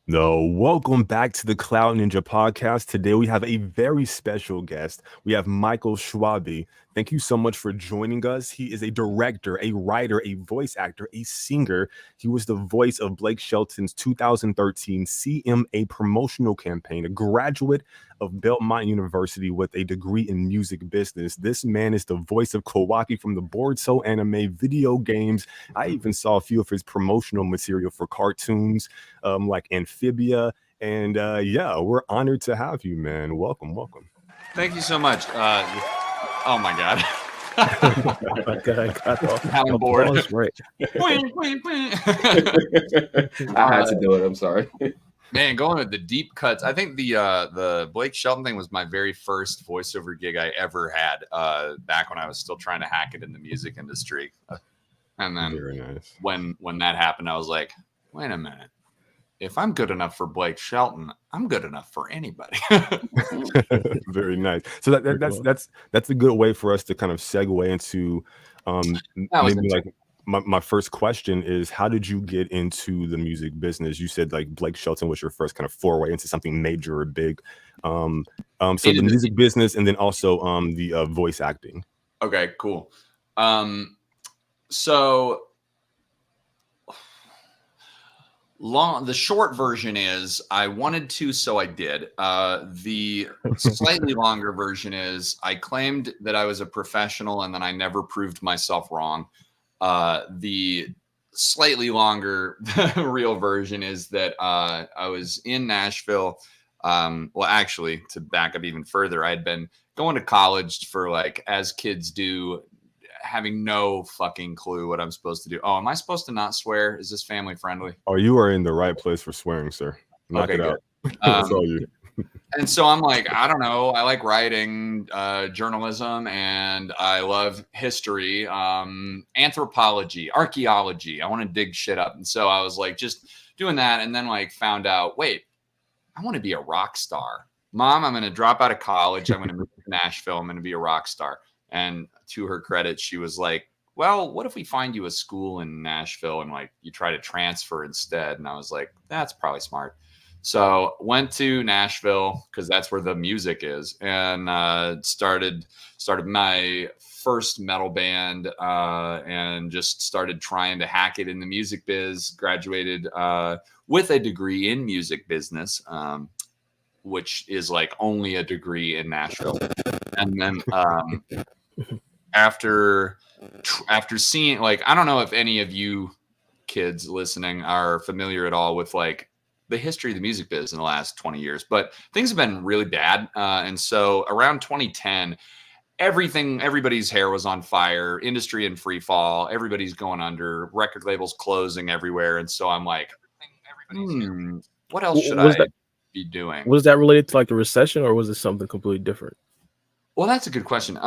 No, welcome back to the Cloud Ninja podcast. Today we have a very special guest. We have Michael Schwalbe. Thank you so much for joining us. He is a director, a writer, a voice actor, a singer. He was the voice of Blake Shelton's 2013 CMA promotional campaign, a graduate of Belmont University with a degree in music business. This man is the voice of Kawaki from the Board So anime, video games. I even saw a few of his promotional material for cartoons like Amphibia. And yeah, we're honored to have you, man. Welcome, welcome. Thank you so much. Oh my God. I'm bored. Right. I had to do it. I'm sorry. Man, going with the deep cuts. I think the Blake Shelton thing was my very first voiceover gig I ever had back when I was still trying to hack it in the music industry. And then Very nice. when that happened, I was like, wait a minute. If I'm good enough for Blake Shelton, I'm good enough for anybody. Very nice. So that's a good way for us to kind of segue into maybe like my first question is, how did you get into the music business? You said like Blake Shelton was your first kind of foray into something major or big. So the music business, and then also the voice acting. Okay, cool. So the short version is I wanted to, so I did. The slightly longer version is I claimed that I was a professional and then I never proved myself wrong. The slightly longer real version is that I was in Nashville. Well, actually, to back up even further, I had been going to college for, like, as kids do, having no fucking clue what I'm supposed to do. Oh, am I supposed to not swear? Is this family friendly? Oh, you are in the right place for swearing, sir. Knock it out. That's all you. And so I'm like, I don't know. I like writing, journalism, and I love history, anthropology, archaeology. I want to dig shit up. And so I was like, just doing that. And then like found out, wait, I want to be a rock star. Mom, I'm going to drop out of college. I'm going to move to Nashville. I'm going to be a rock star. And to her credit, she was like, well, what if we find you a school in Nashville and like you try to transfer instead? And I was like, that's probably smart. So went to Nashville because that's where the music is, and started my first metal band, and just started trying to hack it in the music biz. Graduated with a degree in music business, which is like only a degree in Nashville. And then after seeing, like, I don't know if any of you kids listening are familiar at all with like the history of the music biz in the last 20 years, but things have been really bad. And so around 2010, everybody's hair was on fire, industry in free fall, everybody's going under, record labels closing everywhere. And so I'm like, what else should I be doing? Was that related to like the recession, or was it something completely different? Well, that's a good question.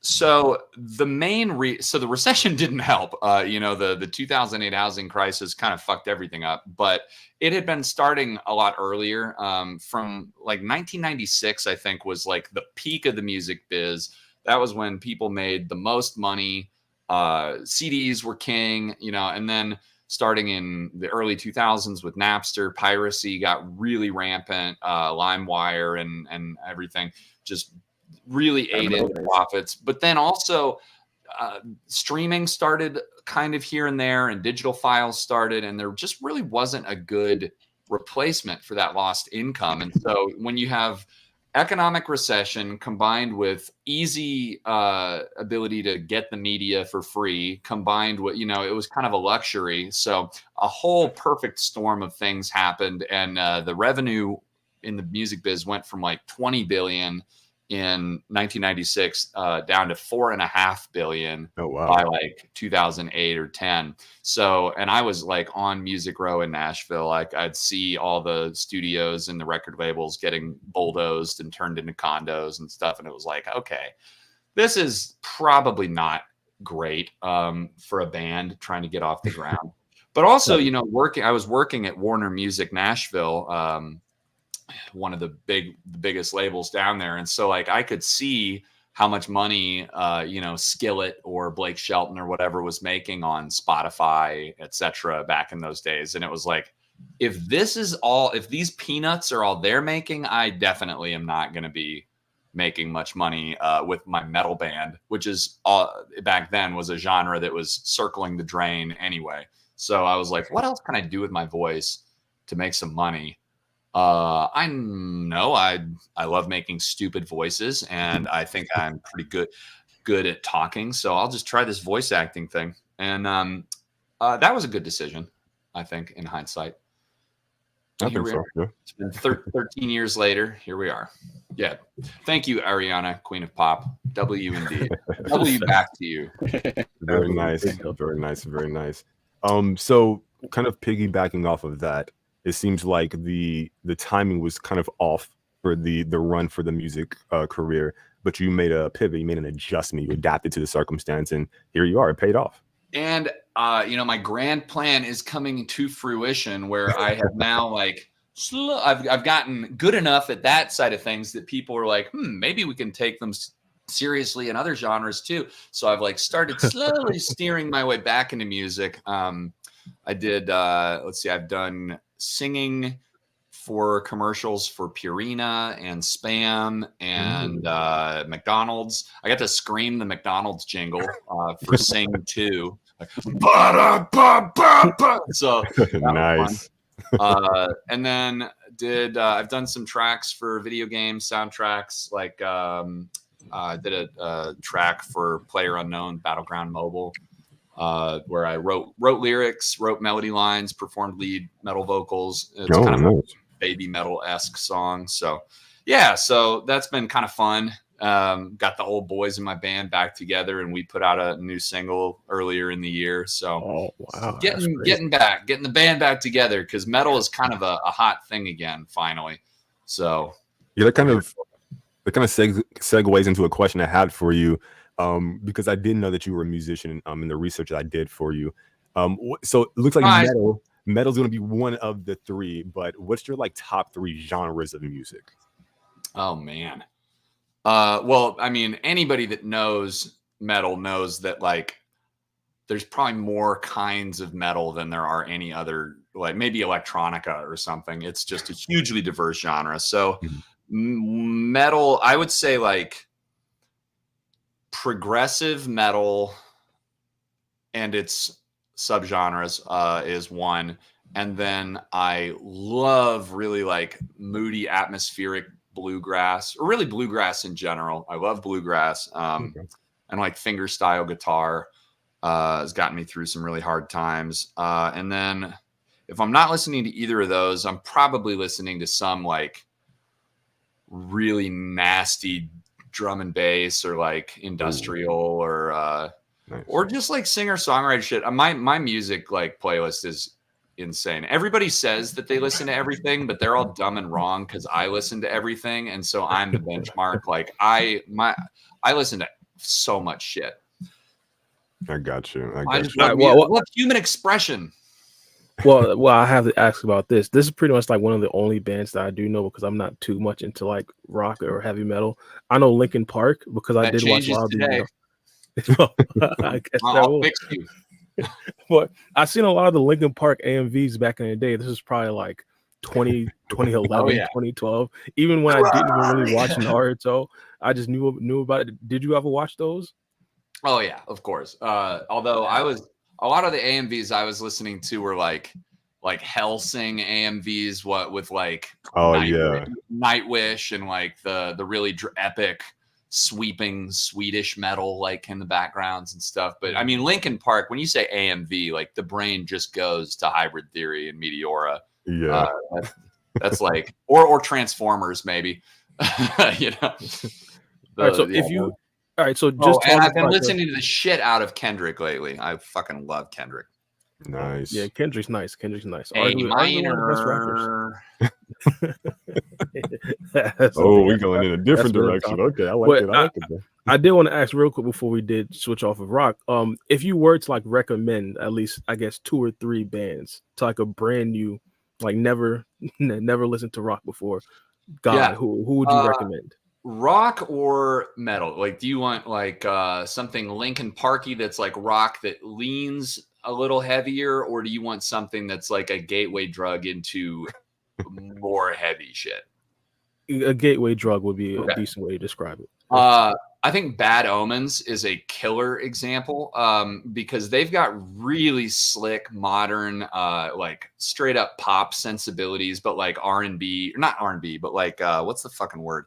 So the so the recession didn't help. The 2008 housing crisis kind of fucked everything up, but it had been starting a lot earlier. From like 1996, I think, was like the peak of the music biz. That was when people made the most money. CDs were king, and then starting in the early 2000s with Napster, piracy got really rampant. LimeWire and everything just really ate into profits. But then also streaming started kind of here and there, and digital files started, and there just really wasn't a good replacement for that lost income. And so when you have economic recession combined with easy ability to get the media for free, combined with, it was kind of a luxury. So a whole perfect storm of things happened, and the revenue in the music biz went from like 20 billion in 1996 down to $4.5 billion by like 2008 or 10. So, and I was like on Music Row in Nashville. Like I'd see all the studios and the record labels getting bulldozed and turned into condos and stuff. And it was like, okay, this is probably not great for a band trying to get off the ground. But also, I was working at Warner Music Nashville, one of the biggest labels down there. And so like I could see how much money, Skillet or Blake Shelton or whatever was making on Spotify, etc. back in those days. And it was like, if these peanuts are all they're making, I definitely am not going to be making much money with my metal band, which is back then was a genre that was circling the drain anyway. So I was like, what else can I do with my voice to make some money? I know I love making stupid voices, and I think I'm pretty good at talking. So I'll just try this voice acting thing. And that was a good decision, I think, in hindsight. I think so. Yeah. It's been 13 years later. Here we are. Yeah. Thank you, Ariana, Queen of Pop. W indeed. W back to you. Very nice. Very nice. Very nice. So kind of piggybacking off of that, it seems like the timing was kind of off for the run for the music career, but you made a pivot, you made an adjustment, you adapted to the circumstance, and here you are. It paid off. And my grand plan is coming to fruition, where I have now I've gotten good enough at that side of things that people are like, maybe we can take them seriously in other genres too. So I've started slowly steering my way back into music. I did I've done singing for commercials for Purina and Spam and McDonald's. I got to scream the McDonald's jingle for Sing 2. So nice. And then I've done some tracks for video game soundtracks. I did a track for PlayerUnknown Battleground Mobile, where I wrote lyrics, wrote melody lines, performed lead metal vocals. It's kind of a baby metal-esque song. So yeah, so that's been kind of fun. Got the old boys in my band back together, and we put out a new single earlier in the year. So getting the band back together, because metal is kind of a hot thing again finally. So yeah, that kind of segues into a question I had for you, because I didn't know that you were a musician in the research that I did for you. So it looks like metal's going to be one of the three, but what's your top 3 genres of music? Oh man. Well, I mean, anybody that knows metal knows that there's probably more kinds of metal than there are any other, maybe electronica or something. It's just a hugely diverse genre. So metal, I would say progressive metal and its subgenres is one. And then I love really moody atmospheric bluegrass, or really bluegrass in general. I love bluegrass. And fingerstyle guitar has gotten me through some really hard times. And then if I'm not listening to either of those, I'm probably listening to some really nasty drum and bass, or industrial, or nice. Or just singer-songwriter shit. My music playlist is insane. Everybody says that they listen to everything, but they're all dumb and wrong, because I listen to everything, and so I'm the benchmark. I listen to so much shit. I got you. I just love human expression. Well, I have to ask about this. This is pretty much one of the only bands that I do know, because I'm not too much into rock or heavy metal. I know Linkin Park because I did watch a lot of today. I guess I'll fix you. But I've seen a lot of the Linkin Park AMVs back in the day. This is probably 2011, 2012. Even when I didn't even really watch Naruto, I just knew about it. Did you ever watch those? Oh yeah, of course. Although a lot of the AMVs I was listening to were like Hellsing AMVs, with Nightwish, and the really epic sweeping Swedish metal in the backgrounds and stuff. But I mean, Linkin Park, when you say AMV, the brain just goes to Hybrid Theory and Meteora. Yeah. That's or Transformers maybe. All right, so just and I've been listening to the shit out of Kendrick lately. I fucking love Kendrick. Nice. Yeah, Kendrick's nice. A minor. We're going in a different direction. Okay, I like it. I did want to ask real quick before we did switch off of rock. If you were to recommend at least, I guess, 2 or 3 bands to a brand new, never listened to rock before, who would you recommend? rock or metal? Like, do you want like something Linkin Parky that's like rock that leans a little heavier, or do you want something that's like a gateway drug into more heavy shit? A gateway drug would be a Okay. decent way to describe it. I think Bad Omens is a killer example because they've got really slick, modern, like straight up pop sensibilities, but like R&B, not R&B, but like what's the fucking word?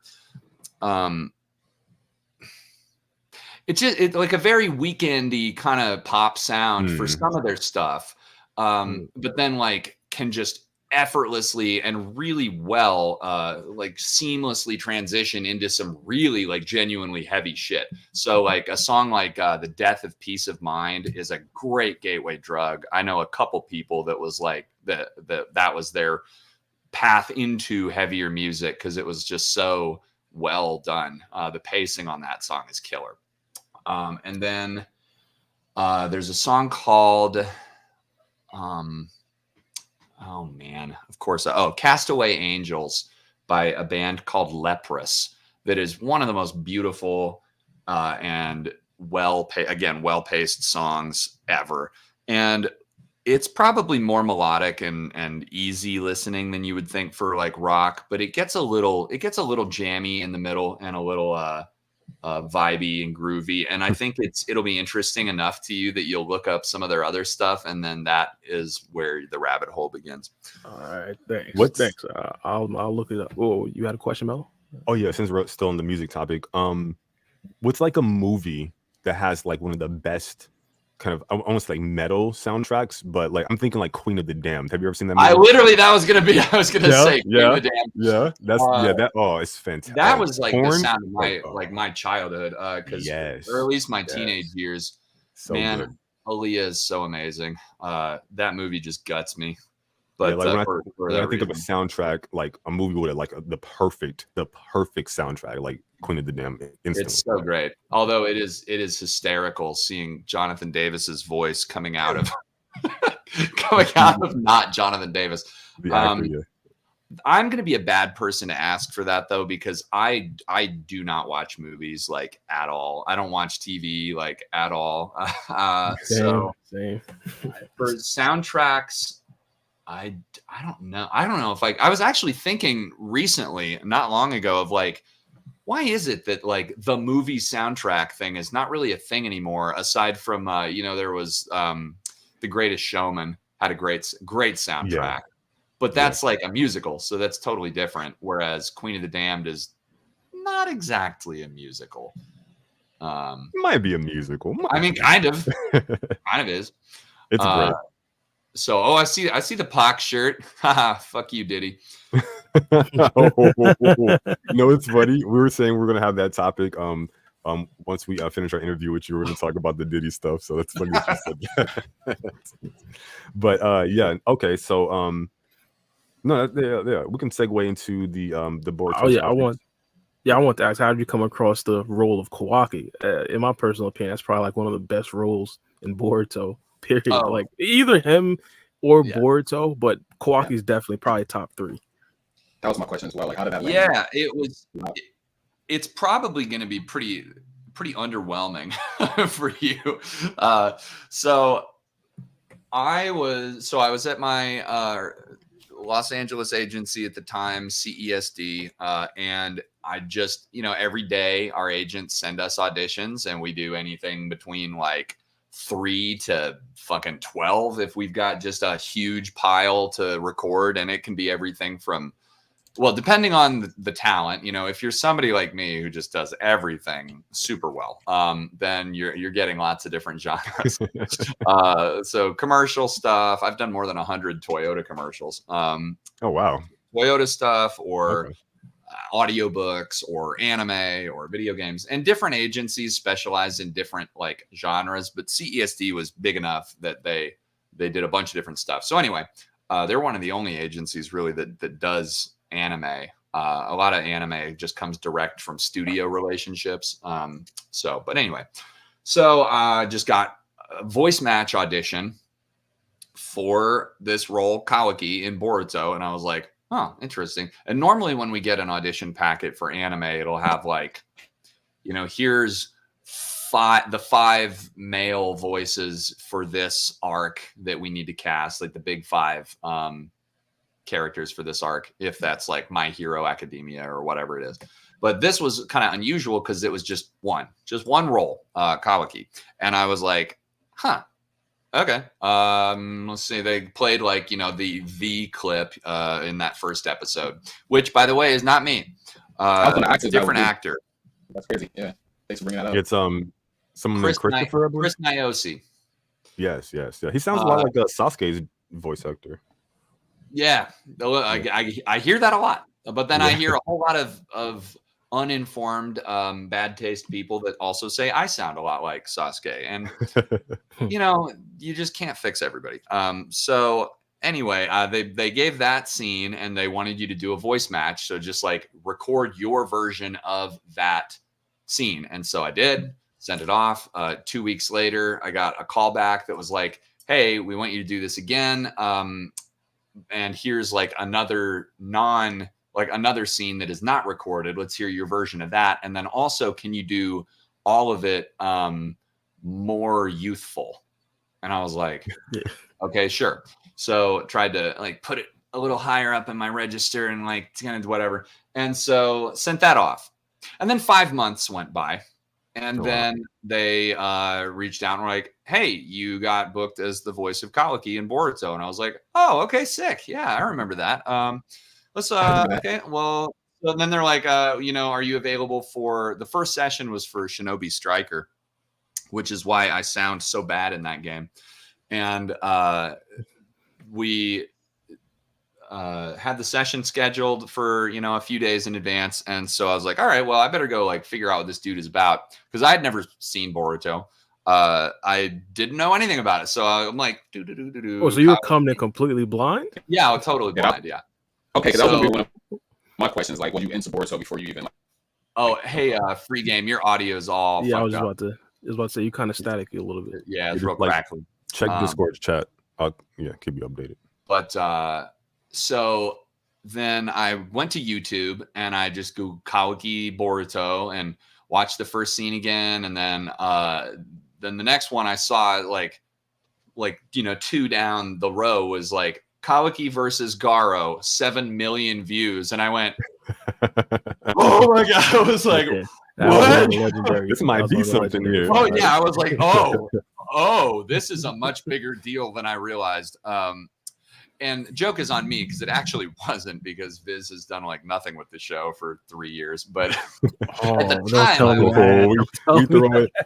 It's like a very weekendy kind of pop sound for some of their stuff, but then like can just effortlessly and really well like seamlessly transition into some really like genuinely heavy shit. So like a song like The Death of Peace of Mind is a great gateway drug. I know a couple people that was like that was their path into heavier music because it was just so well done. The pacing on that song is killer. And then there's a song called oh man, of course. Castaway Angels by a band called Leprous. That is one of the most beautiful and well-paced songs ever. And it's probably more melodic and easy listening than you would think for like rock, but it gets a little jammy in the middle and a little vibey and groovy. And I think it'll be interesting enough to you that you'll look up some of their other stuff, and then that is where the rabbit hole begins. All right, thanks. Thanks. I'll look it up. Oh, you had a question, Mel? Oh yeah, since we're still on the music topic, what's like a movie that has like one of the best kind of almost like metal soundtracks, but like I'm thinking like Queen of the Damned. Have you ever seen that movie? I was gonna say Queen of the Damned. Yeah, it's fantastic. That was like the sound of my childhood, or at least my teenage years. So man, good. Aaliyah is so amazing. That movie just guts me. But when I think of a soundtrack, like a movie with like the perfect soundtrack, like Queen of the Damned. Instantly. It's so great. Although it is hysterical seeing Jonathan Davis's voice coming out of not Jonathan Davis. I'm going to be a bad person to ask for that though, because I do not watch movies like at all. I don't watch TV like at all. Same. For soundtracks, I don't know. I don't know if I was actually thinking recently, not long ago, of like, why is it that like the movie soundtrack thing is not really a thing anymore? Aside from, there was The Greatest Showman had a great soundtrack, but that's like a musical. So that's totally different. Whereas Queen of the Damned is not exactly a musical. Might be a musical. I mean, kind of is. It's great. So, I see the Pac shirt. Haha, fuck you, Diddy. No, it's funny. We were saying we're gonna have that topic. Once we finish our interview with you, we're gonna talk about the Diddy stuff. So that's funny that you said that. But yeah, okay. So no, yeah, we can segue into the board. Oh yeah, I want to ask, how did you come across the role of Kawaki? In my personal opinion, that's probably like one of the best roles in Boruto. Period. Like either him or Boruto, but Kawaki's definitely probably top 3. That was my question as well. Like, how did that land? Yeah, it was. It's probably going to be pretty underwhelming for you. So I was at my Los Angeles agency at the time, CESD, and I just, every day our agents send us auditions, and we do anything between like 3 to fucking 12 if we've got just a huge pile to record. And it can be everything from, well, depending on the talent, if you're somebody like me who just does everything super well, then you're getting lots of different genres. So commercial stuff, I've done more than 100 Toyota commercials. Oh wow. Toyota stuff, or audiobooks, or anime, or video games, and different agencies specialize in different like genres, but CESD was big enough that they did a bunch of different stuff. So anyway, they're one of the only agencies really that does anime. A lot of anime just comes direct from studio relationships. But anyway, so I just got a voice match audition for this role, Kawaki, in Boruto, and I was like, Oh, interesting. And normally when we get an audition packet for anime, it'll have like, here's the 5 male voices for this arc that we need to cast, like the big 5 characters for this arc, if that's like My Hero Academia or whatever it is. But this was kind of unusual because it was just one role, Kawaki. And I was like, huh. Okay. Let's see. They played like, the clip in that first episode, which by the way is not me. It's a different actor. That's crazy. Yeah. Thanks for bringing that up. It's someone named Christopher. Chris Nyosi. Yes. He sounds a lot like Sasuke's voice actor. Yeah. I hear that a lot, but then I hear a whole lot of uninformed, bad taste people that also say I sound a lot like Sasuke, and you just can't fix everybody. So anyway, they gave that scene and they wanted you to do a voice match. So just like record your version of that scene. And so I did, sent it off. 2 weeks later, I got a call back that was like, hey, we want you to do this again. And here's like another scene that is not recorded. Let's hear your version of that. And then also, can you do all of it more youthful? And I was like, okay, sure. So tried to like put it a little higher up in my register and like kind of whatever. And so sent that off. And then 5 months went by. And then they reached out and were like, hey, you got booked as the voice of Kawaki in Boruto. And I was like, oh, okay, sick. Yeah, I remember that. Okay, well, so then they're like, are you available for the first session was for Shinobi Striker, which is why I sound so bad in that game. And we had the session scheduled for, a few days in advance. And so I was like, all right, well, I better go like figure out what this dude is about. Cause I had never seen Boruto. I didn't know anything about it. So I'm like, Oh, so you were coming in completely blind? Yeah, totally blind. Yeah. Okay, that was one of my questions. Like, when you into Boruto before you even like. Oh, hey, free game. Your audio is all. Yeah, I was about to say you kind of staticky a little bit. Yeah, it's real crackly. Check Discord chat. I'll keep you updated. But so then I went to YouTube and I just Googled Kawaki Boruto and watched the first scene again, and then the next one I saw like 2 down the row was like Kawaki versus Garo, 7 million views, and I went, oh my god! I was like, what? This might be something here. Oh yeah, I was like, oh, this is a much bigger deal than I realized. And joke is on me because it actually wasn't, because Viz has done like nothing with the show for 3 years. But at the time,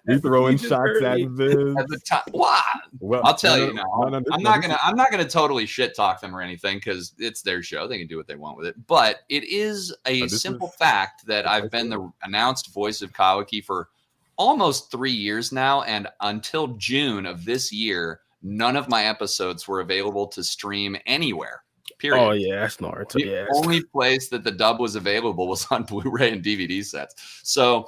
we throwing shots at Viz. At the time, well, I'll tell you now. I'm not gonna totally shit talk them or anything, because it's their show. They can do what they want with it. But it is a simple fact that I've been the announced voice of Kawaki for almost 3 years now, and until June of this year, none of my episodes were available to stream anywhere. Period. Oh yeah, that's Naruto. The only place that the dub was available was on Blu-ray and DVD sets. So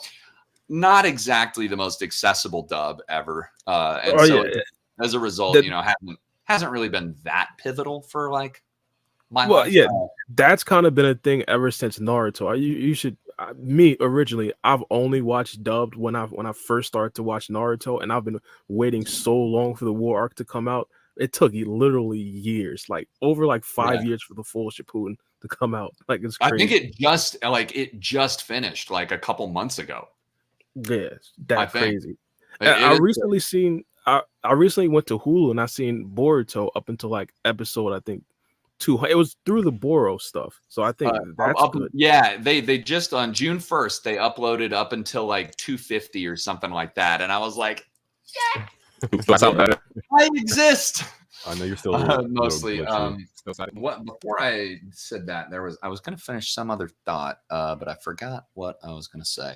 not exactly the most accessible dub ever. As a result, hasn't really been that pivotal for like my life. Yeah, that's kind of been a thing ever since Naruto. You should. Me originally, I've only watched dubbed when I first started to watch Naruto, and I've been waiting so long for the war arc to come out. It took literally years, like over like 5 years for the full Shippuden to come out. Like, it's crazy. I think it just finished like a couple months ago. Yeah, that's crazy. I recently went to Hulu and I seen Boruto up until like episode, I think, 2. It was through the Boro stuff, so I think that's good. Yeah, they just on June 1st they uploaded up until like 250 or something like that, and I was like, yeah, I exist. I know you're still mostly. Before I said that, I was going to finish some other thought, but I forgot what I was going to say.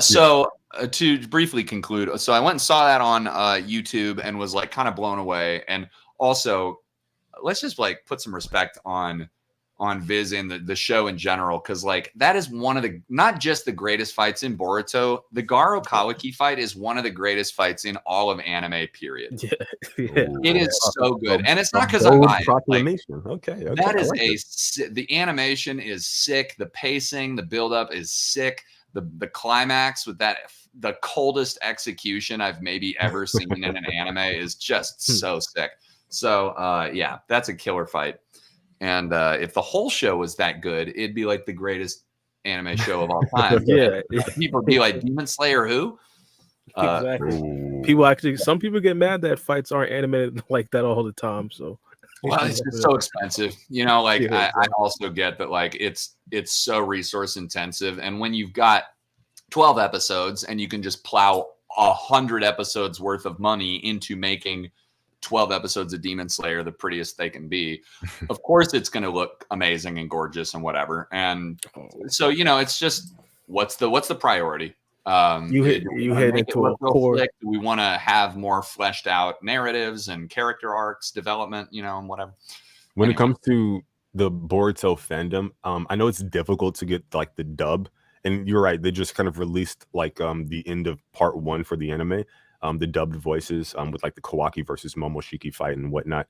So to briefly conclude, so I went and saw that on YouTube and was like kind of blown away. And also, let's just like put some respect on on Viz and the show in general, because like that is one of the not just the greatest fights in Boruto. The Garo Kawaki fight is one of the greatest fights in all of anime. Period. Yeah, yeah. It is so good, and it's not because Bold I'm biased. Like, proclamation. Okay, that I is like the animation is sick. The pacing, the buildup is sick. The climax with that, the coldest execution I've maybe ever seen in an anime is just so sick. So yeah, that's a killer fight. And if the whole show was that good, it'd be like the greatest anime show of all time. Yeah. People would be like, Demon Slayer who? Exactly. Ooh. People actually, some people get mad that fights aren't animated like that all the time. So, Well, it's just so expensive, you know. Like Yeah, I also get that, like it's so resource intensive, and when you've got 12 episodes and you can just plow 100 episodes worth of money into making 12 episodes of Demon Slayer the prettiest they can be, of course it's going to look amazing and gorgeous and whatever. And so, you know, it's just what's the priority? you hit into a core. Slick? Do we want to have more fleshed out narratives and character arcs, development, you know, and whatever? When it comes to the Boruto fandom, I know it's difficult to get like the dub, and you're right, they just kind of released like the end of part 1 for the anime, the dubbed voices with like the Kawaki versus Momoshiki fight and whatnot.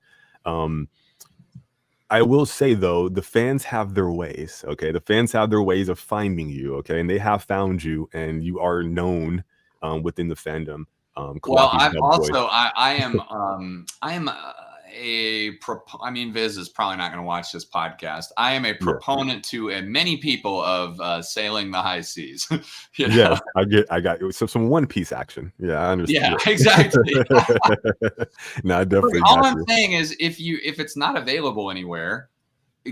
I will say though, the fans have their ways. Okay, the fans have their ways of finding you. Okay, and they have found you, and you are known within the fandom. Well, Kawaki's I'm dub also voice. I am I mean, Viz is probably not going to watch this podcast. I am a proponent to and many people of sailing the high seas. You know? Yeah, I got some One Piece action. Yeah, I understand. Yeah, exactly. No, I definitely. All got I'm you. saying is, if it's not available anywhere,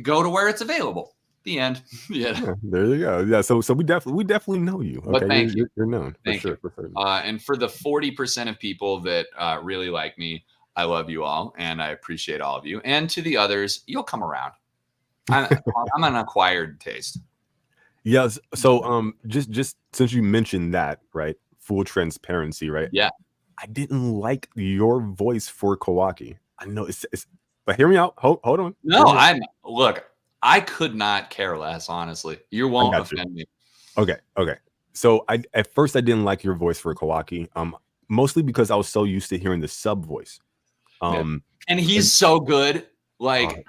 go to where it's available. The end. Yeah, there you go. Yeah, so we definitely know you. But Okay, thank you. You're known. Thank for you. sure. For sure. And for the 40% of people that really like me, I love you all, and I appreciate all of you. And to the others, you'll come around. I'm an acquired taste. Yes. So just since you mentioned that, right? Full transparency, right? Yeah. I didn't like your voice for Kawaki. I know it's but hear me out. Hold on. No, look, I could not care less, honestly. You won't offend me. Okay. So at first I didn't like your voice for Kawaki. Mostly because I was so used to hearing the sub voice. And he's so good. Like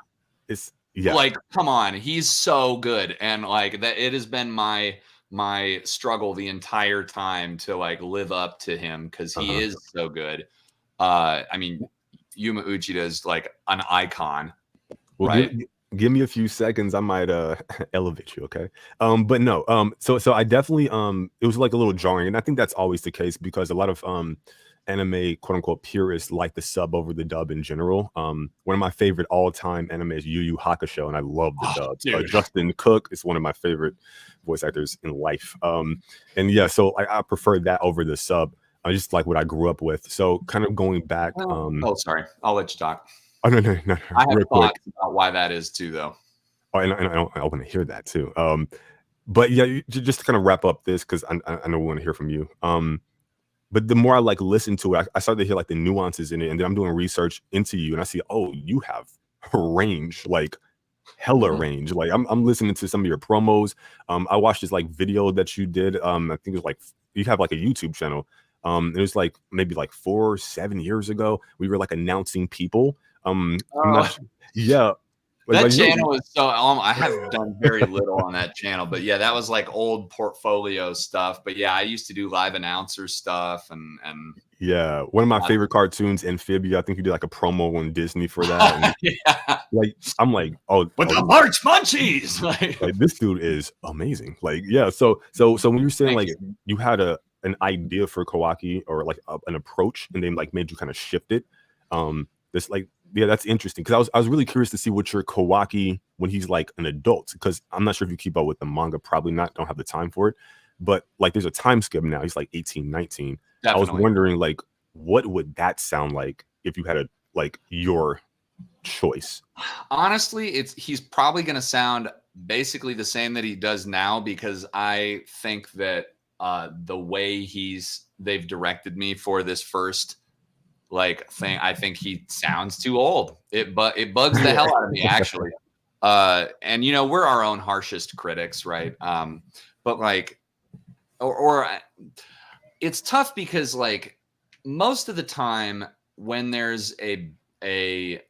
it's yeah. Like, come on, he's so good. And like that it has been my struggle the entire time to like live up to him because he is so good. I mean, Yuma Uchida is like an icon. Well, right? Give me a few seconds, I might elevate you, okay? But no, so I definitely it was like a little jarring, and I think that's always the case because a lot of anime quote unquote purists like the sub over the dub in general. One of my favorite all-time anime is Yu Yu Hakusho, and I love the dub. Justin Cook is one of my favorite voice actors in life. And yeah, so I prefer that over the sub. I just like what I grew up with. So kind of going back. Oh, sorry, I'll let you talk. Oh no. I have thoughts about why that is too, though. Oh, and I want to hear that too. But yeah, just to kind of wrap up this because I know we want to hear from you. But the more I like listen to it, I started to hear like the nuances in it, and then I'm doing research into you, and I see, oh, you have range, like hella range. Like I'm listening to some of your promos. I watched this like video that you did. I think it was like you have like a YouTube channel. It was like maybe like 4 or 7 years ago. We were like announcing people. Yeah. That channel is so I have done very little on that channel, but yeah, that was like old portfolio stuff. But yeah, I used to do live announcer stuff and yeah, one of my favorite cartoons, Amphibia. I think you did like a promo on Disney for that. And, like I'm like, the March Munchies. Like this dude is amazing. Like yeah, so when you're saying like you had an idea for Kawaki or like an approach, and then like made you kind of shift it. This like. Yeah, that's interesting because I was really curious to see what your Kawaki when he's like an adult, because I'm not sure if you keep up with the manga, probably not, don't have the time for it, but like there's a time skip now. He's like 18, 19. Definitely. I was wondering like what would that sound like if you had your choice? Honestly, he's probably going to sound basically the same that he does now, because I think that the way they've directed me for this first thing, I think he sounds too old. It bugs the hell out of me, actually. And you know, we're our own harshest critics, right? But like, or it's tough because like most of the time when there's a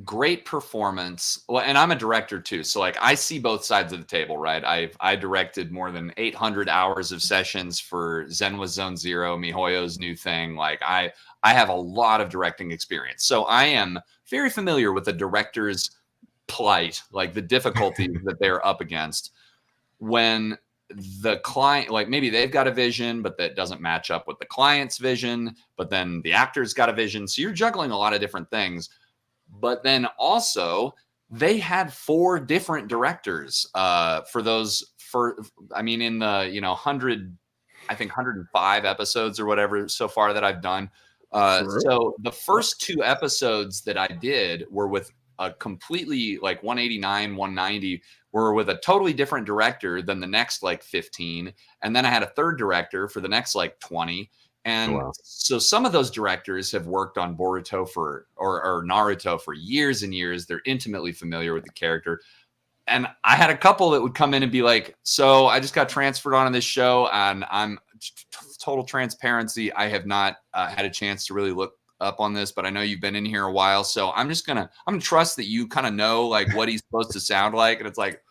great performance, well, and I'm a director too, so like I see both sides of the table, right? I directed more than 800 hours of sessions for Zenwa Zone Zero, MiHoYo's new thing. Like I have a lot of directing experience, so I am very familiar with the director's plight, like the difficulties that they're up against when the client, like maybe they've got a vision, but that doesn't match up with the client's vision, but then the actor's got a vision. So you're juggling a lot of different things. But then also they had 4 different directors for those, I mean, in the, you know, 100, I think 105 episodes or whatever so far that I've done. So the first 2 episodes that I did were with a completely like 189, 190 were with a totally different director than the next like 15. And then I had a third director for the next like 20. And so some of those directors have worked on Boruto or Naruto for years and years. They're intimately familiar with the character. And I had a couple that would come in and be like, so I just got transferred onto this show and I'm total transparency. I have not had a chance to really look up on this, but I know you've been in here a while. So I'm gonna trust that you kind of know like what he's supposed to sound like. And it's like,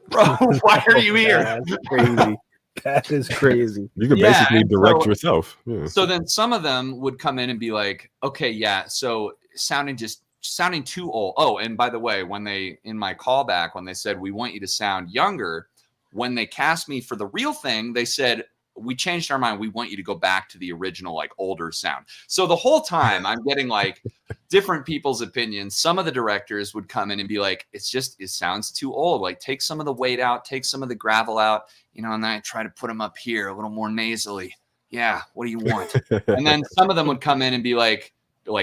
bro, why are you here? That's crazy. That is crazy. You could basically direct yourself. Yeah. So then some of them would come in and be like, okay, yeah, so sounding too old. Oh, and by the way, when they, in my callback, when they said, we want you to sound younger, when they cast me for the real thing, they said, we changed our mind. We want you to go back to the original, like older sound. So the whole time I'm getting like different people's opinions. Some of the directors would come in and be like, it sounds too old. Like take some of the weight out, take some of the gravel out, you know, and then I try to put them up here a little more nasally. Yeah. What do you want? And then some of them would come in and be like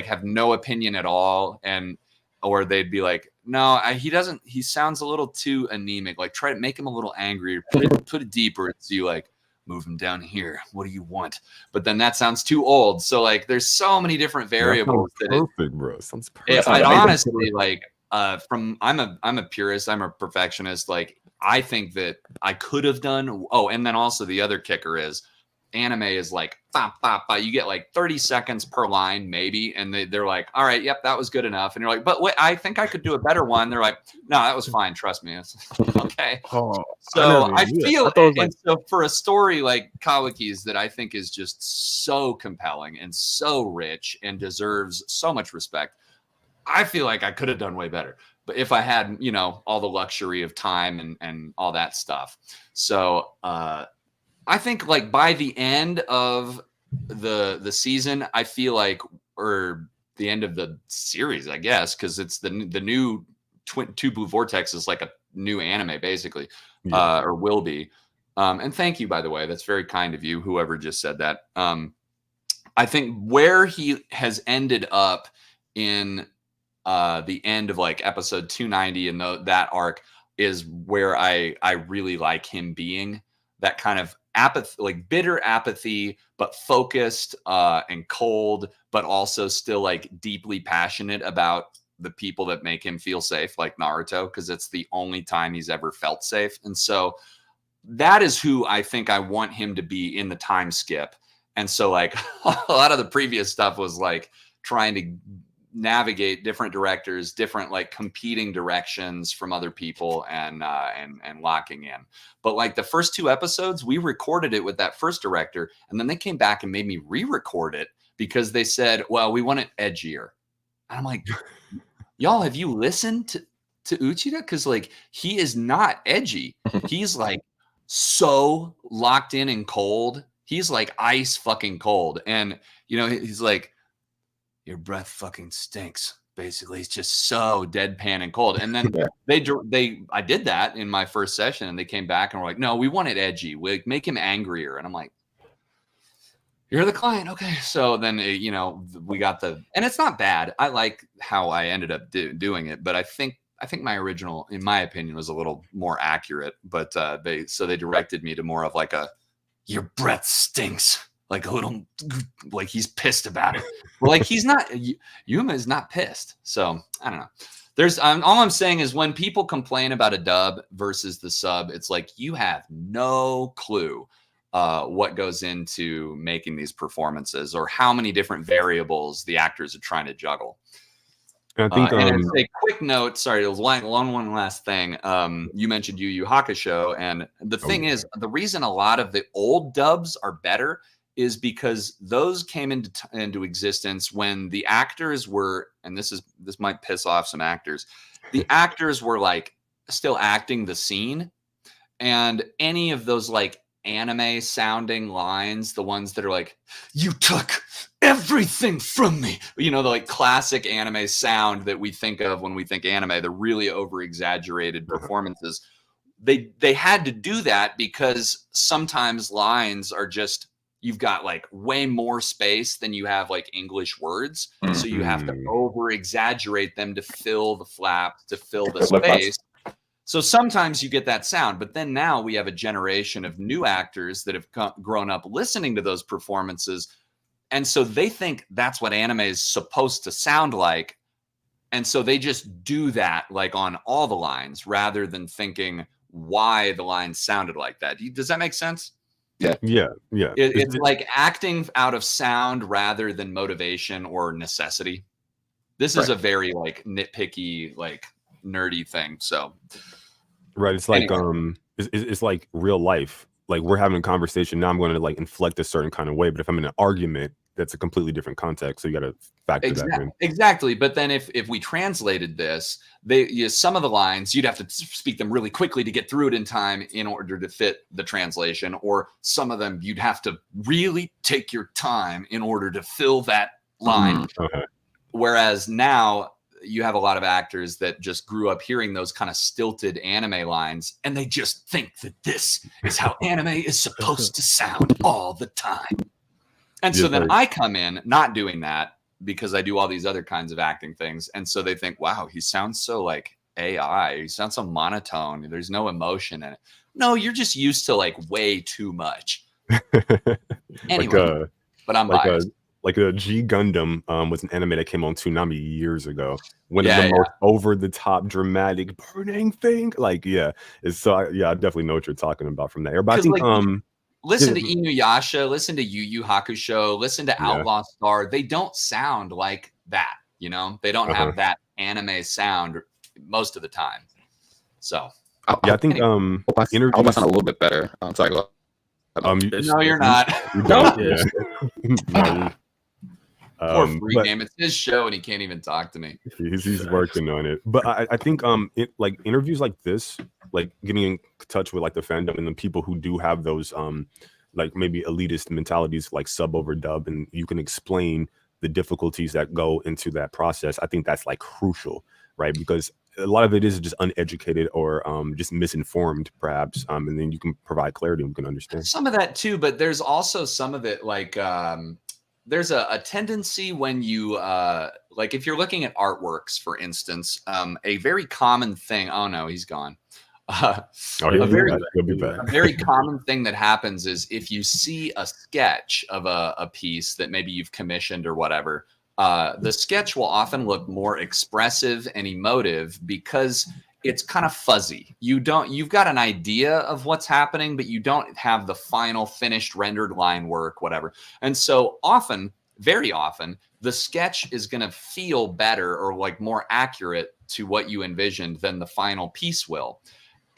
have no opinion at all. Or they'd be like, no, he sounds a little too anemic. Like try to make him a little angry, put it deeper. It's you like, move him down here. What do you want? But then that sounds too old. So like, there's so many different variables. Perfect, bro. Sounds perfect. I honestly like, I'm a purist. I'm a perfectionist. Like, I think that I could have done. Oh, and then also the other kicker is anime is like, you get like 30 seconds per line, maybe. And they're like, all right, yep, that was good enough. And you're like, but wait, I think I could do a better one. They're like, no, that was fine. Trust me. It's okay. So I feel, and so for a story like Kawaki's that I think is just so compelling and so rich and deserves so much respect, I feel like I could have done way better. But if I had, you know, all the luxury of time and all that stuff. So, I think like by the end of the season, I feel like, or the end of the series, I guess, because it's the new Two Blue Vortex is like a new anime basically, or will be. And thank you, by the way, that's very kind of you, whoever just said that. I think where he has ended up in the end of like episode 290 and that arc is where I really like him being. That kind of apathy, like bitter apathy, but focused and cold, but also still like deeply passionate about the people that make him feel safe, like Naruto, because it's the only time he's ever felt safe. And so that is who I think I want him to be in the time skip. And so like a lot of the previous stuff was like trying to navigate different directors, different like competing directions from other people and locking in. But like the first 2 episodes, we recorded it with that first director, and then they came back and made me re-record it because they said, well, we want it edgier. And I'm like, y'all, have you listened to Uchida? Because like he is not edgy. He's like so locked in and cold. He's like ice fucking cold. And you know, he's like, your breath fucking stinks. Basically, it's just so deadpan and cold. And then I did that in my first session, and they came back and were like, "No, we want it edgy. We make him angrier." And I'm like, "You're the client, okay?" So then you know we got and it's not bad. I like how I ended up doing it, but I think my original, in my opinion, was a little more accurate. But they directed me to more of like your breath stinks. Like a little, like he's pissed about it. Well, like he's not, Yuma is not pissed. So I don't know. There's all I'm saying is when people complain about a dub versus the sub, it's like you have no clue what goes into making these performances or how many different variables the actors are trying to juggle. And I think and as a quick note, sorry, it was one last thing. You mentioned Yu Yu Hakusho, and the thing is, the reason a lot of the old dubs are better is because those came into existence when the actors were, and this might piss off some actors, the actors were like still acting the scene, and any of those like anime sounding lines, the ones that are like, you took everything from me, you know, the like classic anime sound that we think of when we think anime, the really over exaggerated performances, they had to do that because sometimes lines are just, you've got like way more space than you have like English words. So you have to over exaggerate them to fill the flaps, to fill the space. So sometimes you get that sound, but then now we have a generation of new actors that have grown up listening to those performances. And so they think that's what anime is supposed to sound like. And so they just do that like on all the lines rather than thinking why the lines sounded like that. Does that make sense? Yeah. It's like acting out of sound rather than motivation or necessity. This is a very like nitpicky, like nerdy thing. So right, it's like it's like real life. Like we're having a conversation now, I'm going to like inflect a certain kind of way, but if I'm in an argument, that's a completely different context. So you got to factor that in. Exactly. But then if we translated this, some of the lines, you'd have to speak them really quickly to get through it in time in order to fit the translation. Or some of them, you'd have to really take your time in order to fill that line. Whereas now you have a lot of actors that just grew up hearing those kind of stilted anime lines, and they just think that this is how anime is supposed to sound all the time. And so then I come in not doing that because I do all these other kinds of acting things. And so they think, wow, he sounds so like AI. He sounds so monotone. There's no emotion in it. No, you're just used to like way too much. Anyway, but I'm biased. Like a G Gundam was an anime that came on Toonami years ago. One of the most over the top dramatic burning thing. Like, it's so I definitely know what you're talking about from that era. But I think like, listen to Inuyasha, listen to Yu Yu Hakusho, listen to Outlaw Star. They don't sound like that, you know? They don't have that anime sound most of the time. So I think I'll sound a little bit better. I'm sorry. No, you're not. No. Poor free game. It's his show and he can't even talk to me. He's working on it. But I think like interviews like this, like getting in touch with like the fandom and the people who do have those like maybe elitist mentalities like sub over dub, and you can explain the difficulties that go into that process. I think that's like crucial, right? Because a lot of it is just uneducated or just misinformed perhaps, and then you can provide clarity and we can understand some of that too. But there's also some of it like there's a tendency when you like if you're looking at artworks, for instance, a very common thing. Oh no, he's gone. A very common thing that happens is if you see a sketch of a piece that maybe you've commissioned or whatever, the sketch will often look more expressive and emotive because it's kind of fuzzy. You've got an idea of what's happening, but you don't have the final finished rendered line work, whatever. And so very often, the sketch is going to feel better or like more accurate to what you envisioned than the final piece will.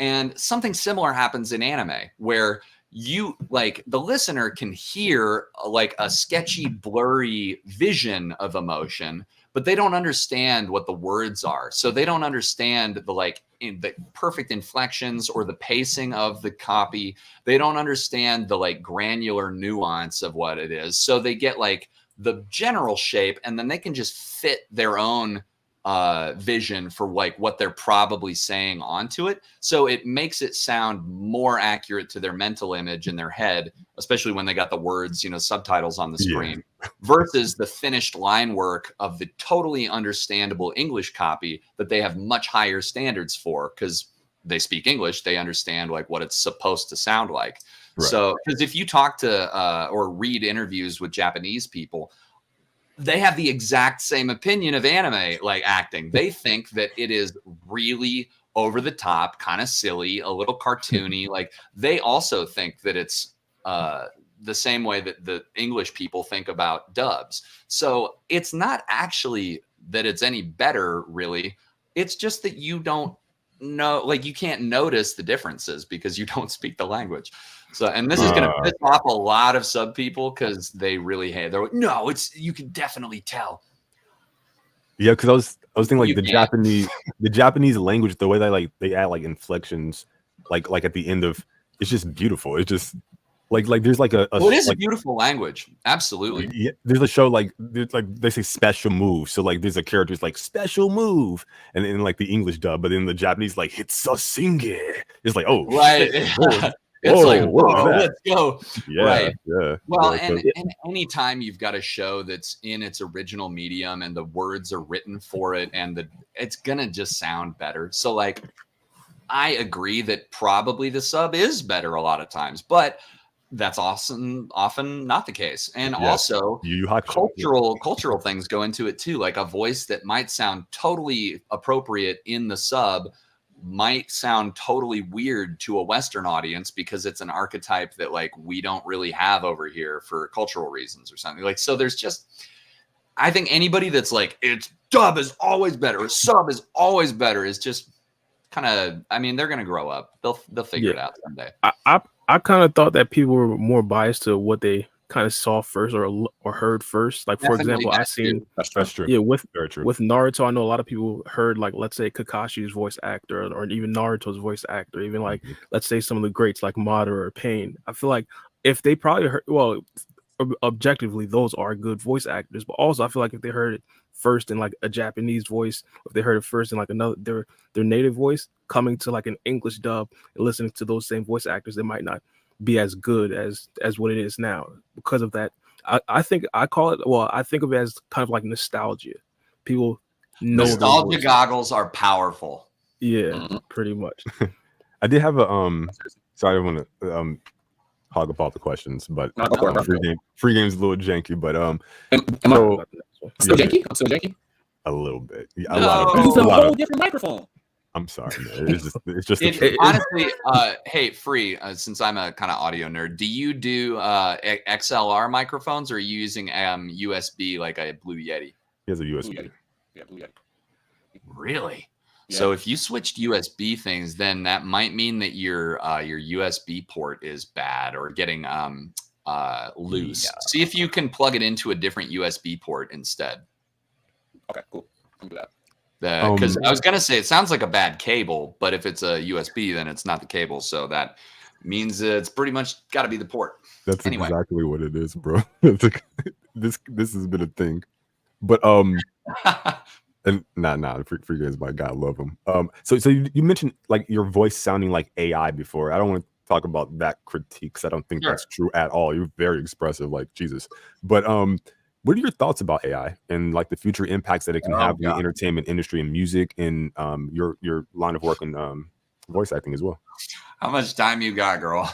And something similar happens in anime where you like the listener can hear like a sketchy, blurry vision of emotion, but they don't understand what the words are. So they don't understand the perfect inflections or the pacing of the copy. They don't understand the like granular nuance of what it is. So they get like the general shape, and then they can just fit their own vision for like what they're probably saying onto it. So it makes it sound more accurate to their mental image in their head, especially when they got the words, subtitles on the screen, versus the finished line work of the totally understandable English copy that they have much higher standards for because they speak English. They understand like what it's supposed to sound like. Right. So, because if you talk to or read interviews with Japanese people, they have the exact same opinion of anime like acting. They think that it is really over the top, kind of silly, a little cartoony. Like they also think that it's the same way that the English people think about dubs. So it's not actually that it's any better, really. It's just that you don't know, like you can't notice the differences because you don't speak the language. So, and this is going to piss off a lot of sub people because they really hate. They're like, no, you can definitely tell. Yeah, because I was thinking like the Japanese language, the way they add like inflections, like at the end of, it's just beautiful. It's just like there's like a well, it is like, a beautiful language. Absolutely. Yeah, there's a show like they say special move. So like there's a character who's like special move, and in like the English dub, but in the Japanese like it's a singe. It's like, oh right. shit. It's like, what was whoa, that? let's go. Yeah, right. Yeah. Well, yeah, and anytime you've got a show that's in its original medium and the words are written for it and it's gonna just sound better. So like I agree that probably the sub is better a lot of times, but that's often not the case. And also cultural things go into it too. Like a voice that might sound totally appropriate in the sub might sound totally weird to a Western audience because it's an archetype that like we don't really have over here for cultural reasons or something. Like, so there's just, I think anybody that's like, it's dub is always better, or sub is always better is just kind of, I mean, they're going to grow up. They'll figure it out someday. I kind of thought that people were more biased to what they kind of saw first or heard first. Like, for example, I've seen that's true. Yeah, with Naruto, I know a lot of people heard like, let's say Kakashi's voice actor or even Naruto's voice actor, even like let's say some of the greats like Madara or Pain. I feel like if they probably heard, well, objectively those are good voice actors, but also I feel like if they heard it first in like a Japanese voice, if they heard it first in like another their native voice, coming to like an English dub and listening to those same voice actors, they might not be as good as what it is now. Because of that, I think I call it, well, I think of it as kind of like nostalgia. People know nostalgia goggles are powerful. Yeah, pretty much. I did have a sorry, I want to hog up all the questions, but free game's a little janky, but still janky? I'm still janky? A little bit. A lot of it. It's a whole different microphone. I'm sorry, man. It's just honestly, hey, Free, since I'm a kind of audio nerd, do you do XLR microphones or are you using USB like a Blue Yeti? He has a USB. Blue Yeti. Yeah, Blue Yeti. Really? Yeah. So if you switched USB things, then that might mean that your USB port is bad or getting loose. Yeah. See if you can plug it into a different USB port instead. Okay, cool. I'll do that. Because I was gonna say it sounds like a bad cable, but if it's a USB, then it's not the cable. So that means it's pretty much got to be the port. That's exactly what it is, bro. This has been a thing, but and free games, my God, love them. So you mentioned like your voice sounding like AI before. I don't want to talk about that critique because I don't think that's true at all. You're very expressive, like Jesus. But what are your thoughts about AI and like the future impacts that it can have in the entertainment industry and music and your line of work in voice acting as well? How much time you got, girl?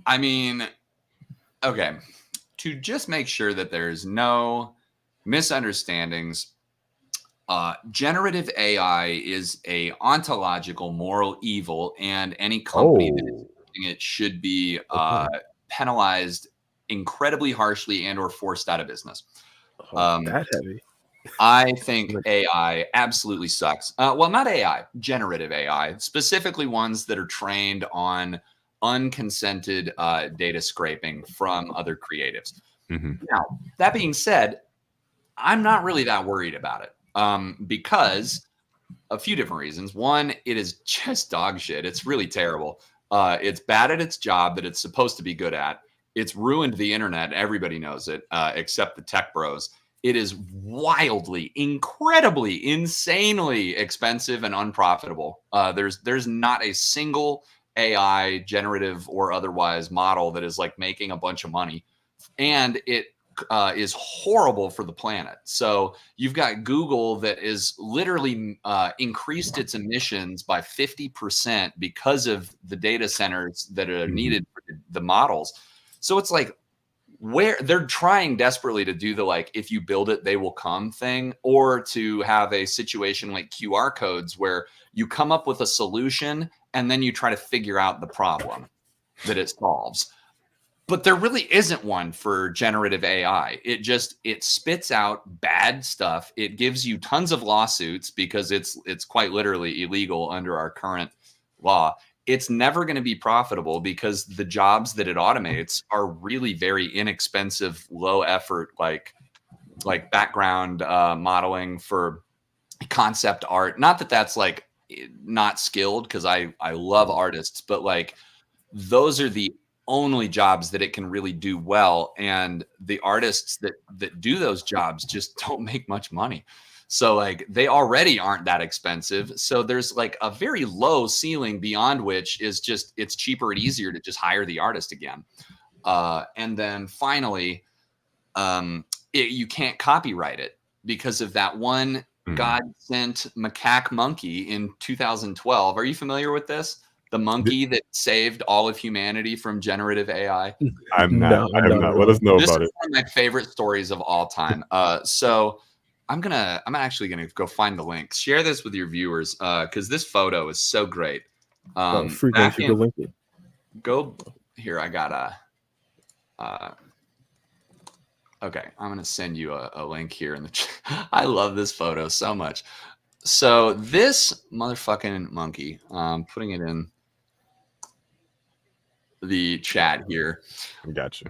I mean, okay. To just make sure that there's no misunderstandings, generative AI is a ontological moral evil, and any company that is using it should be penalized incredibly harshly and or forced out of business. That heavy. I think AI absolutely sucks. Well, not AI, generative AI, specifically ones that are trained on unconsented data scraping from other creatives. Now, that being said, I'm not really that worried about it because a few different reasons. One, it is just dog shit. It's really terrible. It's bad at its job that it's supposed to be good at. It's ruined the internet. Everybody knows it, except the tech bros. It is wildly, incredibly, insanely expensive and unprofitable. There's not a single AI, generative or otherwise, model that is like making a bunch of money. And it is horrible for the planet. So you've got Google that is literally increased its emissions by 50% because of the data centers that are needed for the models. So it's like, where they're trying desperately to do the like, if you build it, they will come thing, or to have a situation like QR codes where you come up with a solution and then you try to figure out the problem that it solves. But there really isn't one for generative AI. It spits out bad stuff. It gives you tons of lawsuits because it's quite literally illegal under our current law. It's never going to be profitable because the jobs that it automates are really very inexpensive, low effort, like background modeling for concept art. Not that that's like not skilled, because I love artists, but like those are the only jobs that it can really do well, and the artists that do those jobs just don't make much money. So like they already aren't that expensive. So there's like a very low ceiling beyond which is just, it's cheaper and easier to just hire the artist again. And then finally, you can't copyright it because of that one God sent macaque monkey in 2012. Are you familiar with this? The monkey that saved all of humanity from generative AI? I'm not. Let us know this about is it. one of my favorite stories of all time. So I'm actually gonna go find the link. Share this with your viewers because this photo is so great. Frequently link it. Go here. I got okay, I'm gonna send you a link here in the chat. I love this photo so much. So this motherfucking monkey, putting it in the chat here. Gotcha.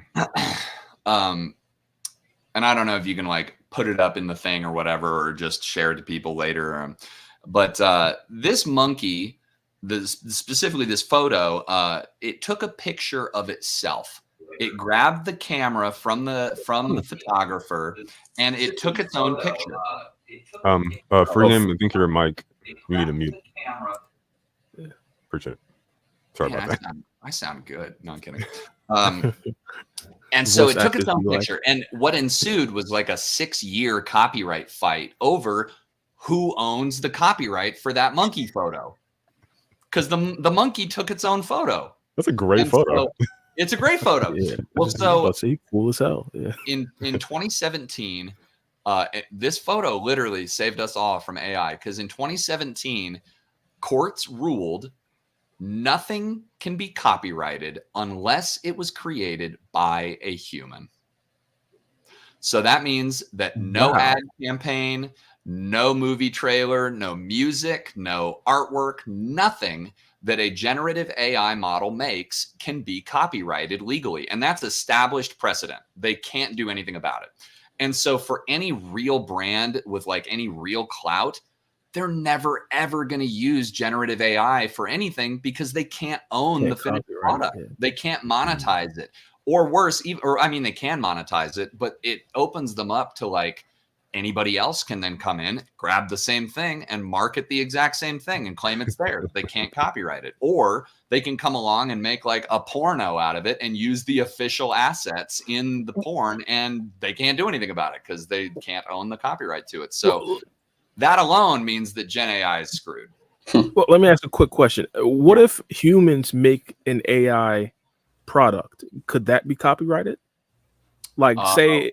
And I don't know if you can like put it up in the thing or whatever, or just share it to people later. But this monkey, specifically this photo, it took a picture of itself. It grabbed the camera from the photographer, and it took its own picture. For him, I think your mic, you need a mute. Appreciate it. Sorry about that. I sound good. No, I'm kidding. And so it took its own picture. And what ensued was like a 6-year copyright fight over who owns the copyright for that monkey photo. Because the monkey took its own photo. That's a great photo. So it's a great photo. Yeah. Well, so cool as hell. Yeah. In 2017, this photo literally saved us all from AI, because in 2017, courts ruled nothing can be copyrighted unless it was created by a human. So that means that no ad campaign, no movie trailer, no music, no artwork, nothing that a generative AI model makes can be copyrighted legally. And that's established precedent. They can't do anything about it. And so for any real brand with like any real clout, they're never, ever going to use generative AI for anything because they can't own the finished product. They can't monetize it. Or worse, they can monetize it, but it opens them up to like anybody else can then come in, grab the same thing and market the exact same thing and claim it's theirs. They can't copyright it. Or they can come along and make like a porno out of it and use the official assets in the porn, and they can't do anything about it because they can't own the copyright to it. So that alone means that Gen AI is screwed. Well, let me ask a quick question. What if humans make an AI product? Could that be copyrighted? Like, say,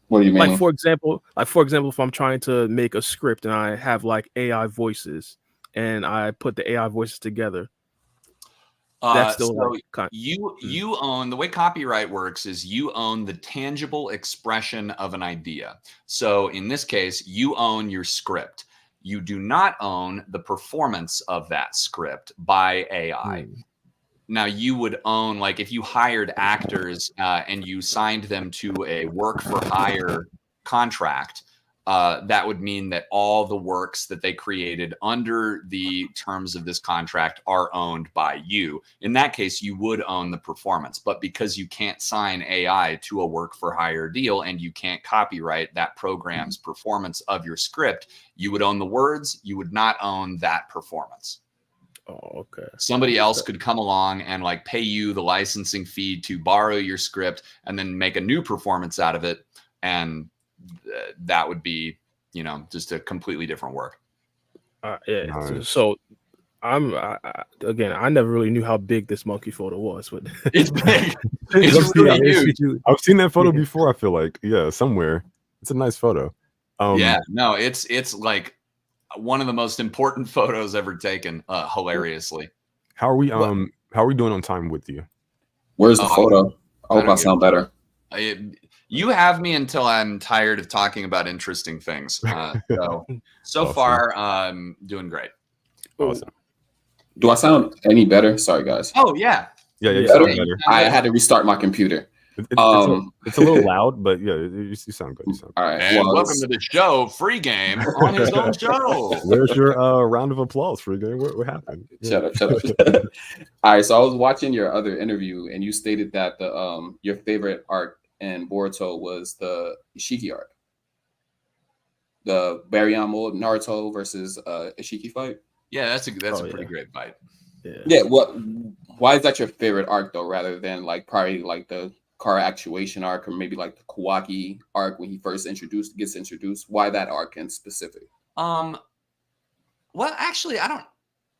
what do you mean? Like for example, if I'm trying to make a script and I have like AI voices and I put the AI voices together, that's still so you own, the way copyright works is you own the tangible expression of an idea. So in this case, you own your script. You do not own the performance of that script by AI. Now you would own, like if you hired actors and you signed them to a work for hire contract, that would mean that all the works that they created under the terms of this contract are owned by you. In that case, you would own the performance. But because you can't sign AI to a work for hire deal and you can't copyright that program's performance of your script, you would own the words. You would not own that performance. Oh, okay. Somebody else could come along and like pay you the licensing fee to borrow your script and then make a new performance out of it. And that would be, just a completely different work. Yeah. So Again, I never really knew how big this monkey photo was, but It's big. I've It's seen, really huge. I've seen that photo before. I feel like, yeah, somewhere. It's a nice photo. Yeah, no, it's like one of the most important photos ever taken. Hilariously. How are we doing on time with you? Where's the photo? I hope I sound better. You have me until I'm tired of talking about interesting things. So Awesome. far, I'm doing great. Awesome. Do I sound any better? Sorry, guys. Oh yeah. Yeah, you Better? sound better. I had to restart my computer. It's a little loud, but yeah, you sound good. You sound good. All right. And welcome to the show, Free Game, on his own show. Where's your round of applause, Free Game? What happened? Shut up. All right, so I was watching your other interview, and you stated that the your favorite arc in Boruto was the Ishiki arc, the Baryon Naruto versus Ishiki fight. Yeah, that's a pretty great fight. Yeah. Why is that your favorite arc though, rather than like probably like the car actuation arc, or maybe like the Kawaki arc when he first gets introduced? Why that arc in specific? Well, actually, I don't.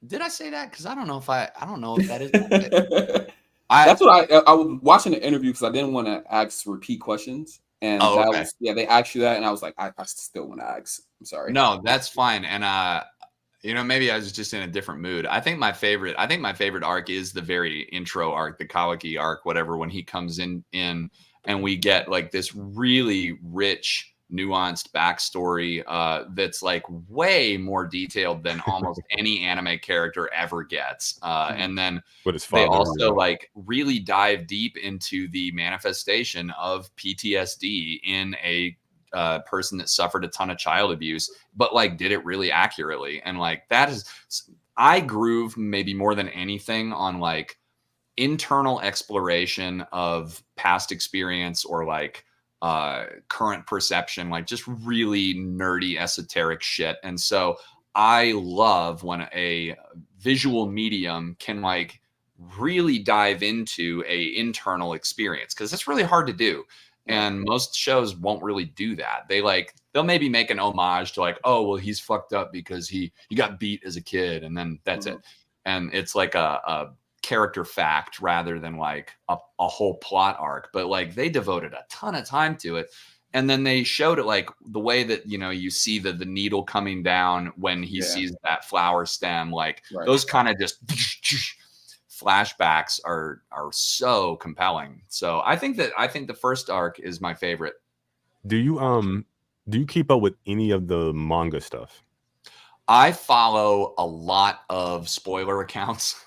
Did I say that? Because I don't know if that is. That's what I was watching the interview because I didn't want to ask repeat questions, and they asked you that, and I was like, I still want to ask. I'm sorry. No, that's fine, and maybe I was just in a different mood. I think my favorite arc is the very intro arc, the Kawaki arc, whatever. When he comes in, and we get like this really rich, nuanced backstory that's like way more detailed than almost any anime character ever gets. And then they also like really dive deep into the manifestation of PTSD in a person that suffered a ton of child abuse, but like did it really accurately. And like that is, I groove maybe more than anything on like internal exploration of past experience or like current perception, like just really nerdy esoteric shit. And so I love when a visual medium can like really dive into a internal experience, because it's really hard to do. And most shows won't really do that. They'll maybe make an homage to like, oh, well, he's fucked up because he got beat as a kid, and then that's it. And it's like a character fact rather than like a whole plot arc. But like they devoted a ton of time to it. And then they showed it like the way that, you see the needle coming down when he sees that flower stem, like those kind of just flashbacks are so compelling. So I think the first arc is my favorite. Do you keep up with any of the manga stuff? I follow a lot of spoiler accounts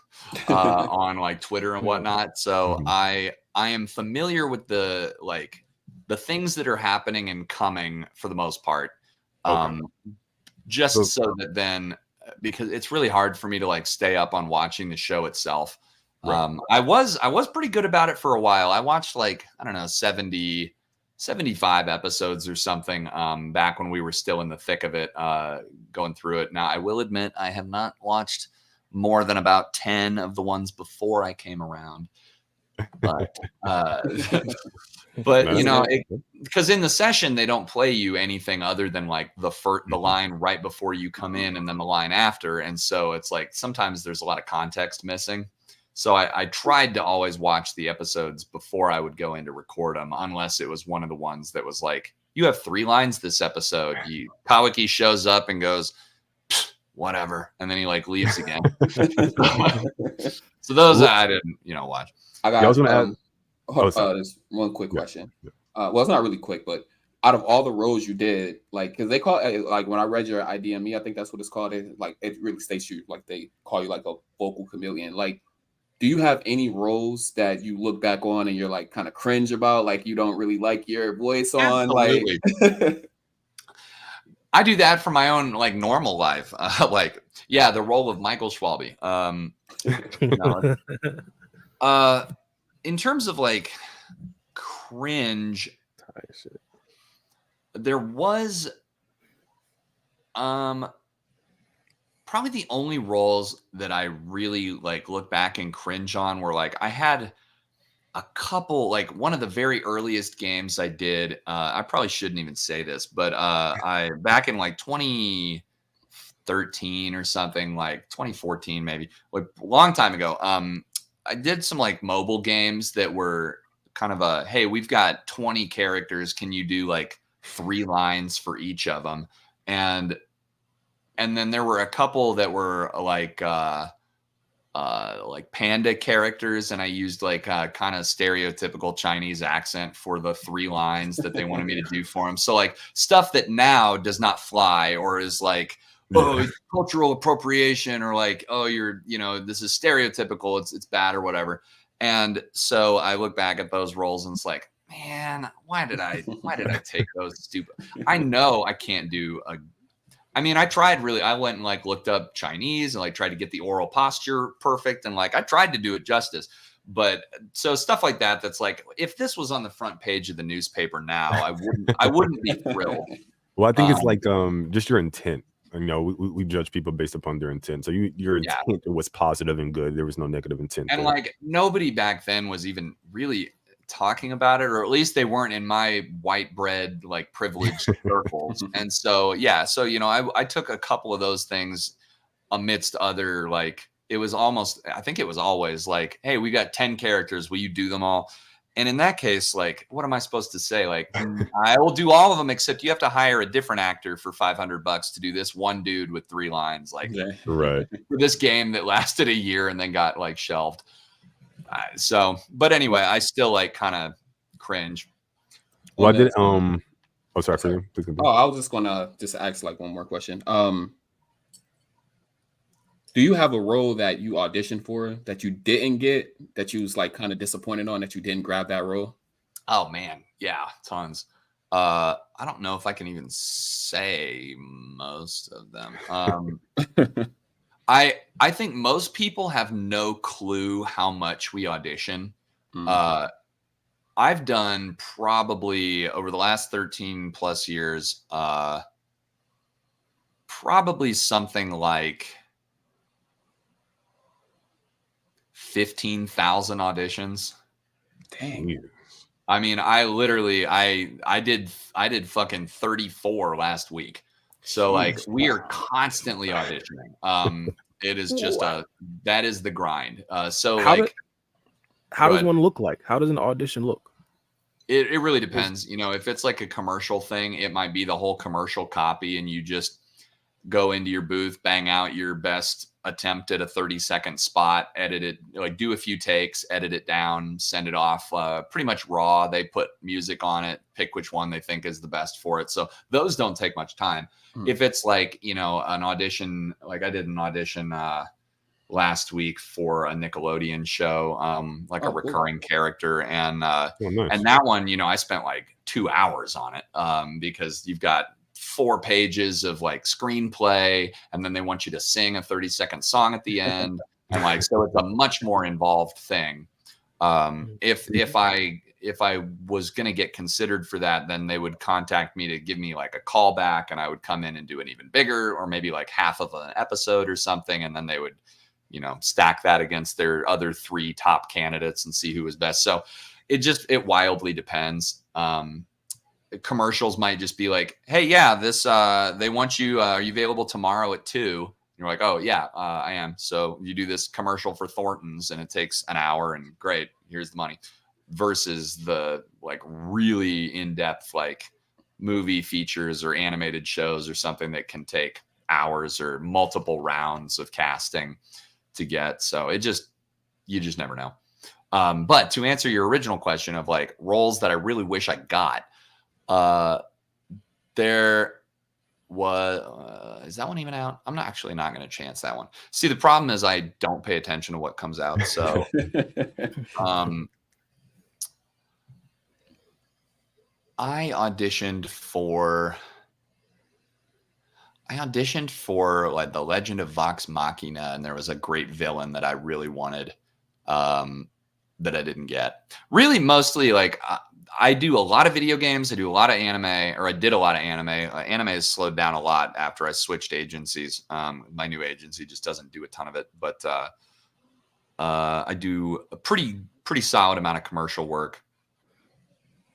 on like Twitter and whatnot. So I am familiar with the things that are happening and coming for the most part. Just so that then, because it's really hard for me to like stay up on watching the show itself. I was pretty good about it for a while. I watched like, I don't know, 75 episodes or something back when we were still in the thick of it, going through it. Now, I will admit I have not watched more than about 10 of the ones before I came around. But because in the session they don't play you anything other than like the line right before you come in and then the line after, and so it's like sometimes there's a lot of context missing. So I tried to always watch the episodes before I would go in to record them, unless it was one of the ones that was like, you have 3 lines this episode. Kawaki shows up and goes, whatever, and then he like leaves again. So those I didn't watch. I got this one quick question. Well, it's not really quick, but out of all the roles you did, like, because they call it, like when I read your IDME, I think that's what it's called. It really states you like they call you like a vocal chameleon. Like, do you have any roles that you look back on and you're like kind of cringe about, like you don't really like your voice on? Absolutely. Like, I do that for my own like normal life. The role of Michael Schwalbe. In terms of like cringe, there was probably the only roles that I really like look back and cringe on were like, I had a couple, like one of the very earliest games I did, I probably shouldn't even say this, but I back in like 2013 2013 or something, like 2014 maybe, like a long time ago. I did some like mobile games that were kind of a, hey, we've got 20 characters, can you do like 3 lines for each of them? And then there were a couple that were like panda characters, and I used like kind of stereotypical Chinese accent for the 3 lines that they wanted me to do for them. So like stuff that now does not fly, or is like, oh, it's cultural appropriation, or like, oh, you're, this is stereotypical, it's bad or whatever. And so I look back at those roles and it's like, man, why did I take those stupid? I know I can't do I tried really. I went and like looked up Chinese and like tried to get the oral posture perfect, and like I tried to do it justice. But so stuff like that, that's like, if this was on the front page of the newspaper now, I wouldn't be thrilled. Well, I think it's like just your intent. We judge people based upon their intent. So your intent was positive and good. There was no negative intent. And like nobody back then was even really talking about it, or at least they weren't in my white bread, like privileged circles. And so, I took a couple of those things amidst other, like, it was almost, I think it was always like, hey, we got 10 characters. Will you do them all? And in that case, like, what am I supposed to say? Like, I will do all of them, except you have to hire a different actor for $500 to do this one dude with 3 lines, like, right, for this game that lasted a year and then got like shelved. But anyway, I still like kind of cringe. Well, I did. Sorry for you. I was just gonna ask like one more question. Do you have a role that you auditioned for that you didn't get, that you was like kind of disappointed on, that you didn't grab that role? Oh man, yeah, tons. I don't know if I can even say most of them. I think most people have no clue how much we audition. I've done probably over the last 13 plus years, probably something like 15,000 auditions. Dang. I literally, I did fucking 34 last week. So like we are constantly auditioning. It is just that is the grind. So how does one look like? How does an audition look? It really depends. If it's like a commercial thing, it might be the whole commercial copy, and you just go into your booth, bang out your best attempt at a 30-second spot, edit it, like do a few takes, edit it down, send it off pretty much raw. They put music on it, pick which one they think is the best for it. So those don't take much time. If it's like, an audition, like I did an audition last week for a Nickelodeon show, like a recurring character. And nice. And that one, I spent like 2 hours on it because you've got 4 pages of like screenplay, and then they want you to sing a 30-second song at the end. And like, so it's a much more involved thing. If I was going to get considered for that, then they would contact me to give me like a callback, and I would come in and do an even bigger, or maybe like half of an episode or something. And then they would, stack that against their other 3 top candidates and see who was best. So it wildly depends. Commercials might just be like, hey, yeah, this, they want you, are you available tomorrow at 2? You're like, oh yeah, I am. So you do this commercial for Thornton's and it takes an hour, and great, here's the money. Versus the like really in-depth like movie features or animated shows or something that can take hours or multiple rounds of casting to get. So you just never know. But to answer your original question of like roles that I really wish I got, there was is that one even out? I'm not going to chance that one. See, the problem is I don't pay attention to what comes out. So I auditioned for like The Legend of Vox Machina, and there was a great villain that I really wanted that I didn't get. Really, mostly like I do a lot of video games. I do a lot of anime, or I did a lot of anime. Anime has slowed down a lot after I switched agencies. My new agency just doesn't do a ton of it, but I do a pretty solid amount of commercial work.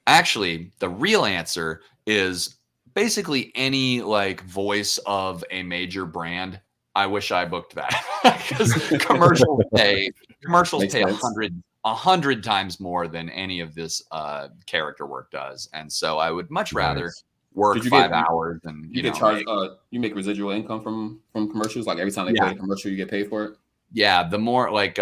Actually, the real answer is basically any like voice of a major brand. I wish I booked that because commercials pay a hundred times more than any of this character work does, and so I would much rather work 5 hours and you get charged. You make residual income from commercials. Like every time they play a commercial, you get paid for it. Yeah, the more like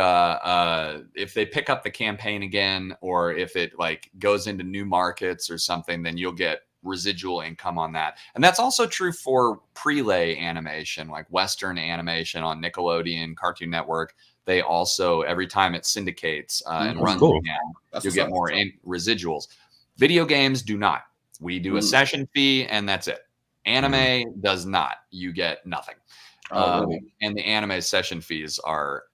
if they pick up the campaign again, or if it like goes into new markets or something, then you'll get residual income on that. And that's also true for prelay animation, like Western animation on Nickelodeon, Cartoon Network. They also, every time it syndicates and runs again, you'll get more residuals. Video games do not. We do a session fee and that's it. Anime does not. You get nothing. Really? And the anime session fees are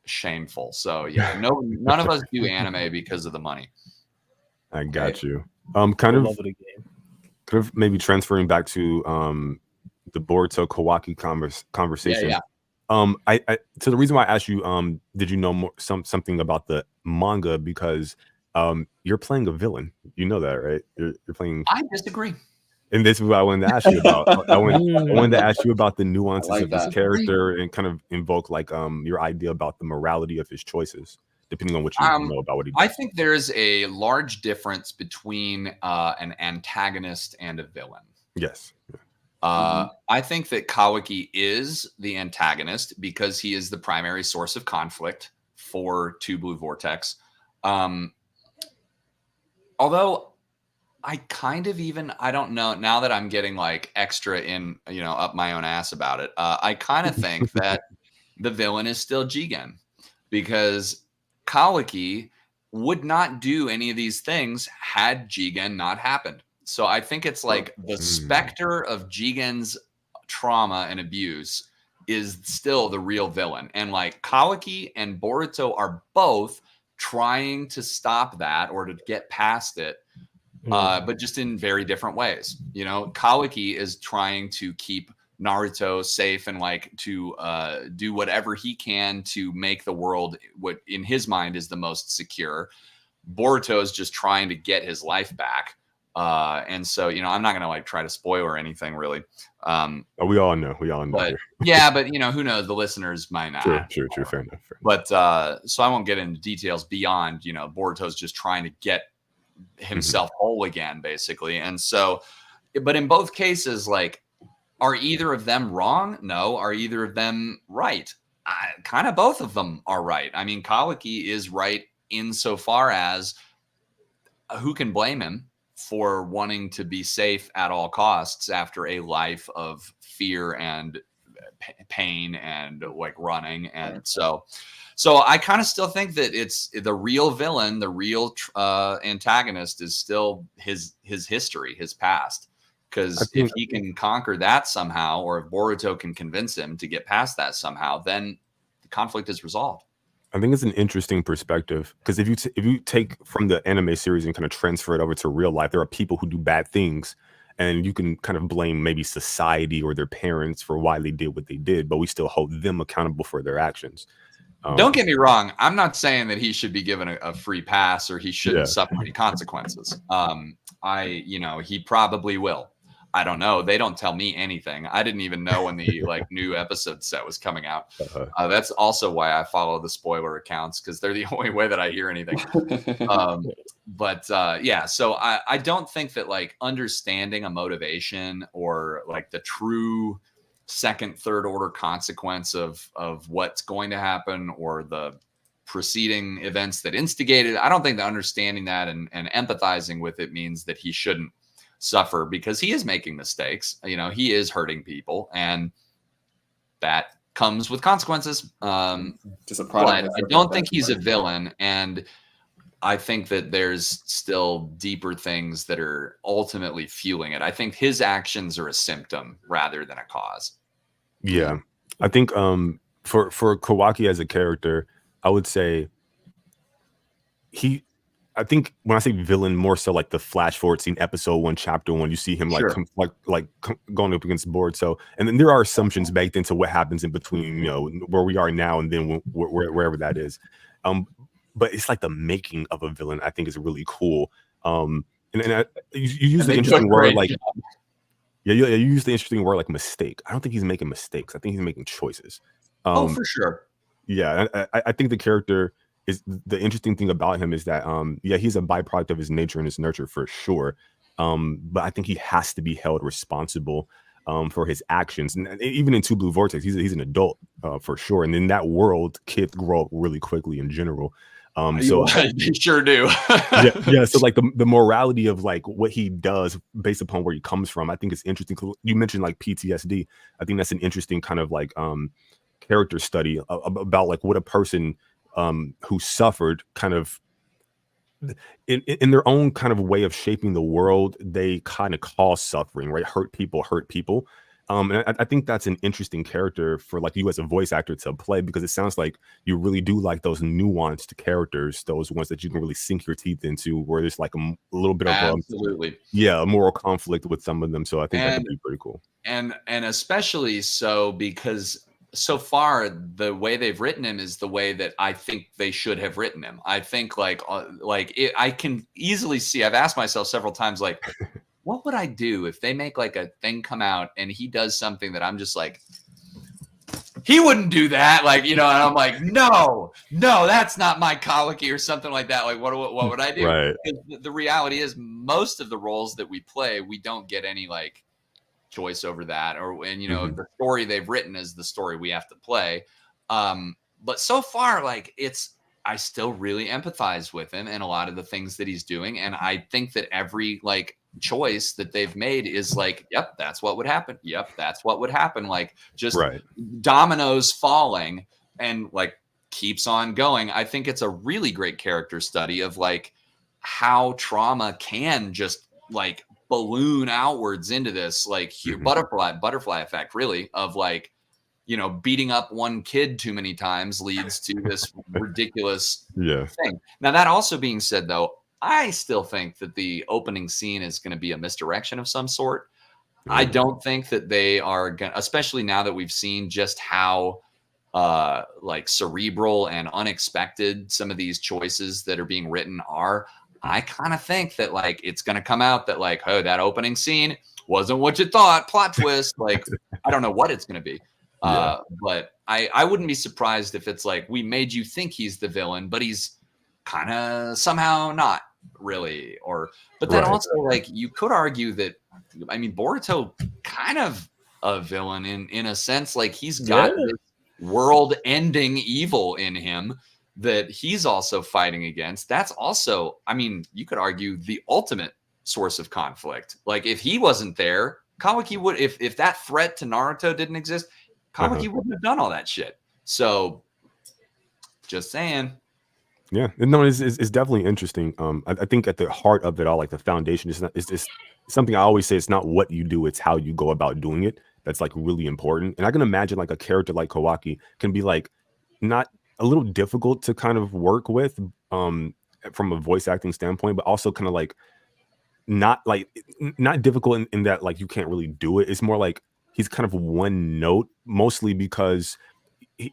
shameful. So yeah, none of us do anime because of the money. I got you. Kind of maybe transferring back to the Boruto Kawaki conversation. Yeah. So the reason why I asked you, did you know something about the manga, because you're playing a villain. You know that, right? You're playing. I disagree. And this is what I wanted to ask you about. I wanted to ask you about the nuances of his character and kind of invoke like your idea about the morality of his choices, depending on what you know about what he does. I think there's a large difference between an antagonist and a villain. Yes. I think that Kawaki is the antagonist because he is the primary source of conflict for Two Blue Vortex. Although I kind of I don't know, now that I'm getting like extra up my own ass about it, I kind of think that the villain is still Jigen, because Kawaki would not do any of these things had Jigen not happened. So I think it's like the specter of Jigen's trauma and abuse is still the real villain. And like Kawaki and Boruto are both trying to stop that or to get past it. But just in very different ways. Kawaki is trying to keep Naruto safe and like to do whatever he can to make the world what in his mind is the most secure. Boruto is just trying to get his life back. And so, I'm not going to like try to spoil or anything really. We all know. But yeah, but who knows? The listeners might not. True. Fair enough. But so I won't get into details beyond, Boruto's just trying to get himself whole again, basically. And so, but in both cases, like, are either of them wrong? No. Are either of them right? Kind of both of them are right. I mean, Kawaki is right insofar as who can blame him for wanting to be safe at all costs after a life of fear and pain and like running. And so I kind of still think that it's the real villain, the real antagonist is still his history, his past. Because if he can conquer that somehow, or if Boruto can convince him to get past that somehow, then the conflict is resolved. I think it's an interesting perspective, because if you take from the anime series and kind of transfer it over to real life, there are people who do bad things, and you can kind of blame maybe society or their parents for why they did what they did, but we still hold them accountable for their actions. Don't get me wrong. I'm not saying that he should be given a free pass or he shouldn't suffer any consequences. He probably will. I don't know. They don't tell me anything. I didn't even know when the new episode set was coming out. That's also why I follow the spoiler accounts, because they're the only way that I hear anything. So I don't think that like understanding a motivation or like the true second, third order consequence of what's going to happen or the preceding events that instigated, I don't think that understanding that and empathizing with it means that he shouldn't suffer, because he is making mistakes. He is hurting people, and that comes with consequences. Just a product. I don't think he's a villain, and I think that there's still deeper things that are ultimately fueling it. I think his actions are a symptom rather than a cause. Yeah, I think for Kawaki as a character, I would say I think when I say villain, more so like the flash forward scene, episode 1, chapter 1, you see him going up against Boruto, and then there are assumptions baked into what happens in between, where we are now and then wherever that is. But it's like the making of a villain, I think, is really cool. You use the interesting word like. Yeah, you used the interesting word like mistake. I don't think he's making mistakes. I think he's making choices. For sure. Yeah, I think the character is the interesting thing about him is that yeah, he's a byproduct of his nature and his nurture for sure. But I think he has to be held responsible for his actions. And even in Two Blue Vortex, he's an adult for sure. And in that world, kids grow up really quickly in general. So they sure do. yeah. So like the morality of like what he does based upon where he comes from, I think it's interesting. You mentioned like PTSD. I think that's an interesting kind of like character study about like what a person who suffered kind of in their own kind of way of shaping the world, they kind of cause suffering, right? Hurt people. And I think that's an interesting character for like you as a voice actor to play, because it sounds like you really do like those nuanced characters, those ones that you can really sink your teeth into, where there's like a little bit of a moral conflict with some of them. So I think that could be pretty cool. And especially so because so far the way they've written him is the way that I think they should have written him. I think I can easily see, I've asked myself several times, like, what would I do if they make like a thing come out and he does something that I'm just like, he wouldn't do that, like, and I'm like, no, that's not my Kawaki or something like that. Like, what would I do? Right. The reality is, most of the roles that we play, we don't get any like choice over that, the story they've written is the story we have to play. But so far, like, I still really empathize with him and a lot of the things that he's doing, and I think that every like choice that they've made is like, yep, that's what would happen. Yep, that's what would happen. Like, just dominoes falling and like keeps on going. I think it's a really great character study of like how trauma can just like balloon outwards into this like butterfly effect, really, of like, beating up one kid too many times leads to this ridiculous thing. Now, that also being said, though, I still think that the opening scene is going to be a misdirection of some sort. I don't think that they are going to, especially now that we've seen just how like cerebral and unexpected some of these choices that are being written are. I kind of think that like it's going to come out that like, oh, that opening scene wasn't what you thought, plot twist. Like, I don't know what it's going to be. But I wouldn't be surprised if it's like, we made you think he's the villain, but he's kind of somehow not really. But then also, like, you could argue that, I mean, Boruto kind of a villain in a sense, like he's got this world-ending evil in him that he's also fighting against. That's also, I mean, you could argue the ultimate source of conflict. Like, if he wasn't there, Kawaki would, if that threat to Naruto didn't exist, Kawaki wouldn't have done all that shit. So, just saying. Yeah, no, it's definitely interesting. I think at the heart of it all, like the foundation, is something I always say. It's not what you do; it's how you go about doing it. That's like really important. And I can imagine like a character like Kawaki can be like not a little difficult to kind of work with, from a voice acting standpoint, but also kind of like not difficult in that like you can't really do it. It's more like he's kind of one note, mostly because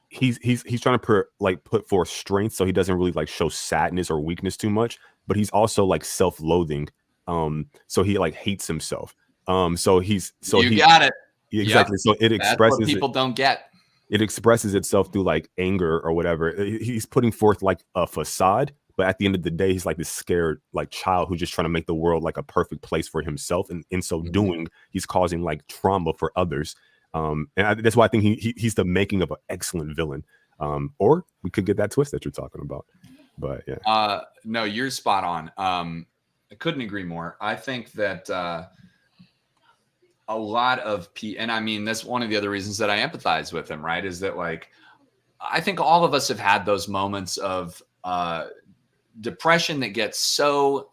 he's trying to put forth strength, so he doesn't really like show sadness or weakness too much, but he's also like self-loathing, so he like hates himself, so he got it exactly. So it expresses, what people don't get. It expresses itself through like anger or whatever. He's putting forth like a facade, but at the end of the day, he's like this scared like child who's just trying to make the world like a perfect place for himself, and in so doing, he's causing like trauma for others. That's why I think he's the making of an excellent villain. Or we could get that twist that you're talking about. But yeah. No, you're spot on. I couldn't agree more. I think that a lot of and I mean, that's one of the other reasons that I empathize with him, right? Is that like, I think all of us have had those moments of depression that gets so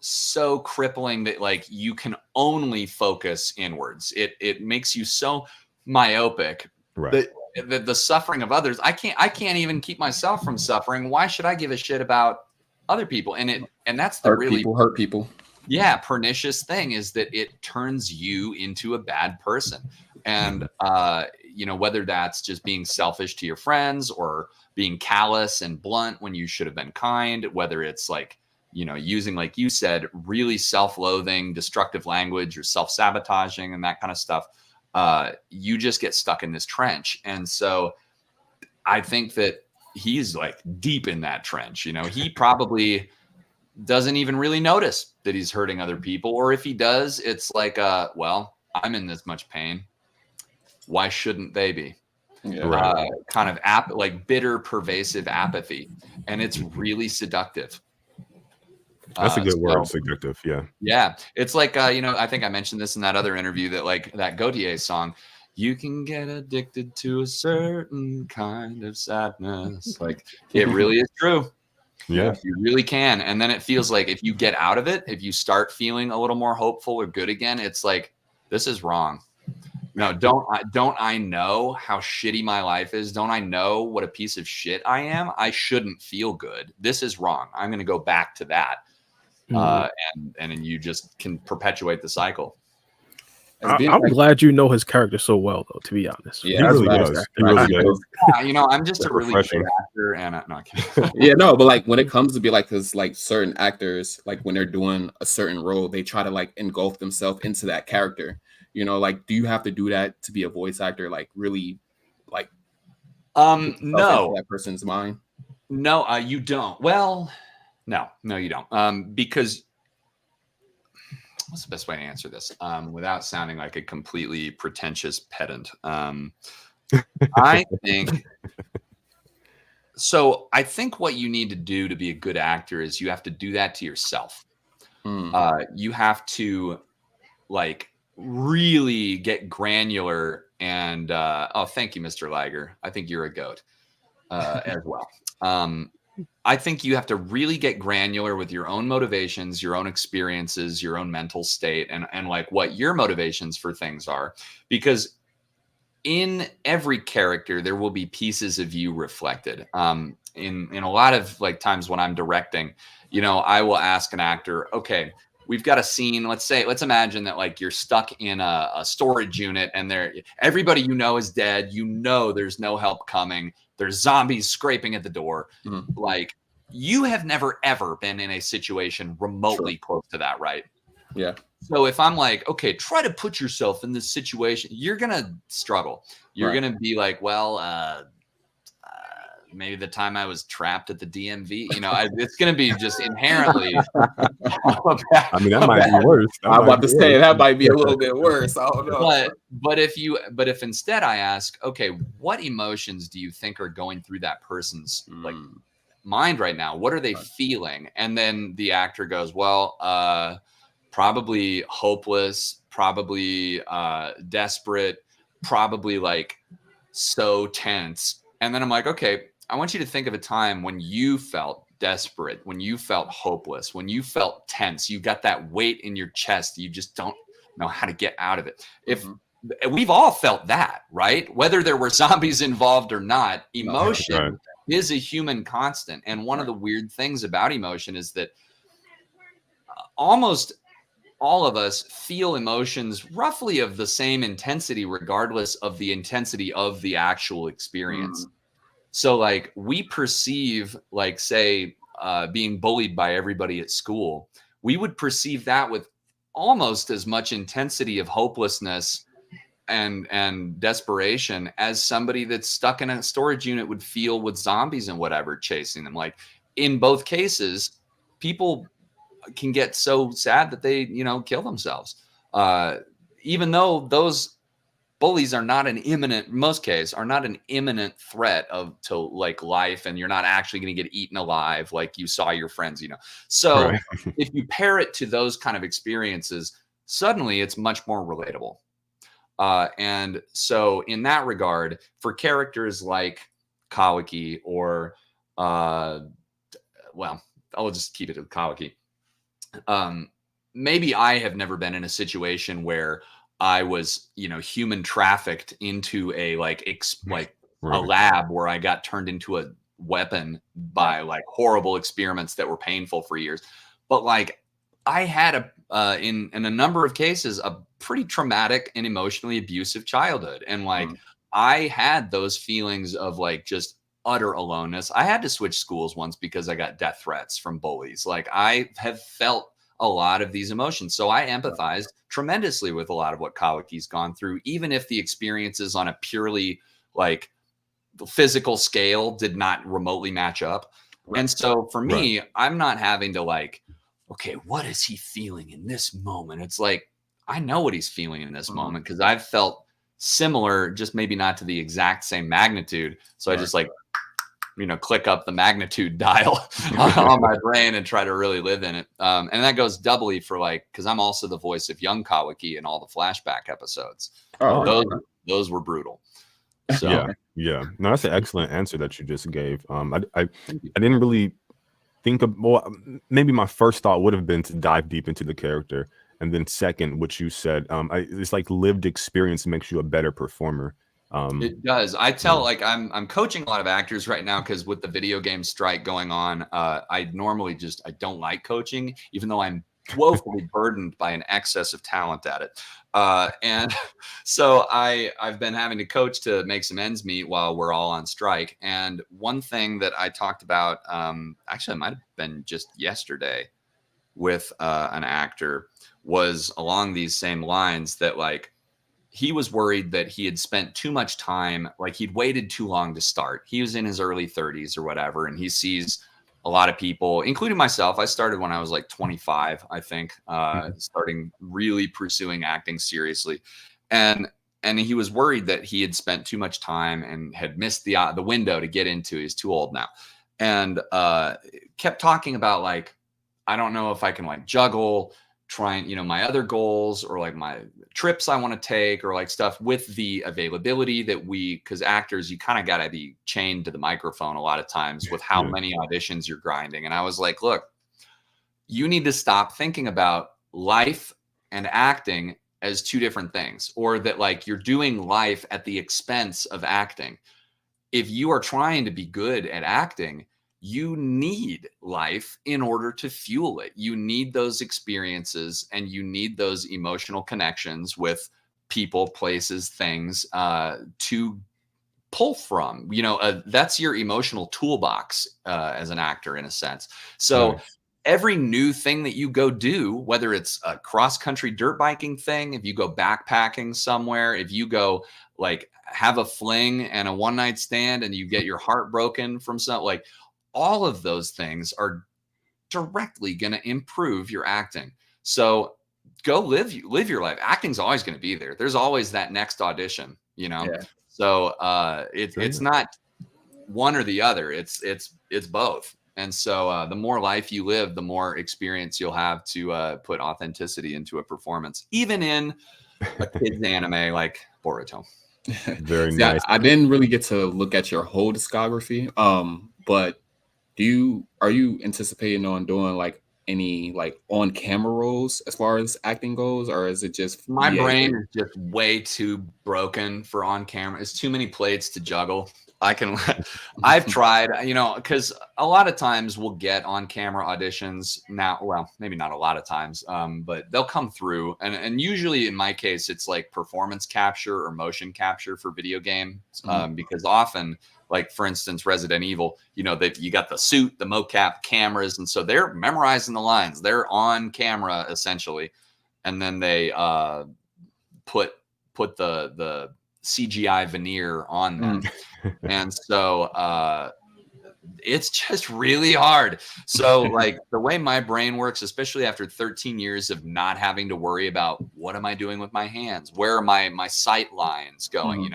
crippling that like you can only focus inwards. It makes you so myopic that the suffering of others, I can't even keep myself from suffering. Why should I give a shit about other people? And that's the hurt people. Yeah, pernicious thing is that it turns you into a bad person. And whether that's just being selfish to your friends or being callous and blunt when you should have been kind, whether it's like you know, using, like you said, really self-loathing, destructive language or self-sabotaging and that kind of stuff, you just get stuck in this trench. And so I think that he's like deep in that trench. You know, he probably doesn't even really notice that he's hurting other people. Or if he does, it's like, well, I'm in this much pain. Why shouldn't they be? Yeah. Kind of like bitter, pervasive apathy. And it's really seductive. That's a good word, seductive. Yeah. Yeah. It's like, you know, I think I mentioned this in that other interview that like that Gautier song, you can get addicted to a certain kind of sadness. Like it really is true. Yeah. You really can. And then it feels like if you get out of it, if you start feeling a little more hopeful or good again, it's like, this is wrong. No, don't I know how shitty my life is? Don't I know what a piece of shit I am? I shouldn't feel good. This is wrong. I'm going to go back to that. And you just can perpetuate the cycle. I'm glad you know his character so well, though, to be honest. Yeah, he really does. He really does. You know, I'm just a really good actor, and no, I can't. Yeah, no, but like when it comes to be like, because like certain actors, like when they're doing a certain role, they try to like engulf themselves into that character. You know, like, do you have to do that to be a voice actor? Like, really, like, no, that person's mind. No, you don't. Well, no, you don't. Because what's the best way to answer this without sounding like a completely pretentious pedant? I think so. I think what you need to do to be a good actor is you have to do that to yourself. You have to like really get granular and oh, thank you, Mr. Liger. I think you're a goat as well. I think you have to really get granular with your own motivations, your own experiences, your own mental state, and like what your motivations for things are. Because in every character, there will be pieces of you reflected. In a lot of like times when I'm directing, you know, I will ask an actor, okay, we've got a scene. Let's imagine that like you're stuck in a storage unit and everybody you know is dead. You know, there's no help coming. There's zombies scraping at the door. Like you have never, ever been in a situation remotely close to that. Right. Yeah. So if I'm like, okay, try to put yourself in this situation, you're going to struggle. You're going to be like, well, maybe the time I was trapped at the DMV, you know, it's going to be just inherently. I mean, that might be worse. I'm about to say that might be a little bit worse. I don't know. But if instead I ask, okay, what emotions do you think are going through that person's like mind right now? What are they feeling? And then the actor goes, well, probably hopeless, probably desperate, probably like so tense. And then I'm like, okay, I want you to think of a time when you felt desperate, when you felt hopeless, when you felt tense, you got that weight in your chest, you just don't know how to get out of it. If we've all felt that, right? Whether there were zombies involved or not, emotion is a human constant. And one of the weird things about emotion is that almost all of us feel emotions roughly of the same intensity, regardless of the intensity of the actual experience. So like we perceive, like say, being bullied by everybody at school, we would perceive that with almost as much intensity of hopelessness and desperation as somebody that's stuck in a storage unit would feel with zombies and whatever chasing them. Like in both cases, people can get so sad that they, you know, kill themselves. Even though those bullies are not an imminent, in most cases, are not an imminent threat to like life, and you're not actually going to get eaten alive like you saw your friends, you know. So if you pair it to those kind of experiences, suddenly it's much more relatable. And so in that regard, for characters like Kawaki or, well, I'll just keep it with Kawaki. Maybe I have never been in a situation where I was, you know, human trafficked into a a lab where I got turned into a weapon by like horrible experiments that were painful for years. But like I had in a number of cases, a pretty traumatic and emotionally abusive childhood. And like I had those feelings of like just utter aloneness. I had to switch schools once because I got death threats from bullies. Like, I have felt a lot of these emotions. So I empathized tremendously with a lot of what Kawaki's gone through, even if the experiences on a purely like physical scale did not remotely match up. Right. And so for me, I'm not having to like, okay, what is he feeling in this moment? It's like, I know what he's feeling in this moment because I've felt similar, just maybe not to the exact same magnitude. So I just like, click up the magnitude dial on my brain and try to really live in it. And that goes doubly for like, because I'm also the voice of young Kawaki in all the flashback episodes. Those were brutal. So yeah. No, that's an excellent answer that you just gave. I didn't really think of, well, maybe my first thought would have been to dive deep into the character. And then second, what you said, it's like lived experience makes you a better performer. It does. I tell like I'm coaching a lot of actors right now because with the video game strike going on, I normally I don't like coaching, even though I'm woefully burdened by an excess of talent at it. And so I've been having to coach to make some ends meet while we're all on strike. And one thing that I talked about, actually it might have been just yesterday with an actor, was along these same lines that like, he was worried that he had spent too much time, like he'd waited too long to start. He was in his early 30s or whatever, and he sees a lot of people, including myself. I started when I was like 25, I think, starting really pursuing acting seriously. And he was worried that he had spent too much time and had missed the window to get into. He's too old now. And kept talking about like, I don't know if I can like juggle trying, my other goals or like my trips I want to take or like stuff with the availability that because actors, you kind of got to be chained to the microphone a lot of times with how many auditions you're grinding. And I was like, look, you need to stop thinking about life and acting as two different things, or that like you're doing life at the expense of acting. If you are trying to be good at acting, you need life in order to fuel it. You need those experiences and you need those emotional connections with people, places, things to pull from. That's your emotional toolbox as an actor in a sense. So every new thing that you go do, whether it's a cross-country dirt biking thing, if you go backpacking somewhere, if you go like have a fling and a one-night stand and you get your heart broken from something, like all of those things are directly going to improve your acting. So go live your life. Acting's always going to be there. There's always that next audition, So it's not one or the other. It's both. And so the more life you live, the more experience you'll have to put authenticity into a performance, even in a kid's anime like Boruto. Very nice. I didn't really get to look at your whole discography, but are you anticipating on doing like any like on camera roles as far as acting goes, or is it just my brain is just way too broken for on camera? It's too many plates to juggle. I've tried, because a lot of times we'll get on camera auditions now. Well, maybe not a lot of times, but they'll come through. And usually in my case, it's like performance capture or motion capture for video games, because often, like for instance, Resident Evil, you got the suit, the mocap cameras. And so they're memorizing the lines. They're on camera essentially. And then they put the CGI veneer on them. And so it's just really hard. So like the way my brain works, especially after 13 years of not having to worry about what am I doing with my hands? Where are my sight lines going?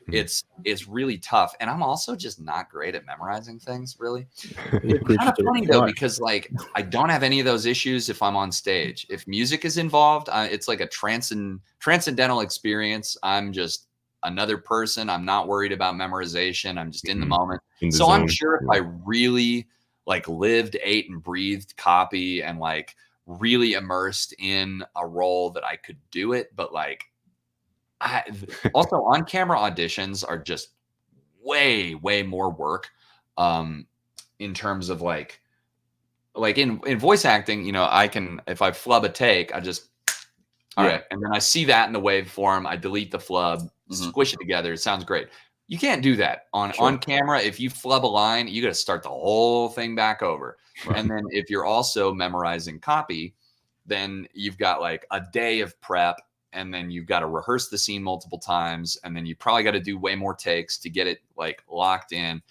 It's really tough. And I'm also just not great at memorizing things, really. It's kind of funny though, because like I don't have any of those issues if I'm on stage. If music is involved, it's like a transcendental experience. I'm just another person. I'm not worried about memorization. I'm just in the moment. So I'm sure if I really like lived, ate, and breathed copy and like really immersed in a role that I could do it. But like also on camera auditions are just way more work in terms of like in voice acting, I can, if I flub a take, I just all right, and then I see that in the waveform, I delete the flub, squish it together. It sounds great. You can't do that on camera. If you flub a line, you got to start the whole thing back over. Right. And then if you're also memorizing copy, then you've got like a day of prep, and then you've got to rehearse the scene multiple times, and then you probably got to do way more takes to get it like locked in.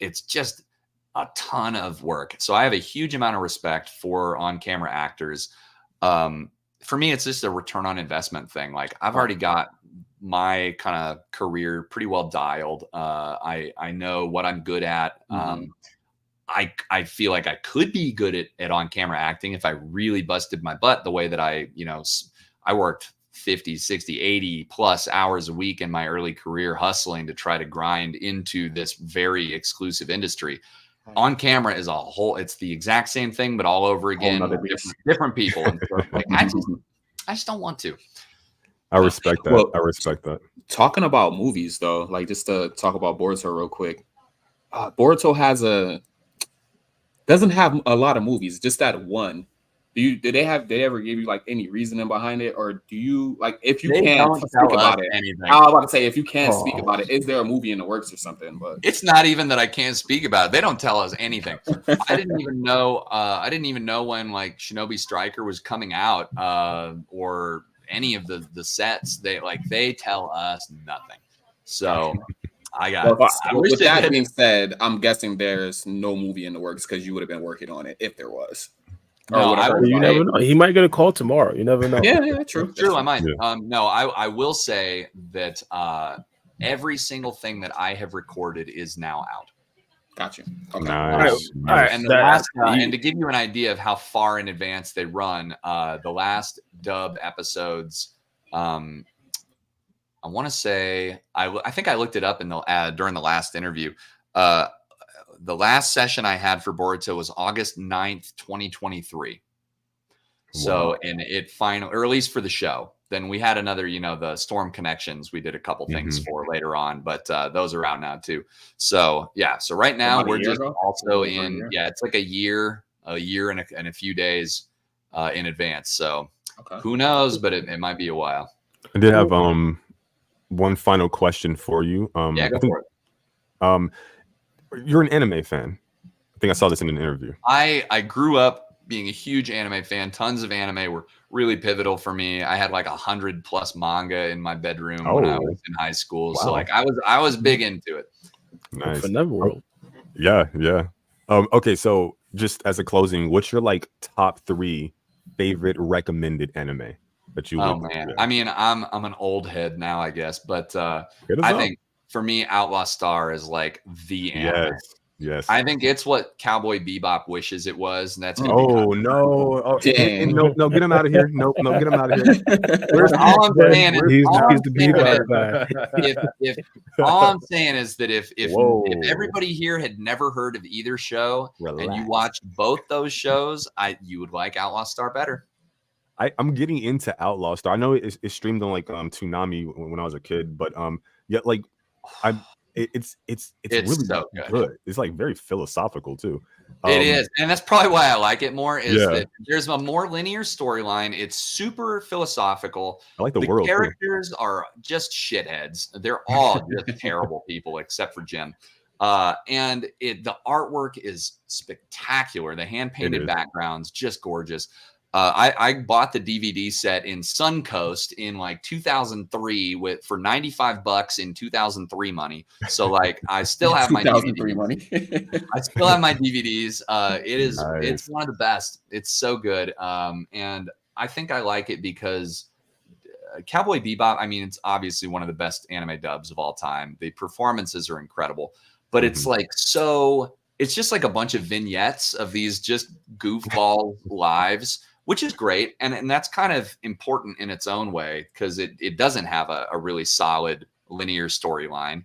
It's just a ton of work. So I have a huge amount of respect for on-camera actors. For me, it's just a return on investment thing. Like I've already got my kind of career pretty well dialed. I know what I'm good at. I feel like I could be good at on-camera acting if I really busted my butt the way that I worked 50, 60, 80 plus hours a week in my early career hustling to try to grind into this very exclusive industry. On camera is a whole, it's the exact same thing, but all over again, different people. And so, like, I just don't want to. I respect that. Well, I respect that. Talking about movies, though, like just to talk about Boruto real quick. Boruto doesn't have a lot of movies, just that one. Did they ever give you like any reasoning behind it, or do you like if you can't speak about it? Anything. I was about to say if you can't speak about it, is there a movie in the works or something? But it's not even that I can't speak about it. They don't tell us anything. I didn't even know. I didn't even know when like Shinobi Striker was coming out, or any of the sets. They tell us nothing. So I got. With that being said, I'm guessing there's no movie in the works because you would have been working on it if there was. No, you never know. He might get a call tomorrow. You never know. Yeah, true. True, I might. Yeah. No, I will say that every single thing that I have recorded is now out. Gotcha. Okay. Nice. All right. And the last, and to give you an idea of how far in advance they run, the last dub episodes, I want to say, I think I looked it up in the during the last interview. The last session I had for Boruto was August 9th, 2023. So, wow. And it or at least for the show. Then we had another, the Storm Connections. We did a couple things for later on, but those are out now too. So, yeah. So right now we're just also in, it's like a year and a few days in advance. So who knows, but it might be a while. I did have one final question for you. Go for it. You're an anime fan. I think I saw this in an interview. I grew up being a huge anime fan. Tons of anime were really pivotal for me. I had like 100+ manga in my bedroom when I was in high school. Wow. So like I was big into it. Nice. For Neverworld. Yeah. Okay, so just as a closing, what's your like top 3 favorite recommended anime that you? Oh man, I mean, I'm an old head now, I guess, but I think. For me, Outlaw Star is like the anime. Yes. I think it's what Cowboy Bebop wishes it was, and that's no. No, get him out of here. No, get him out of here. All I'm saying is, all I'm saying is that if everybody here had never heard of either show and you watched both those shows, you would like Outlaw Star better. I'm getting into Outlaw Star. I know it's streamed on like Toonami when I was a kid, but yet like it's really so good. It's like very philosophical too. It is, and that's probably why I like it more. Is that there's a more linear storyline. It's super philosophical. I like the world. Characters are just shitheads. They're all just terrible people, except for Jim. And the artwork is spectacular. The hand painted backgrounds just gorgeous. I bought the DVD set in Suncoast in like 2003 for $95 in 2003 money. So like I still have my 2003 money. I still have my DVDs. It's one of the best. It's so good. And I think I like it because Cowboy Bebop, I mean, it's obviously one of the best anime dubs of all time. The performances are incredible, but it's like it's just like a bunch of vignettes of these just goofball lives, which is great. And that's kind of important in its own way because it doesn't have a really solid linear storyline.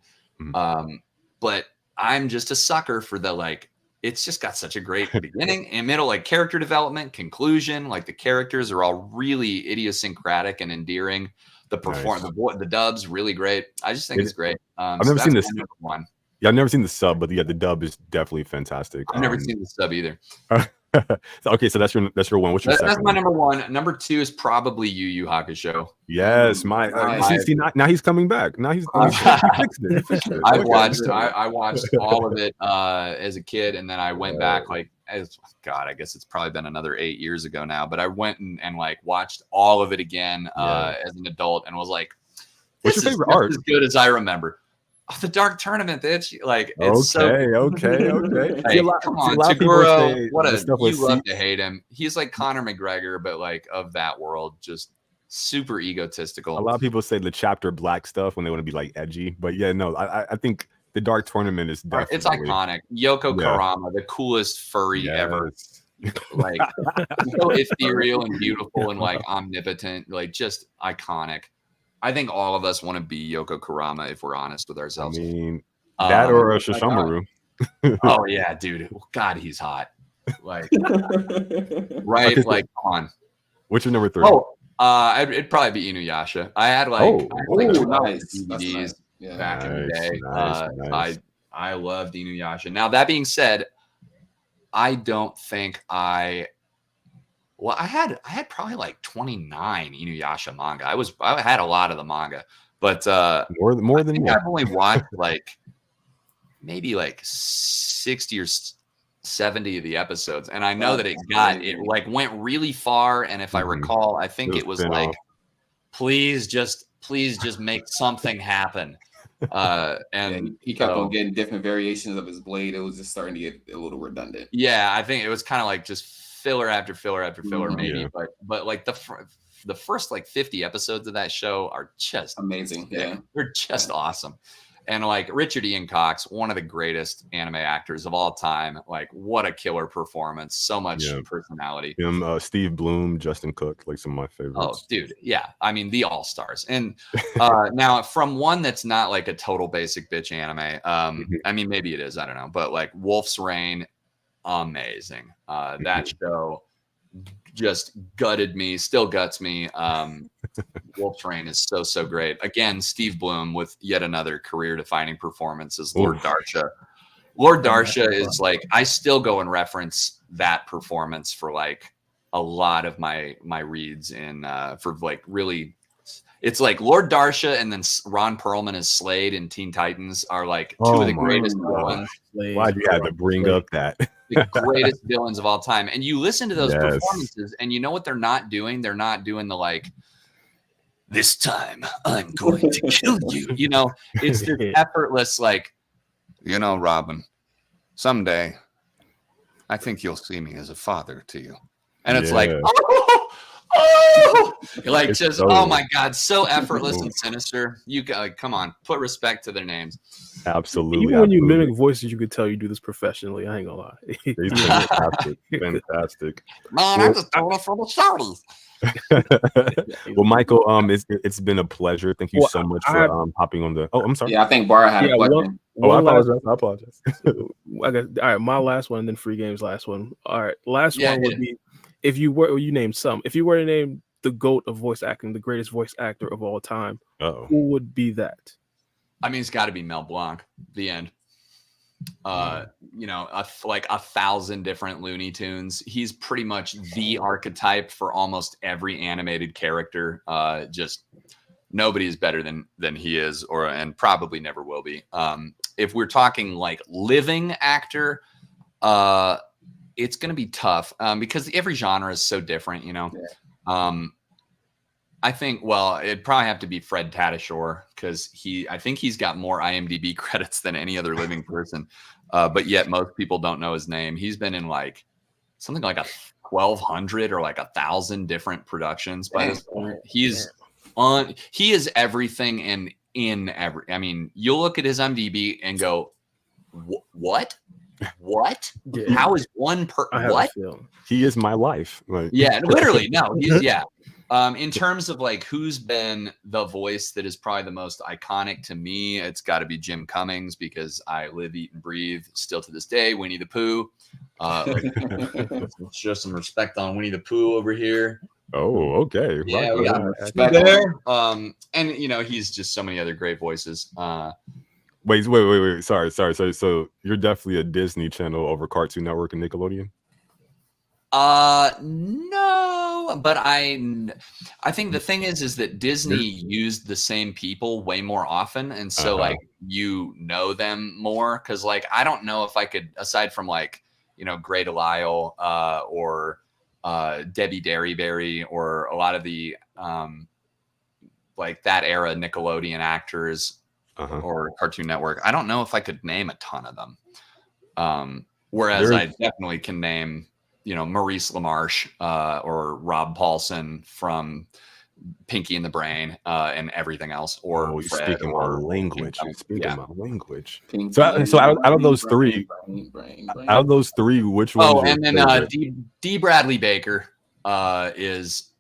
But I'm just a sucker for it's just got such a great beginning and middle, like character development, conclusion. Like the characters are all really idiosyncratic and endearing. The dub's really great. I just think it's great. I've never seen this one. Yeah, I've never seen the sub, but the dub is definitely fantastic. I've never seen the sub either. Okay, so that's your one. What's your second? That's my number one. Number two is probably Yu Yu Hakusho. Yes, now he's coming back. Now he fixed it. I watched all of it as a kid, and then I went back I guess it's probably been another 8 years ago now. But I went and like watched all of it again as an adult, and was like, "What's your favorite art?" As good as I remember. Oh, the Dark Tournament, bitch! Like, it's okay. Hey, come on, Taguro, you love to hate him. He's like Conor McGregor, but like of that world, just super egotistical. A lot of people say the chapter black stuff when they want to be like edgy, but yeah, no, I think the Dark Tournament is definitely it's iconic. Yoko Karama, the coolest furry ever. Like, so ethereal and beautiful and like omnipotent, like just iconic. I think all of us want to be Yoko Karama if we're honest with ourselves. I mean, that or a Shishomaru. Oh yeah, dude. God, he's hot. Like, right? Like, come on. What's your number 3? Oh, it'd probably be Inuyasha. I had like, nice DVDs back in the day. Nice. I loved Inuyasha. Now that being said, I don't think I had probably like 29 Inuyasha manga. I had a lot of the manga, but more than me. I've only watched like maybe like 60 or 70 of the episodes, and I know that it like went really far. And if I recall, I think it was like, please just make something happen. And he kept on getting different variations of his blade. It was just starting to get a little redundant. Yeah, I think it was kind of like just filler after filler after filler, maybe. But like the first like 50 episodes of that show are just amazing. Yeah, they're just awesome. And like Richard Ian Cox, one of the greatest anime actors of all time. Like, what a killer performance! So much personality. Him, Steve Bloom, Justin Cook, like some of my favorites. Oh, dude, yeah. I mean, the all stars. And now, from one that's not like a total basic bitch anime. I mean, maybe it is. I don't know. But like Wolf's Rain, amazing. That show just gutted me, still guts me. Wolf's Rain is so great. Again, Steve Bloom with yet another career-defining performance as Lord Darsha. Lord Darsha is like, I still go and reference that performance for like a lot of my reads in for like really. It's like Lord Darsha and then Ron Perlman as Slade in Teen Titans are like two of the greatest villains. Why do you have to bring up that? The greatest villains of all time. And you listen to those performances and you know what they're not doing? They're not doing the like, this time I'm going to kill you. You know, it's just effortless, like, you know, Robin, someday I think you'll see me as a father to you. And it's like, like it's just oh my god, so effortless and sinister. You got like, come on, put respect to their names. Absolutely. Even when you mimic voices, you could tell you do this professionally. I ain't gonna lie. Fantastic. Man, I just told it for the Saudis. Well, Michael, it's been a pleasure. Thank you so much for hopping on the. Oh, I'm sorry. Yeah, I think Bara had a question. I apologize. All right, my last one, then Free Game's last one. All right, last one would be if you were to name the GOAT of voice acting, the greatest voice actor of all time, who would be that? I mean, it's got to be Mel Blanc. The end. You know, like 1,000 different Looney Tunes. He's pretty much the archetype for almost every animated character. Just nobody is better than he is, and probably never will be. If we're talking like living actor, it's going to be tough because every genre is so different. You know. Yeah. I think, it'd probably have to be Fred Tatasciore because I think he's got more IMDb credits than any other living person, but yet most people don't know his name. He's been in like something like 1,200 or like 1,000 different productions by this point. He is everything and in every. I mean, you'll look at his IMDb and go, what? What? Yeah. How is one what? He is my life. Like. Yeah, literally. No, he's in terms of like who's been the voice that is probably the most iconic to me, it's got to be Jim Cummings because I live, eat, and breathe still to this day. Winnie the Pooh. Let's show some respect on Winnie the Pooh over here. Oh, okay. Yeah, we got respect there. And you know, he's just so many other great voices. Wait. Sorry. So you're definitely a Disney Channel over Cartoon Network and Nickelodeon? No, but I think the thing is that Disney used the same people way more often, and so like you know them more. Because like I don't know if I could, aside from like Grey Delisle or Debbie Derryberry or a lot of the like that era Nickelodeon actors or Cartoon Network. I don't know if I could name a ton of them. Whereas I definitely can name Maurice LaMarche or Rob Paulson from Pinky and the Brain and everything else, or Fred, speaking my language. Speaking my language. So out of those three, which one? Oh, and then D. Bradley Baker is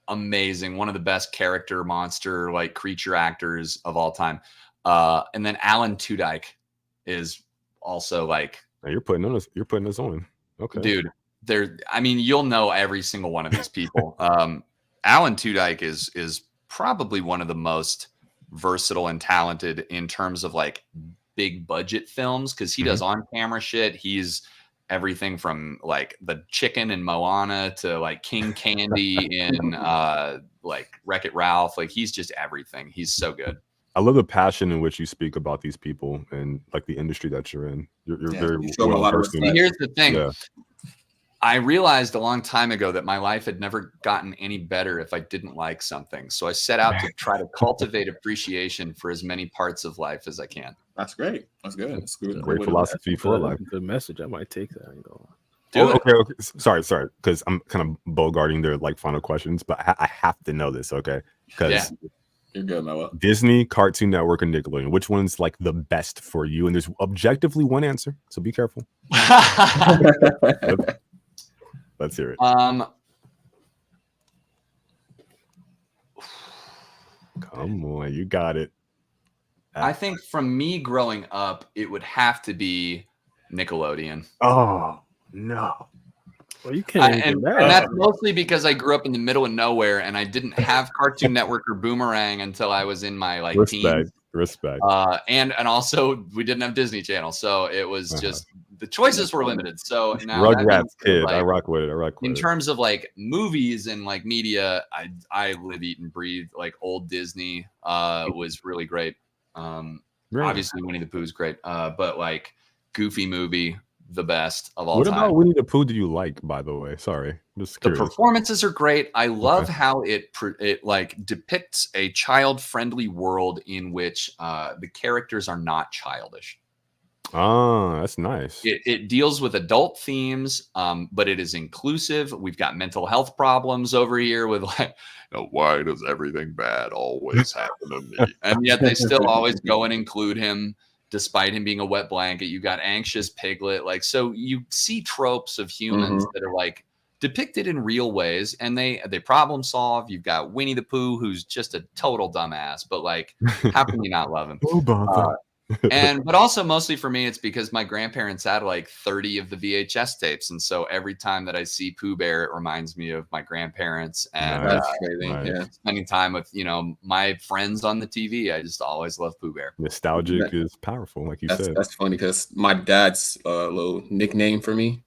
amazing. One of the best character monster like creature actors of all time. And then Alan Tudyk is also like. Now you're putting us on. Okay, dude. You'll know every single one of these people. Alan Tudyk is probably one of the most versatile and talented in terms of like big budget films because he does on camera shit. He's everything from like the chicken in Moana to like King Candy in like Wreck-It Ralph. Like he's just everything. He's so good. I love the passion in which you speak about these people and like the industry that you're in. You're very well versed in. Here's the thing. Yeah. I realized a long time ago that my life had never gotten any better if I didn't like something. So I set out to try to cultivate appreciation for as many parts of life as I can. That's great. That's good. That's good. Great philosophy for life. Good message. I might take that and go. Okay. Sorry. Because I'm kind of bogarting their like final questions, but I have to know this. Okay. Because you're good, Mello. Disney, Cartoon Network, and Nickelodeon. Which one's like the best for you? And there's objectively one answer, so be careful. Let's hear it. Come on, you got it. I think from me growing up, it would have to be Nickelodeon. Oh no. Well, you can't. And that's mostly because I grew up in the middle of nowhere, and I didn't have Cartoon Network or Boomerang until I was in my like teens. Respect. And also we didn't have Disney Channel, so it was just the choices were limited. So now Rugrats kid, like, I rock with it. In terms of like movies and like media, I live, eat, and breathe like old Disney. Was really great. Obviously Winnie the Pooh's great, but like Goofy movie, the best of all time. What about Winnie the Pooh do you like, by the way? Sorry. Just curious. The performances are great. I love how it like depicts a child-friendly world in which the characters are not childish. Oh, that's nice. It deals with adult themes, but it is inclusive. We've got mental health problems over here with like, why does everything bad always happen to me? And yet they still always go and include him. Despite him being a wet blanket, you got anxious Piglet. Like, so you see tropes of humans that are like depicted in real ways, and they problem solve. You've got Winnie the Pooh, who's just a total dumbass, but like, how can you not love him? But also mostly for me, it's because my grandparents had like 30 of the VHS tapes, and so every time that I see Pooh Bear, it reminds me of my grandparents and spending time with my friends on the TV. I just always love Pooh Bear. Nostalgic is powerful, like you said. That's funny because my dad's little nickname for me.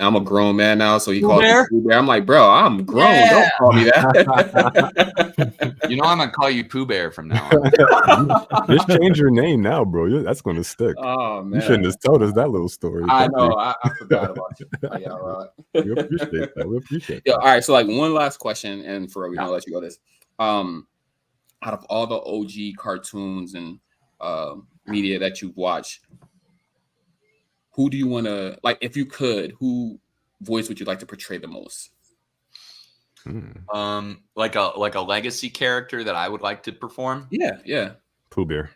I'm a grown man now, so he calls me Pooh Bear. I'm like, bro, I'm grown. Yeah. Don't call me that. I'm gonna call you Pooh Bear from now on. Just change your name now, bro. That's gonna stick. Oh man, you shouldn't have told us that little story. I know. I forgot about you. Yeah, right. We appreciate that. We appreciate that. All right. So, like, one last question, and for we're gonna let you go. This, out of all the OG cartoons and media that you've watched, who do you want to, like, if you could, who voice would you like to portray the most? Like a legacy character that I would like to perform. Yeah. Pooh Bear.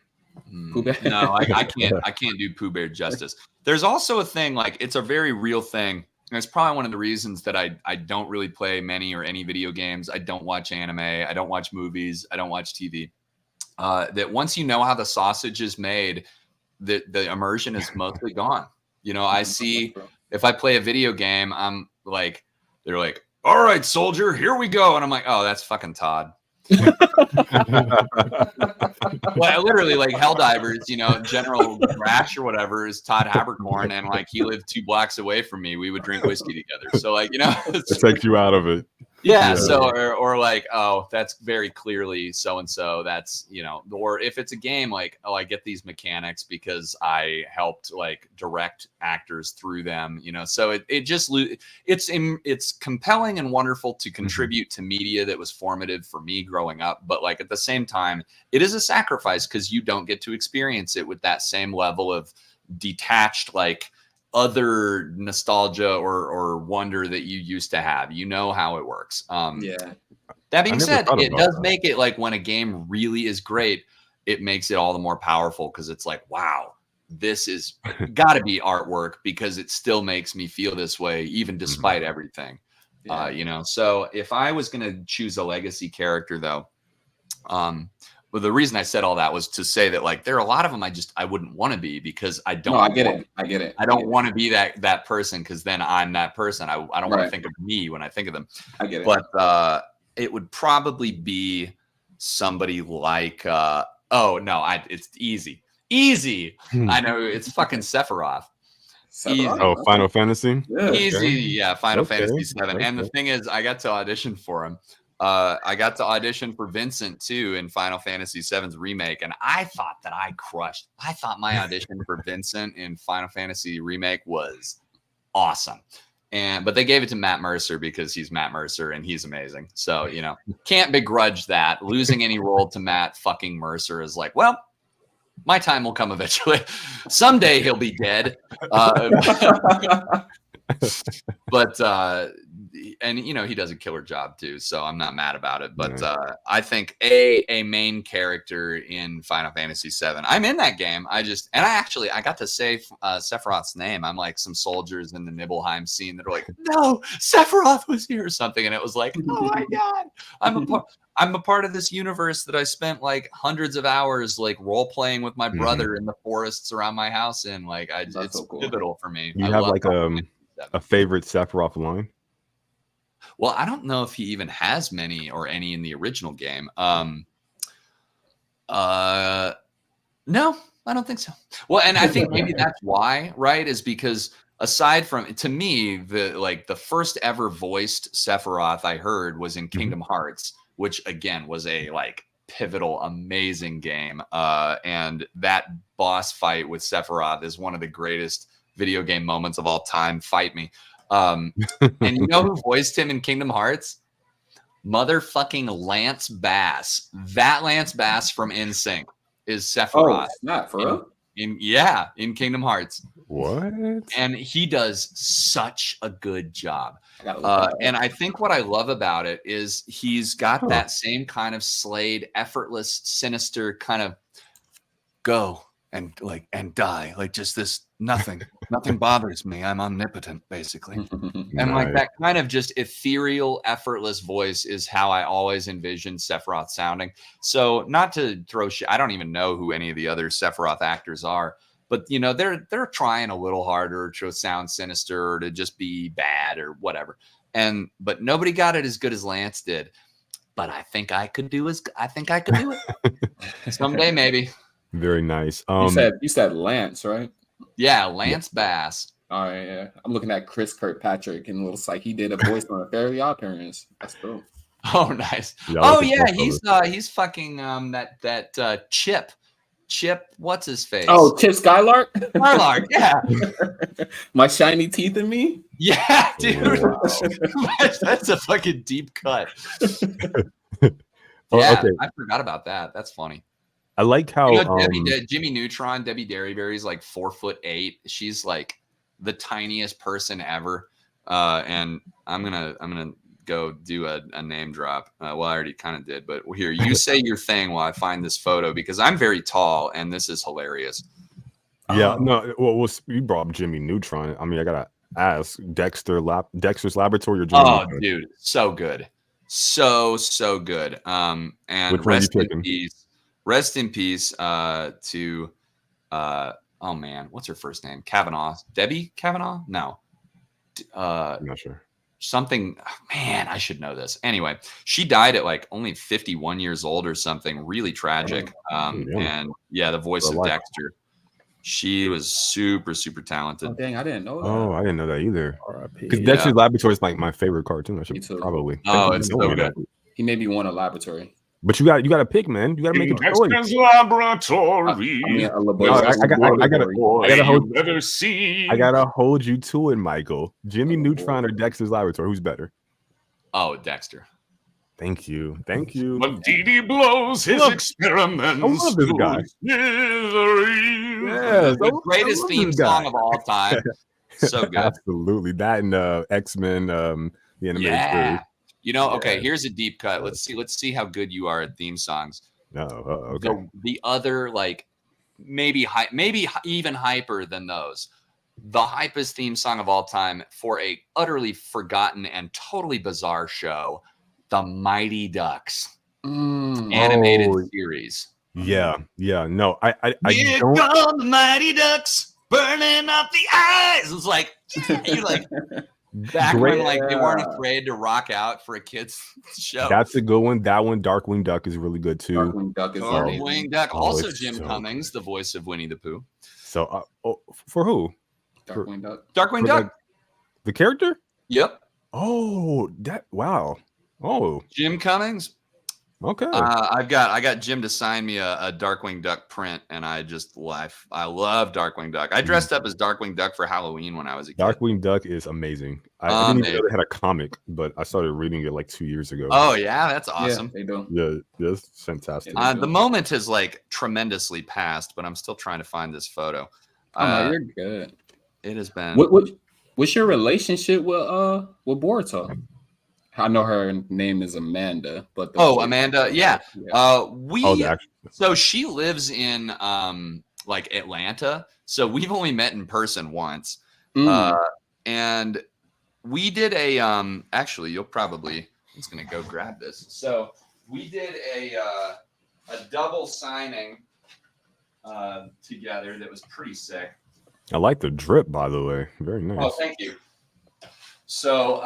Pooh Bear. No, I can't do Pooh Bear justice. There's also a thing, like, it's a very real thing. And it's probably one of the reasons that I don't really play many or any video games. I don't watch anime. I don't watch movies. I don't watch TV. That once you know how the sausage is made, the immersion is mostly gone. I see if I play a video game, I'm like, they're like, all right, soldier, here we go. And I'm like, oh, that's fucking Todd. Well, literally, like Helldivers, you know, General Rash or whatever is Todd Habercorn, and like he lived 2 blocks away from me. We would drink whiskey together. So, like, you know, It takes you out of it. yeah. So, or like, oh, that's very clearly so and so. That's, you know, or if it's a game, like, oh, I get these mechanics because I helped like direct actors through them, you know. So it's compelling and wonderful to contribute to media that was formative for me growing up, but like at the same time, it is a sacrifice because you don't get to experience it with that same level of detached, like, other nostalgia or wonder that you used to have. You know how it works. That being said, it does make it like when a game really is great, it makes it all the more powerful because it's like, wow, this is got to be artwork because it still makes me feel this way even despite everything. You know, so if I was going to choose a legacy character though, well, the reason I said all that was to say that like there are a lot of them I wouldn't want to be because I don't. No, I get it. I don't want to be that person because then I'm that person. I don't want to think of me when I think of them. I get it. But it would probably be somebody like it's easy. I know it's fucking Sephiroth. Easy. Oh, Final Fantasy. Yeah. Easy, yeah. Final Fantasy 7. And the thing is, I got to audition for him. I got to audition for Vincent too in Final Fantasy VII's remake, and I thought that I crushed. I thought my audition for Vincent in Final Fantasy remake was awesome, but they gave it to Matt Mercer because he's Matt Mercer and he's amazing. So you know, can't begrudge that. Losing any role to Matt fucking Mercer is like, well, my time will come eventually. Someday he'll be dead. But and you know he does a killer job too, so I'm not mad about it. But I think a main character in Final Fantasy VII. I'm in that game. I got to say Sephiroth's name. I'm like some soldiers in the Nibelheim scene that are like, no, Sephiroth was here or something, and it was like, oh my god, I'm a part of this universe that I spent like hundreds of hours like role playing with my brother in the forests around my house. And like it's so cool. Pivotal for me. You have like a favorite Sephiroth line? Well, I don't know if he even has many or any in the original game. No, I don't think so. Well, and I think maybe that's why, right? Is because aside from, to me, the first ever voiced Sephiroth I heard was in Kingdom Hearts, which again was a like pivotal, amazing game. And that boss fight with Sephiroth is one of the greatest video game moments of all time. Fight me. And you know who voiced him in Kingdom Hearts? Motherfucking Lance Bass. That Lance Bass from NSYNC is Sephiroth. Oh, not for real? In Kingdom Hearts. What? And he does such a good job. And I think what I love about it is he's got that same kind of Slade, effortless, sinister kind of go and die, like just this nothing bothers me. I'm omnipotent, basically. And like that kind of just ethereal, effortless voice is how I always envisioned Sephiroth sounding. So not to throw shit, I don't even know who any of the other Sephiroth actors are, but you know, they're trying a little harder to sound sinister or to just be bad or whatever. But nobody got it as good as Lance did. But I think I could do it someday, maybe. Very nice. You said Lance, right? Yeah, Lance Bass. All right, yeah. I'm looking at Chris Kirkpatrick and looks like he did a voice on a Fairly Odd Parents. That's cool. Oh, nice. Yeah, he's fucking that Chip. What's his face? Oh, Chip Skylark. Skylark, yeah. My shiny teeth in me. Yeah, dude. Wow. That's a fucking deep cut. Yeah, okay. I forgot about that. That's funny. I like how Jimmy Neutron, Debbie Derryberry's like 4'8". She's like the tiniest person ever. And I'm gonna go do a name drop. Well, I already kind of did, but here, you say your thing while I find this photo because I'm very tall and this is hilarious. Yeah, no. Well, you brought up Jimmy Neutron. I mean, I gotta ask Dexter's Laboratory or Jimmy Neutron? Dude, so good, so good. And rest in peace. Rest in peace to, oh man, what's her first name? Kavanaugh. Debbie Kavanaugh? No. I'm not sure. something. Man, I should know this. Anyway, she died at like only 51 years old or something. Really tragic. And yeah, the voice of Dexter. She was super, super talented. Oh, dang, I didn't know that. Oh, I didn't know that either. R.I.P. Because Dexter's Laboratory is like my favorite cartoon. I should probably. Oh, it's so good. He maybe won a laboratory. But you got to pick, man. You got to make a choice. Dexter's Laboratory. I gotta hold you to it, Michael. Jimmy Neutron or Dexter's Laboratory? Who's better? Oh, Dexter. Thank you. Thank you. When Diddy blows his experiments. I love this guy. Yes, the greatest theme song of all time. So good. Absolutely. That and X-Men, the animated series. You know, okay, here's a deep cut. Let's see how good you are at theme songs. Okay. The other, like, maybe even hyper than those. The hypest theme song of all time for a utterly forgotten and totally bizarre show. The Mighty Ducks animated series. Yeah. No, I Here don't. come the Mighty Ducks burning up the eyes. It was like, you like back when like they weren't afraid to rock out for a kids show. That's a good one. That one, Darkwing Duck, is really good too. Darkwing Duck. Also, Jim Cummings, the voice of Winnie the Pooh. So, for who? Darkwing Duck. Darkwing Duck. The character? Yep. Oh, wow. Oh, Jim Cummings. Okay. I got Jim to sign me a Darkwing Duck print, and I love Darkwing Duck. I dressed up as Darkwing Duck for Halloween when I was a kid. Darkwing Duck is amazing. I didn't even know they had a comic, but I started reading it like 2 years ago. Oh yeah, that's awesome. Yeah, they do. Yeah, that's fantastic. The moment has like tremendously passed, but I'm still trying to find this photo. You're good. It has been. What's your relationship with Boruto? I know her name is Amanda, but Amanda, yeah. So she lives in like Atlanta, so we've only met in person once, and we did a actually you'll probably I'm just gonna go grab this. So we did a double signing together that was pretty sick. I like the drip, by the way. Very nice. Oh, thank you. So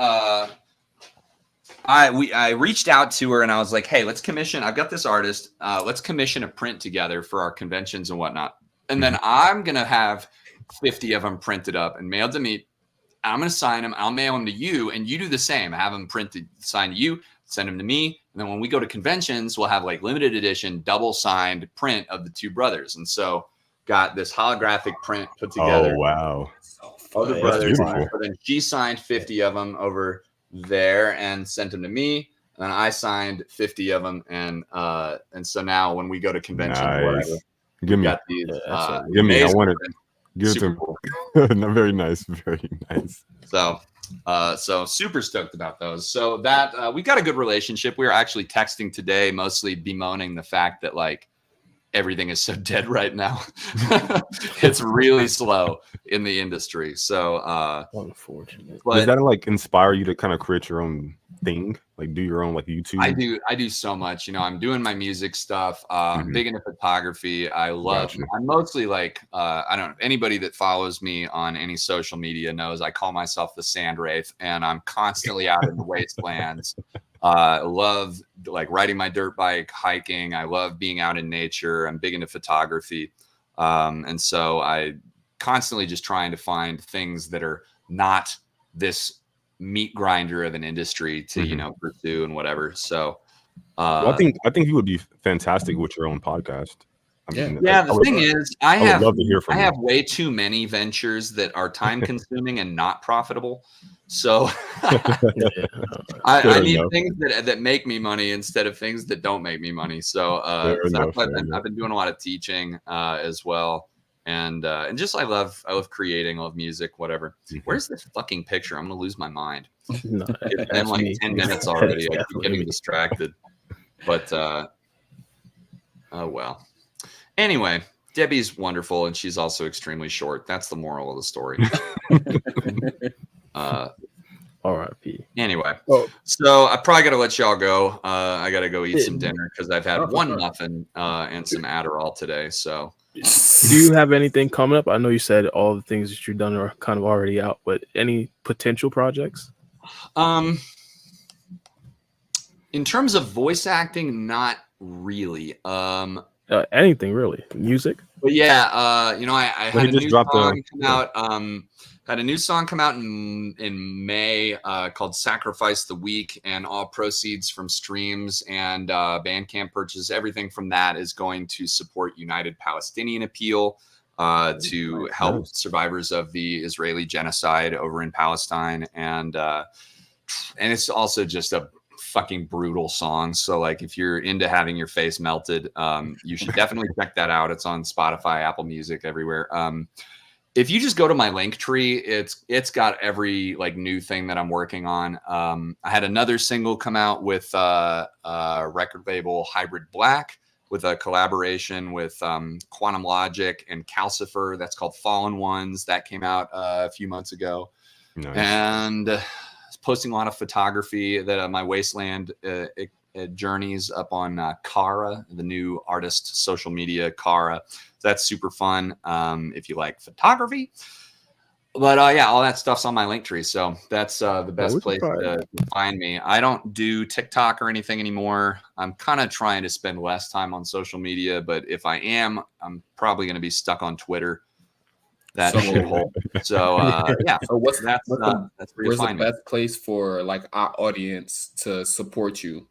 I reached out to her and I was like, hey, I've got this artist. Let's commission a print together for our conventions and whatnot. And then I'm going to have 50 of them printed up and mailed to me. I'm going to sign them. I'll mail them to you and you do the same. Have them printed, signed to you, send them to me. And then when we go to conventions, we'll have like limited edition, double signed print of the two brothers. And so got this holographic print put together. Oh, wow. Of the brothers. But then she signed 50 of them over there and sent them to me, and then I signed 50 of them, and so now when we go to convention or whatever, give me I want it. Give it to me. No, very nice. So super stoked about those. So that we got a good relationship. We were actually texting today, mostly bemoaning the fact that like everything is so dead right now. It's really slow in the industry. So unfortunate. Does that like inspire you to kind of create your own thing? Like do your own like YouTube? I do so much. You know, I'm doing my music stuff. Big into photography. I'm mostly like I don't know, anybody that follows me on any social media knows I call myself the Sand Wraith, and I'm constantly out in the wastelands. I love like riding my dirt bike, hiking. I love being out in nature. I'm big into photography. And so I constantly just trying to find things that are not this meat grinder of an industry to, you know, pursue and whatever. So I think you would be fantastic with your own podcast. The thing is, I have love to hear from you. Way too many ventures that are time consuming and not profitable. So I need things that make me money instead of things that don't make me money. So I've been doing a lot of teaching as well. And just I love creating, I love music, whatever. Where's this fucking picture? I'm gonna lose my mind. It's been like 10 minutes already. I keep getting distracted. But oh well. Anyway, Debbie's wonderful, and she's also extremely short. That's the moral of the story. R.I.P. Anyway, so I probably got to let y'all go. I got to go eat some dinner because I've had one muffin and some Adderall today. So, do you have anything coming up? I know you said all the things that you've done are kind of already out, but any potential projects? In terms of voice acting, not really. Anything really, music. But yeah, I had a new song come out. Had a new song come out in May called "Sacrifice the Weak," and all proceeds from streams and Bandcamp purchases, everything from that is going to support United Palestinian Appeal to help survivors of the Israeli genocide over in Palestine, and it's also just a fucking brutal song. So like if you're into having your face melted, you should definitely check that out. It's on Spotify, Apple Music, everywhere. If you just go to my link tree, it's got every like new thing that I'm working on. I had another single come out with record label Hybrid Black with a collaboration with Quantum Logic and Calcifer. That's called Fallen Ones. That came out a few months ago. Nice. And posting a lot of photography that my Wasteland journeys up on Kara, the new artist social media Kara. So that's super fun if you like photography. But yeah, all that stuff's on my link tree. So that's the best place to find me. I don't do TikTok or anything anymore. I'm kind of trying to spend less time on social media, but if I am, I'm probably going to be stuck on Twitter. That shithole. So yeah. So where's the best place for like our audience to support you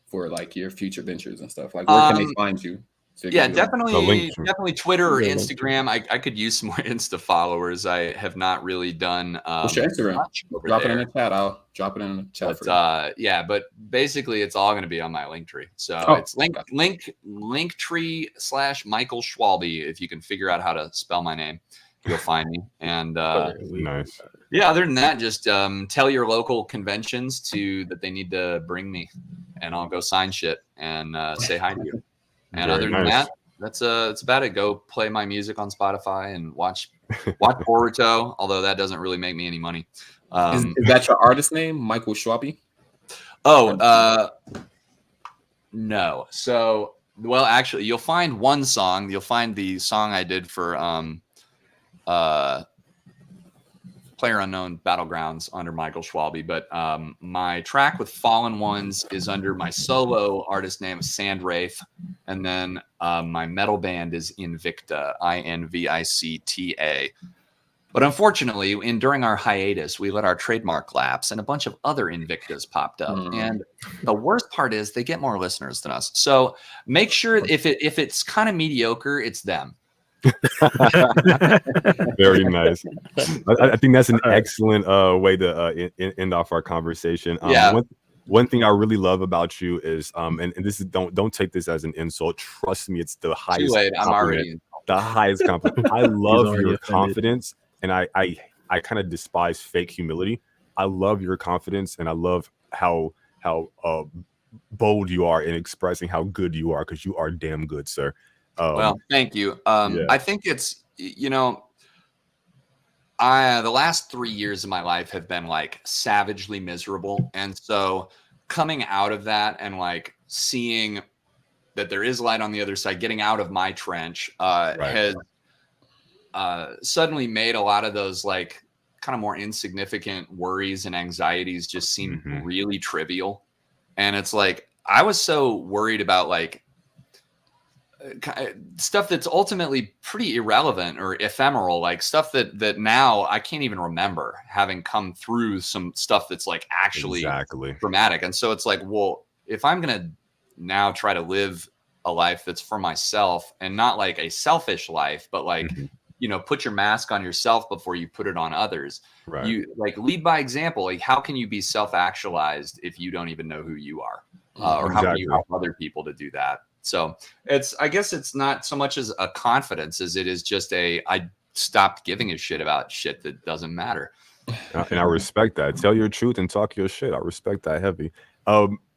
for like your future ventures and stuff? Like where can they find you? So yeah, definitely Twitter or Instagram. I could use some more Insta followers. I have not really done what's your Instagram? Drop it in the chat. I'll drop it in the chat for you. Yeah, but basically it's all going to be on my link tree. So it's link tree / Michael Schwalbe. If you can figure out how to spell my name, you'll find me. And nice. Yeah, other than that, just tell your local conventions that they need to bring me, and I'll go sign shit and say hi to you. And other than that, that's about it. Go play my music on Spotify and watch Boruto, although that doesn't really make me any money. Is that your artist name, Michael Schwalbe? Oh, no. So, well, actually, you'll find one song. You'll find the song I did for PlayerUnknown Battlegrounds under Michael Schwalbe, but my track with Fallen Ones is under my solo artist name Sandwraith, and then my metal band is Invicta, Invicta. But unfortunately, during our hiatus, we let our trademark lapse, and a bunch of other Invictas popped up. And the worst part is they get more listeners than us. So make sure if it's kind of mediocre, it's them. Very nice. I think that's an excellent way to end off our conversation. Yeah. One thing I really love about you is, and this is don't take this as an insult. Trust me, it's the highest. Too late. I'm already the highest compliment. I love your confidence, and I kind of despise fake humility. I love your confidence, and I love how bold you are in expressing how good you are, because you are damn good, sir. Well, thank you. I think it's, the last 3 years of my life have been like savagely miserable. And so coming out of that and like seeing that there is light on the other side, getting out of my trench has suddenly made a lot of those like kind of more insignificant worries and anxieties just seem really trivial. And it's like, I was so worried about like, stuff that's ultimately pretty irrelevant or ephemeral, like stuff that now I can't even remember, having come through some stuff that's like actually dramatic. And so it's like, well, if I'm gonna now try to live a life that's for myself and not like a selfish life, but like put your mask on yourself before you put it on others. Right. You like lead by example. Like, how can you be self-actualized if you don't even know who you are, or how can you help other people to do that? So I guess it's not so much as a confidence as it is just I stopped giving a shit about shit that doesn't matter. And I respect that. Tell your truth and talk your shit. I respect that heavy.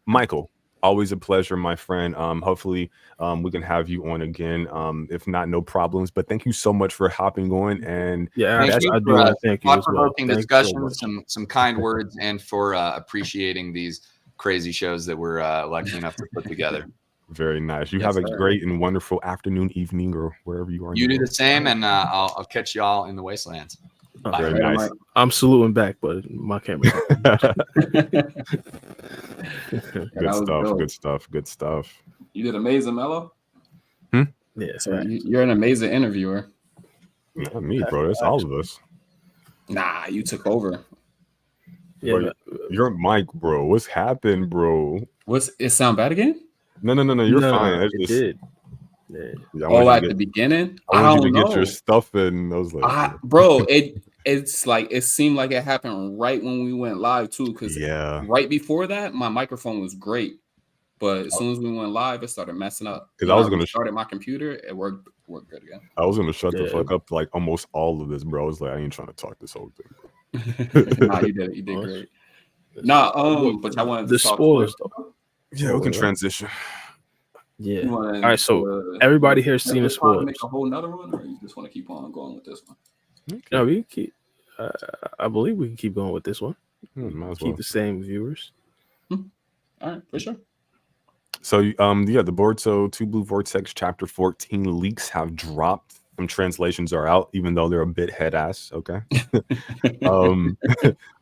Michael, always a pleasure, my friend. Hopefully we can have you on again. If not, no problems. But thank you so much for hopping on. And thank you for thought-provoking discussions, some kind words, and for appreciating these crazy shows that we're lucky enough to put together. Very nice. You have a great and wonderful afternoon, evening, or wherever you are. You do the same, and I'll catch y'all in the wastelands. Very nice. I'm saluting back, but my camera. Good stuff. You did amazing, Mello. Yeah, so you're an amazing interviewer. Not me, bro. That's all of us. Nah, you took over. Yeah, bro, your mic, bro. What's happened, bro? What's it sound bad again? No. You're fine. It did. Yeah. At the beginning, I want you to get your stuff in. I was like, bro, it's like it seemed like it happened right when we went live too. Because right before that, my microphone was great, but as soon as we went live, it started messing up. Because I was gonna start my computer, it worked good again. I was gonna shut the fuck up like almost all of this, bro. I was like, I ain't trying to talk this whole thing. Nah, you did great. Nah, but I wanted to talk spoilers though. Yeah, we can transition. Yeah. All right. So everybody here's seen the spoilers. Make a whole nother one, or you just want to keep on going with this one? Okay. No, we can keep. I believe we can keep going with this one. Might as keep the same viewers. All right, for sure. So, the Boruto 2 Blue Vortex Chapter 14 leaks have dropped. Some translations are out, even though they're a bit head ass. Okay.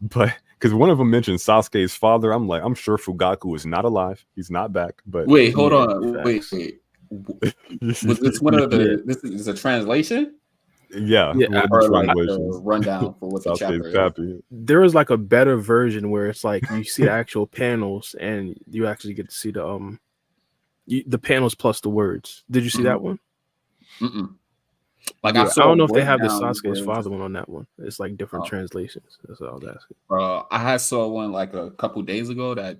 But because one of them mentioned Sasuke's father, I'm sure Fugaku is not alive. He's not back. But wait, hold on. Wait. Was this one of the? This is a translation. Yeah. Or like a rundown for what the chapter is. There is like a better version where it's like you see the actual panels and you actually get to see the panels plus the words. Did you see that one? Like I don't know if they have the Sasuke's father one on that one. It's like different translations. That's all I was asking. I saw one like a couple days ago that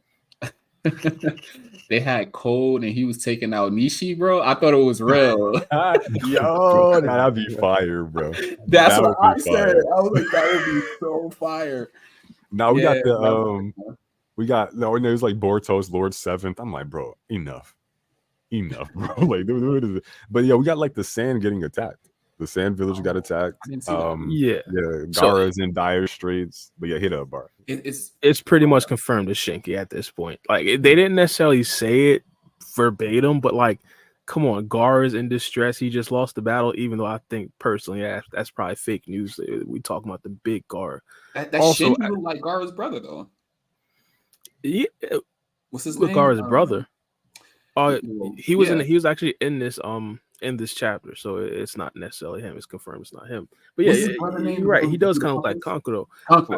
they had Code and he was taking out Nishi, bro. I thought it was real. Yo, that'd be fire, bro. That's what I said. I was like, that would be so fire. Now we got there's like Boruto's Lord 7th. I'm like, bro, enough, bro. Like, what is it? But yeah, we got like the Sand getting attacked. The Sand Village got attacked. Gaara's in dire straits. But yeah, hit up, Bar. It's pretty much confirmed it's Shinki at this point. Like they didn't necessarily say it verbatim, but like, come on, Gaara's in distress. He just lost the battle, even though I think personally that's probably fake news. We talking about the big Gaara. That also, Shinki looked like Gaara's brother though. Yeah, what's his name? Gaara's brother. He was actually in this chapter, so it's not necessarily him. It's confirmed it's not him. But yeah, you're right. He does kind of look like Kankuro.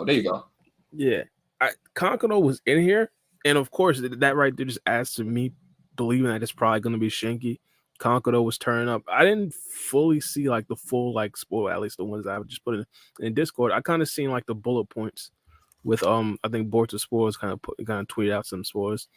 There you go. Yeah, Kankuro was in here, and of course that right there just adds to me believing that it's probably going to be Shinki. Kankuro was turning up. I didn't fully see like the full like spoiler, at least the ones that I just put in Discord. I kind of seen like the bullet points with I think Boruto spoilers kind of tweeted out some spoilers.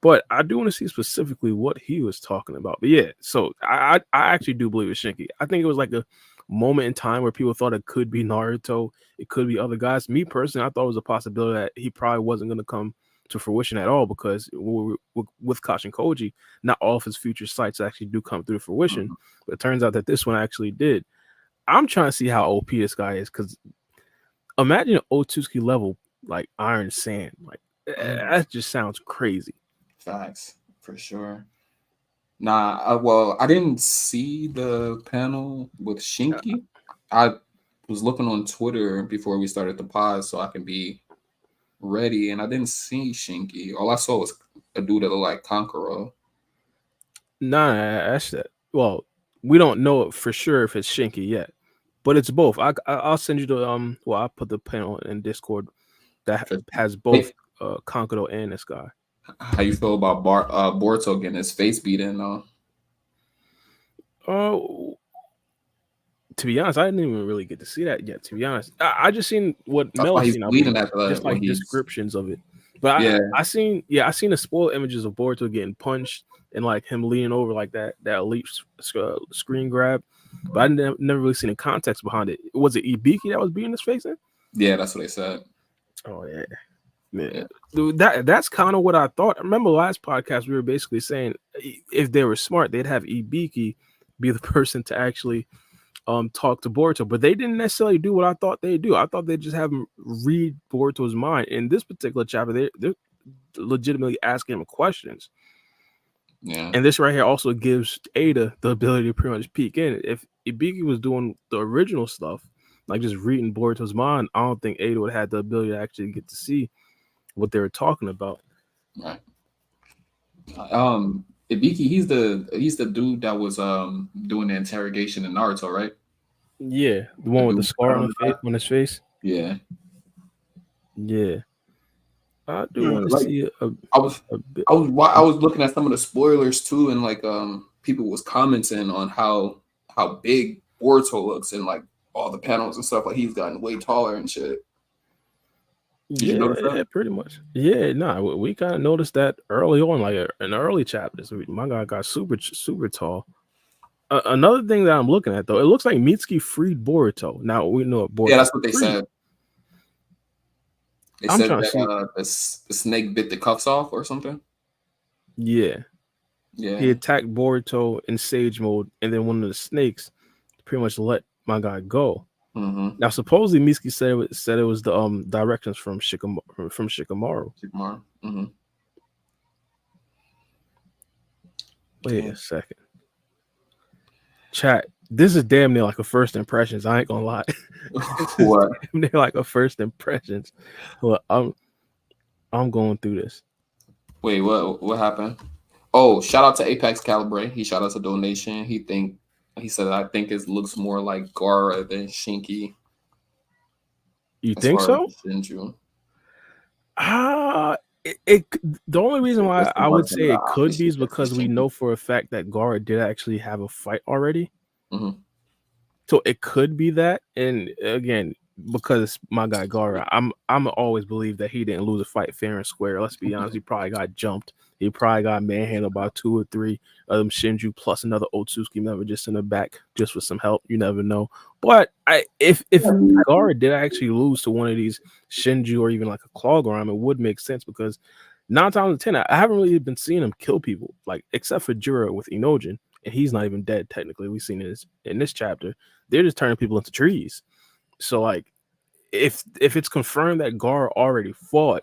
But I do want to see specifically what he was talking about. But yeah, so I actually do believe it's Shinki. I think it was like a moment in time where people thought it could be Naruto. It could be other guys. Me personally, I thought it was a possibility that he probably wasn't going to come to fruition at all because with Kashin Koji, not all of his future sites actually do come through fruition. But it turns out that this one actually did. I'm trying to see how OP this guy is because imagine Otsutsuki level like Iron Sand. Like that just sounds crazy. Facts, for sure. Nah, I didn't see the panel with Shinki. I was looking on Twitter before we started the pod so I can be ready, and I didn't see Shinki. All I saw was a dude that looked like Kankuro. Nah, that's that. Well, we don't know for sure if it's Shinki yet, but it's both. I'll send you the I'll put the panel in Discord that has both Kankuro and this guy. How you feel about Boruto getting his face beat in though? To be honest, I didn't even really get to see that yet. To be honest, I just seen what Mello seen. Just like descriptions of it. But yeah. I seen the spoiled images of Boruto getting punched and like him leaning over like that elite screen grab. But I never really seen the context behind it. Was it Ibiki that was beating his face in? Yeah, that's what they said. Oh yeah. Man, that's kind of what I thought. I remember last podcast we were basically saying if they were smart, they'd have Ibiki be the person to actually talk to Boruto, but they didn't necessarily do what I thought they'd do. I thought they'd just have him read Boruto's mind. In this particular chapter, they're legitimately asking him questions. Yeah, and this right here also gives Ada the ability to pretty much peek in. If Ibiki was doing the original stuff, like just reading Boruto's mind, I don't think Ada would have had the ability to actually get to see what they were talking about. Right. Ibiki, he's the dude that was doing the interrogation in Naruto, right? Yeah, the one with the scar on his face. Yeah. Yeah. I do want to see I was looking at some of the spoilers too, and like people was commenting on how big Boruto looks and like all the panels and stuff. Like he's gotten way taller and shit. Did you notice that? Yeah, pretty much. Yeah, we kind of noticed that early on, like in early chapters. My guy got super tall. Another thing that I'm looking at though, it looks like Mitsuki freed Boruto. Now we know what Boruto. Yeah, that's what they said. They said that the snake bit the cuffs off or something. Yeah. He attacked Boruto in Sage mode, and then one of the snakes pretty much let my guy go. Mm-hmm. Now, supposedly Mitsuki said it was the directions from Shikamaru. Mm-hmm. Wait a second. Chat. This is damn near like a first impressions. I ain't gonna lie. What? Damn near like a first impressions. Well, I'm going through this. Wait, what happened? Oh, shout out to Apex Calibre. He shot us a donation. He said I think it looks more like Gaara than Shinki. You think so? Shinju. The only reason why I would say it could be is because we know for a fact that Gaara did actually have a fight already. Mm-hmm. So it could be that, and again, because my guy Gaara, I'm always believe that he didn't lose a fight fair and square. Let's be honest, he probably got jumped. He probably got manhandled by 2 or 3 of them Shinju plus another Otsutsuki member just in the back, just for some help. You never know. But if Gaara did actually lose to one of these Shinju or even like a Clawgram, it would make sense because 9 times out of 10, I haven't really been seeing him kill people, like except for Jura with Inojin. And he's not even dead technically. We've seen this in this chapter. They're just turning people into trees. So like, if it's confirmed that Gaara already fought,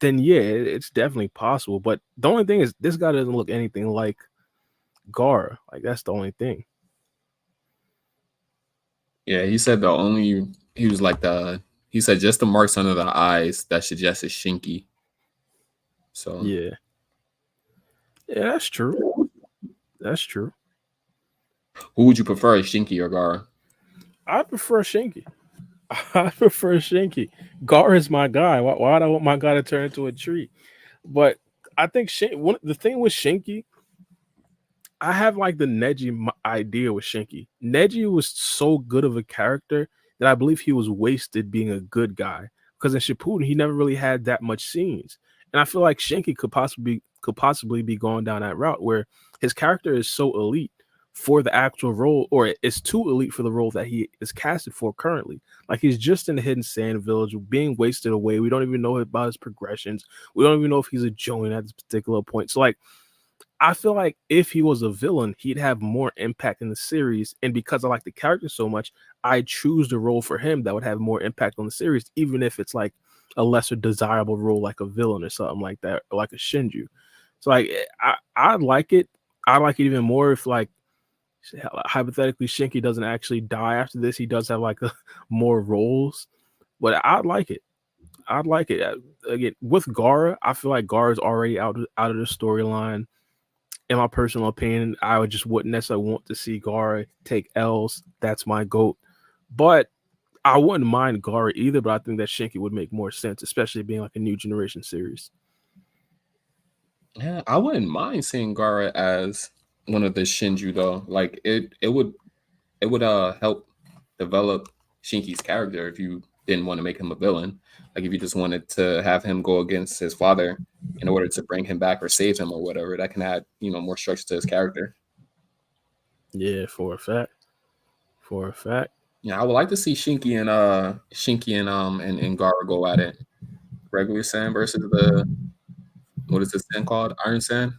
then yeah, it's definitely possible. But the only thing is, this guy doesn't look anything like Gaara. Like that's the only thing. Yeah, he said he said just the marks under the eyes that suggested Shinki. So yeah, that's true. That's true. Who would you prefer, Shinki or Gaara? I prefer Shinki. Gaara is my guy. Why would I want my guy to turn into a tree? But I think the thing with Shinki, I have like the Neji idea with Shinki. Neji was so good of a character that I believe he was wasted being a good guy because in Shippuden he never really had that much scenes, and I feel like Shinki could possibly be going down that route where his character is so elite for the actual role, or is too elite for the role that he is casted for currently. Like he's just in the Hidden Sand Village being wasted away. We don't even know about his progressions. We don't even know if he's a Jonin at this particular point. So like, I feel like if he was a villain, he'd have more impact in the series. And because I like the character so much, I choose the role for him that would have more impact on the series, even if it's like a lesser desirable role like a villain or something like that, or like a Shinju. So like, I like it. I like it even more if like, hypothetically Shinki doesn't actually die after this. He does have like more roles, but I'd like it. Again, with Gaara, I feel like Gaara is already out of the storyline. In my personal opinion, I just wouldn't necessarily want to see Gaara take L's. That's my GOAT. But I wouldn't mind Gaara either, but I think that Shinki would make more sense, especially being like a new generation series. Yeah, I wouldn't mind seeing Gaara as one of the Shinju though. Like it would help develop Shinki's character if you didn't want to make him a villain. Like if you just wanted to have him go against his father in order to bring him back or save him or whatever, that can add, more structure to his character. Yeah, for a fact. Yeah, I would like to see Shinki and Gaara go at it. Regular Sand versus what is this sand called? Iron Sand?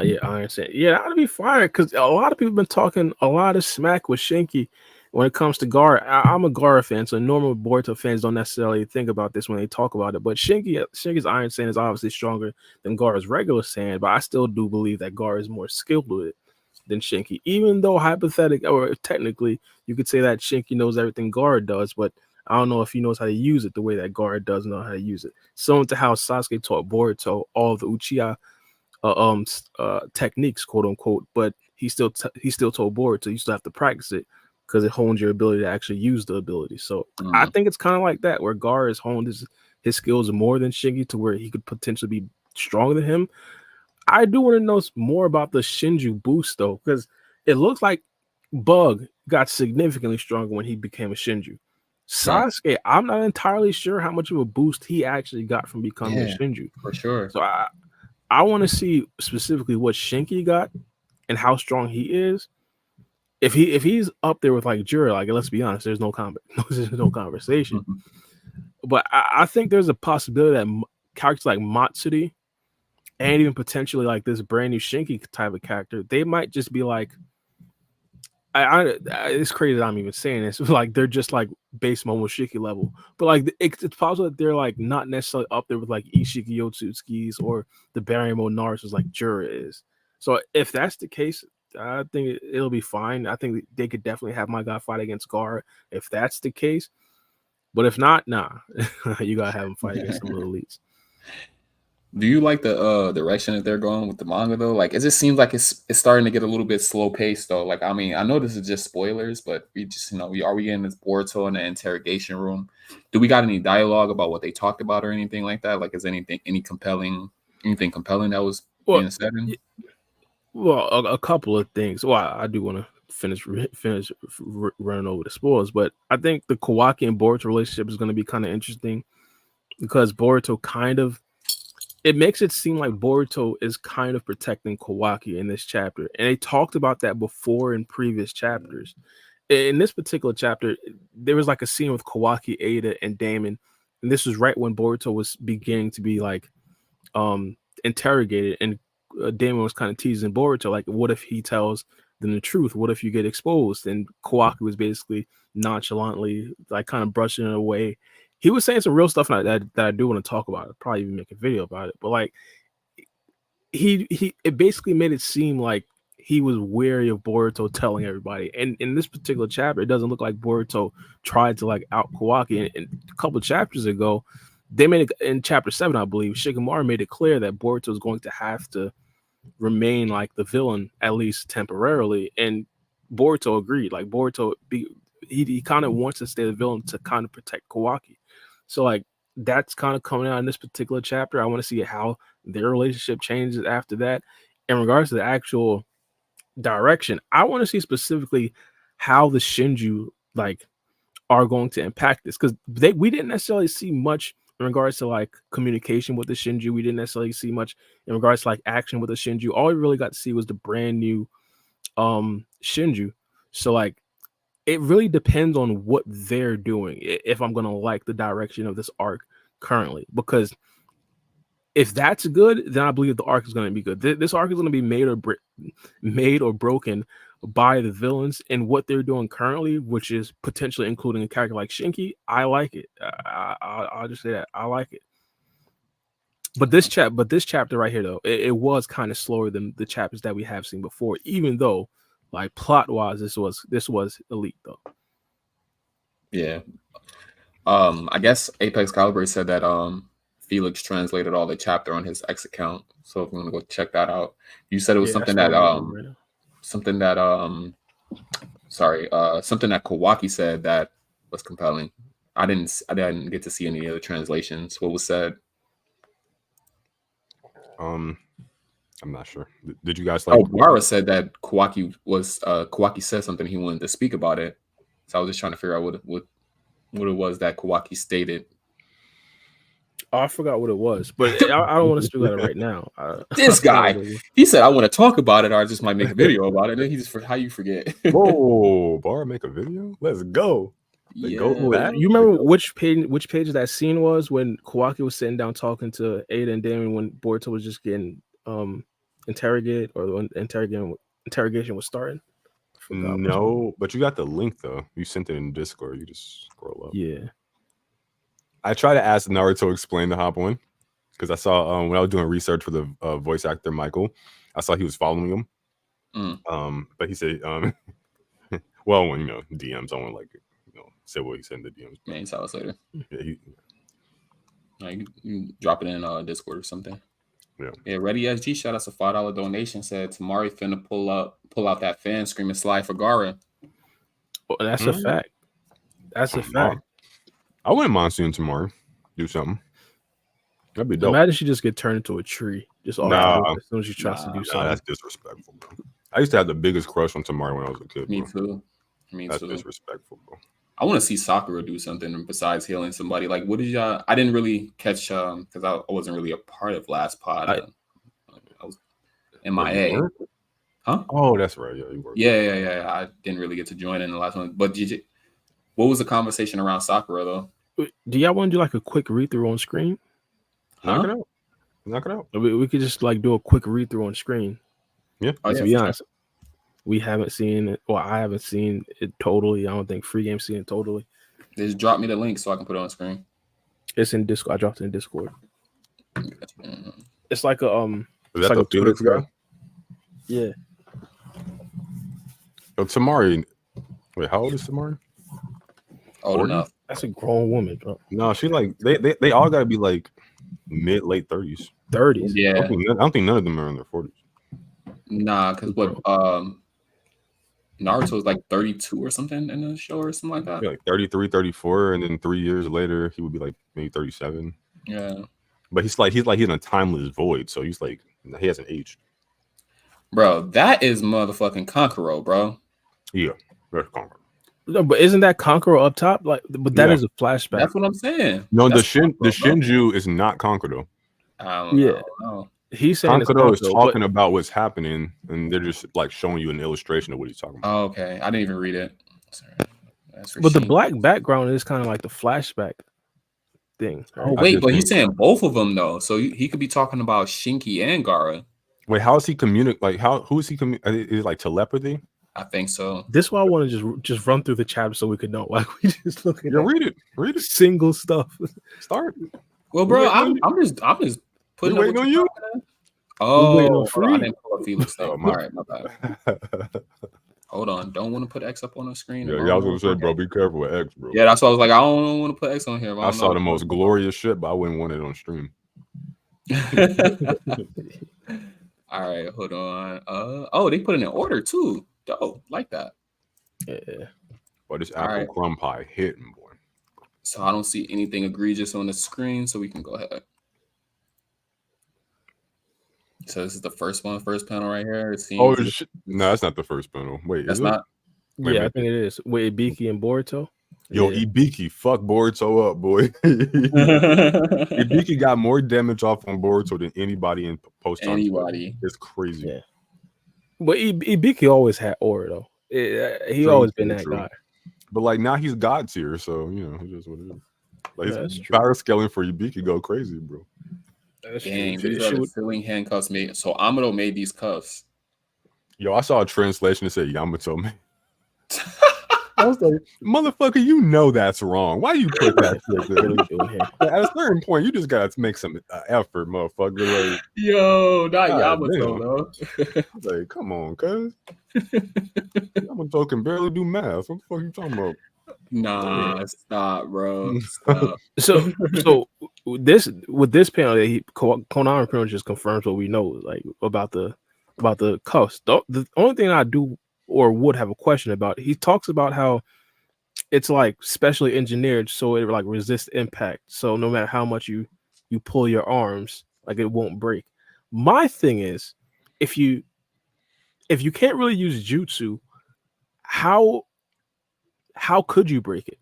Yeah, Iron Sand. Yeah, that would be fire because a lot of people have been talking a lot of smack with Shinki when it comes to Gaara. I'm a Gaara fan, so normal Boruto fans don't necessarily think about this when they talk about it. But Shinki's Iron Sand is obviously stronger than Gaara's regular sand, but I still do believe that Gaara is more skilled with it. than Shinki, even though hypothetically or technically you could say that Shinki knows everything Gaara does, but I don't know if he knows how to use it the way that Gaara does know how to use it. Similar to how Sasuke taught Boruto all the Uchiha techniques, quote unquote, but he still told Boruto you still have to practice it because it hones your ability to actually use the ability. So I think it's kind of like that, where Gaara has honed his skills more than Shinki to where he could potentially be stronger than him. I do want to know more about the Shinju boost though, because it looks like Bug got significantly stronger when he became a Shinju. Sasuke, I'm not entirely sure how much of a boost he actually got from becoming a Shinju. For sure. So I want to see specifically what Shinki got and how strong he is. If he's up there with like Jura, like let's be honest, there's no conversation. But I think there's a possibility that characters like Matsuri and even potentially like this brand new Shinki type of character, they might just be like, it's crazy that I'm even saying this. Like they're just like base Momoshiki level, but like it's possible that they're like not necessarily up there with like Ishiki Yotsutsuki's or the Barrymore Naruto's like Jura is. So if that's the case, I think it'll be fine. I think they could definitely have my guy fight against Gaara if that's the case. But if not, nah, you gotta have him fight against some little elites. Do you like the direction that they're going with the manga though? Like it just seems like it's starting to get a little bit slow paced though. Like I mean, I know this is just spoilers, but we just are we getting this Boruto in the interrogation room? Do we got any dialogue about what they talked about or anything like that? Like is anything compelling that was being said? Well, a couple of things. Well, I do want to finish running over the spoilers, but I think the Kawaki and Boruto relationship is going to be kind of interesting because Boruto it makes it seem like Boruto is kind of protecting Kawaki in this chapter. And they talked about that before in previous chapters. In this particular chapter, there was like a scene with Kawaki, Ada, and Damon. And this was right when Boruto was beginning to be like interrogated. And Damon was kind of teasing Boruto, like, what if he tells them the truth? What if you get exposed? And Kawaki was basically nonchalantly like kind of brushing it away. He was saying some real stuff that I do want to talk about. I'll probably even make a video about it. But like it basically made it seem like he was wary of Boruto telling everybody. And in this particular chapter, it doesn't look like Boruto tried to like out Kawaki. And a couple of chapters ago, they made it in chapter 7, I believe. Shikamaru made it clear that Boruto is going to have to remain like the villain at least temporarily. And Boruto agreed. Like Boruto he kind of wants to stay the villain to kind of protect Kawaki. So like that's kind of coming out in this particular chapter. I want to see how their relationship changes after that. In regards to the actual direction, I want to see specifically how the Shinju like are going to impact this, because we didn't necessarily see much in regards to like communication with the Shinju. We didn't necessarily see much in regards to like action with the Shinju. All we really got to see was the brand new Shinju. So like it really depends on what they're doing if I'm gonna like the direction of this arc currently. Because if that's good, then I believe the arc is gonna be good. This arc is gonna be made or broken by the villains and what they're doing currently, which is potentially including a character like Shinki. I like it. I'll just say that I like it. But this chapter right here, though, it was kind of slower than the chapters that we have seen before. Even though, like plot wise, this was elite though. Yeah. I guess Apex Caliber said that Felix translated all the chapter on his X account. So if you want to go check that out, you said it was something that Kawaki said that was compelling. I didn't get to see any other translations. What was said? I'm not sure. Did you guys like? Oh, Gaara said that Kawaki said something he wanted to speak about it. So I was just trying to figure out what it was that Kawaki stated. Oh, I forgot what it was, but I don't want to speak about it right now. This guy, he said, I want to talk about it, or I just might make a video about it. And he's how you forget. Whoa, Bar make a video? Let's go. You remember which page that scene was when Kawaki was sitting down talking to Ada and Damon when Boruto was just getting interrogated, or when interrogation was starting? No, but you got the link though. You sent it in Discord. You just scroll up. Yeah. I try to ask Naruto to explain the hop one because I saw when I was doing research for the voice actor Michael, I saw he was following him. But he said, well, when DMs, I want to say what he said in the DMs. Man, tell us later. Yeah, you can drop it in Discord or something. Yeah. Ready SG shout us a $5 donation. Said Tamari finna pull out that fan screaming slide for Gara. Well, that's a fact. That's a fact. I wouldn't mind seeing Tamari do something. That'd be dope. Imagine she just get turned into a tree. Just all as soon as she tries to do something. That's disrespectful, bro. I used to have the biggest crush on Tamari when I was a kid. Me bro. too. That's disrespectful, bro. I want to see Sakura do something besides healing somebody. Like, what did y'all? I didn't really catch because I wasn't really a part of last pod. I was MIA. Huh? Oh, that's right. Yeah, you were. Yeah. I didn't really get to join in the last one. But what was the conversation around Sakura though? Do y'all want to do like a quick read through on screen? Knock it out. We could just like do a quick read through on screen. Yeah. To be honest, we haven't seen it. Well, I haven't seen it totally. I don't think Free Game's seen it totally. Just drop me the link so I can put it on screen. It's in Discord. I dropped it in Discord. It's like a Is that like the Felix guy? Yeah. So Tamari, wait, how old is Tamari? Old enough. That's a grown woman, bro. No, she like they all gotta be like late 30s. 30s. Yeah. I don't think none of them are in their 40s. Nah, because what Naruto was like 32 or something in the show or something like that. Yeah, like 33, 34, and then 3 years later he would be like maybe 37. Yeah. But he's in a timeless void, so he's like he hasn't aged. Bro, that is motherfucking Kankuro, bro. Yeah, that's Kankuro. No, but isn't that Kankuro up top? Like, but that is a flashback. That's what I'm saying. No, the Shinju is not Kankuro. I don't know. He's saying Kankuro is talking about what's happening, and they're just like showing you an illustration of what he's talking about. Oh, okay. I didn't even read it. Sorry. But the black background is kind of like the flashback thing. Right? Oh, wait, but he's saying both of them though. So he could be talking about Shinki and Gaara. Wait, how is he communicate? Like, who is he communicate? Is it like telepathy? I think so. This is why I want to just run through the chapter so we could know. Like, we just look at read it. Single stuff. Start. Well, bro, I'm just putting waiting on you. Oh, I didn't pull up Felix though. All right, my bad. Hold on, don't want to put X up on the screen. Yeah, I was gonna say, bro, be careful with X, bro. Yeah, that's why I was like, I don't want to put X on here. I saw the most glorious shit, but I wouldn't want it on stream. All right, hold on. They put it in order too. Dope, like that. Yeah. But this apple crumb pie hitting, boy. So I don't see anything egregious on the screen, so we can go ahead. So this is the first panel right here. No, that's not the first panel. Wait, that's not. Wait, I think it is. Wait, Ibiki and Boruto. Yo, Ibiki, fuck Boruto up, boy. Ibiki got more damage off on Boruto than anybody in post-time. Anybody. It's crazy. Yeah. But Ibiki always had aura, though. He always been that guy. But like now he's God tier, so it's just what it is. Like his power scaling for Ibiki go crazy, bro. Dang, these are the filling handcuffs made. So Amado made these cuffs. Yo, I saw a translation that said Yamato made. I was like, motherfucker, you know that's wrong. Why you put that shit there? At a certain point, you just gotta make some effort, motherfucker. Like, yo, not Yamato, though. Like, come on, cuz. Yamato can barely do math. What the fuck are you talking about? Nah, stop, bro. Stop. So with this panel, Konami pretty much just confirms what we know, like about the cuffs. The only thing I do or would have a question about, he talks about how it's like specially engineered so it like resists impact. So no matter how much you pull your arms, like it won't break. My thing is, if you can't really use jutsu, how could you break it?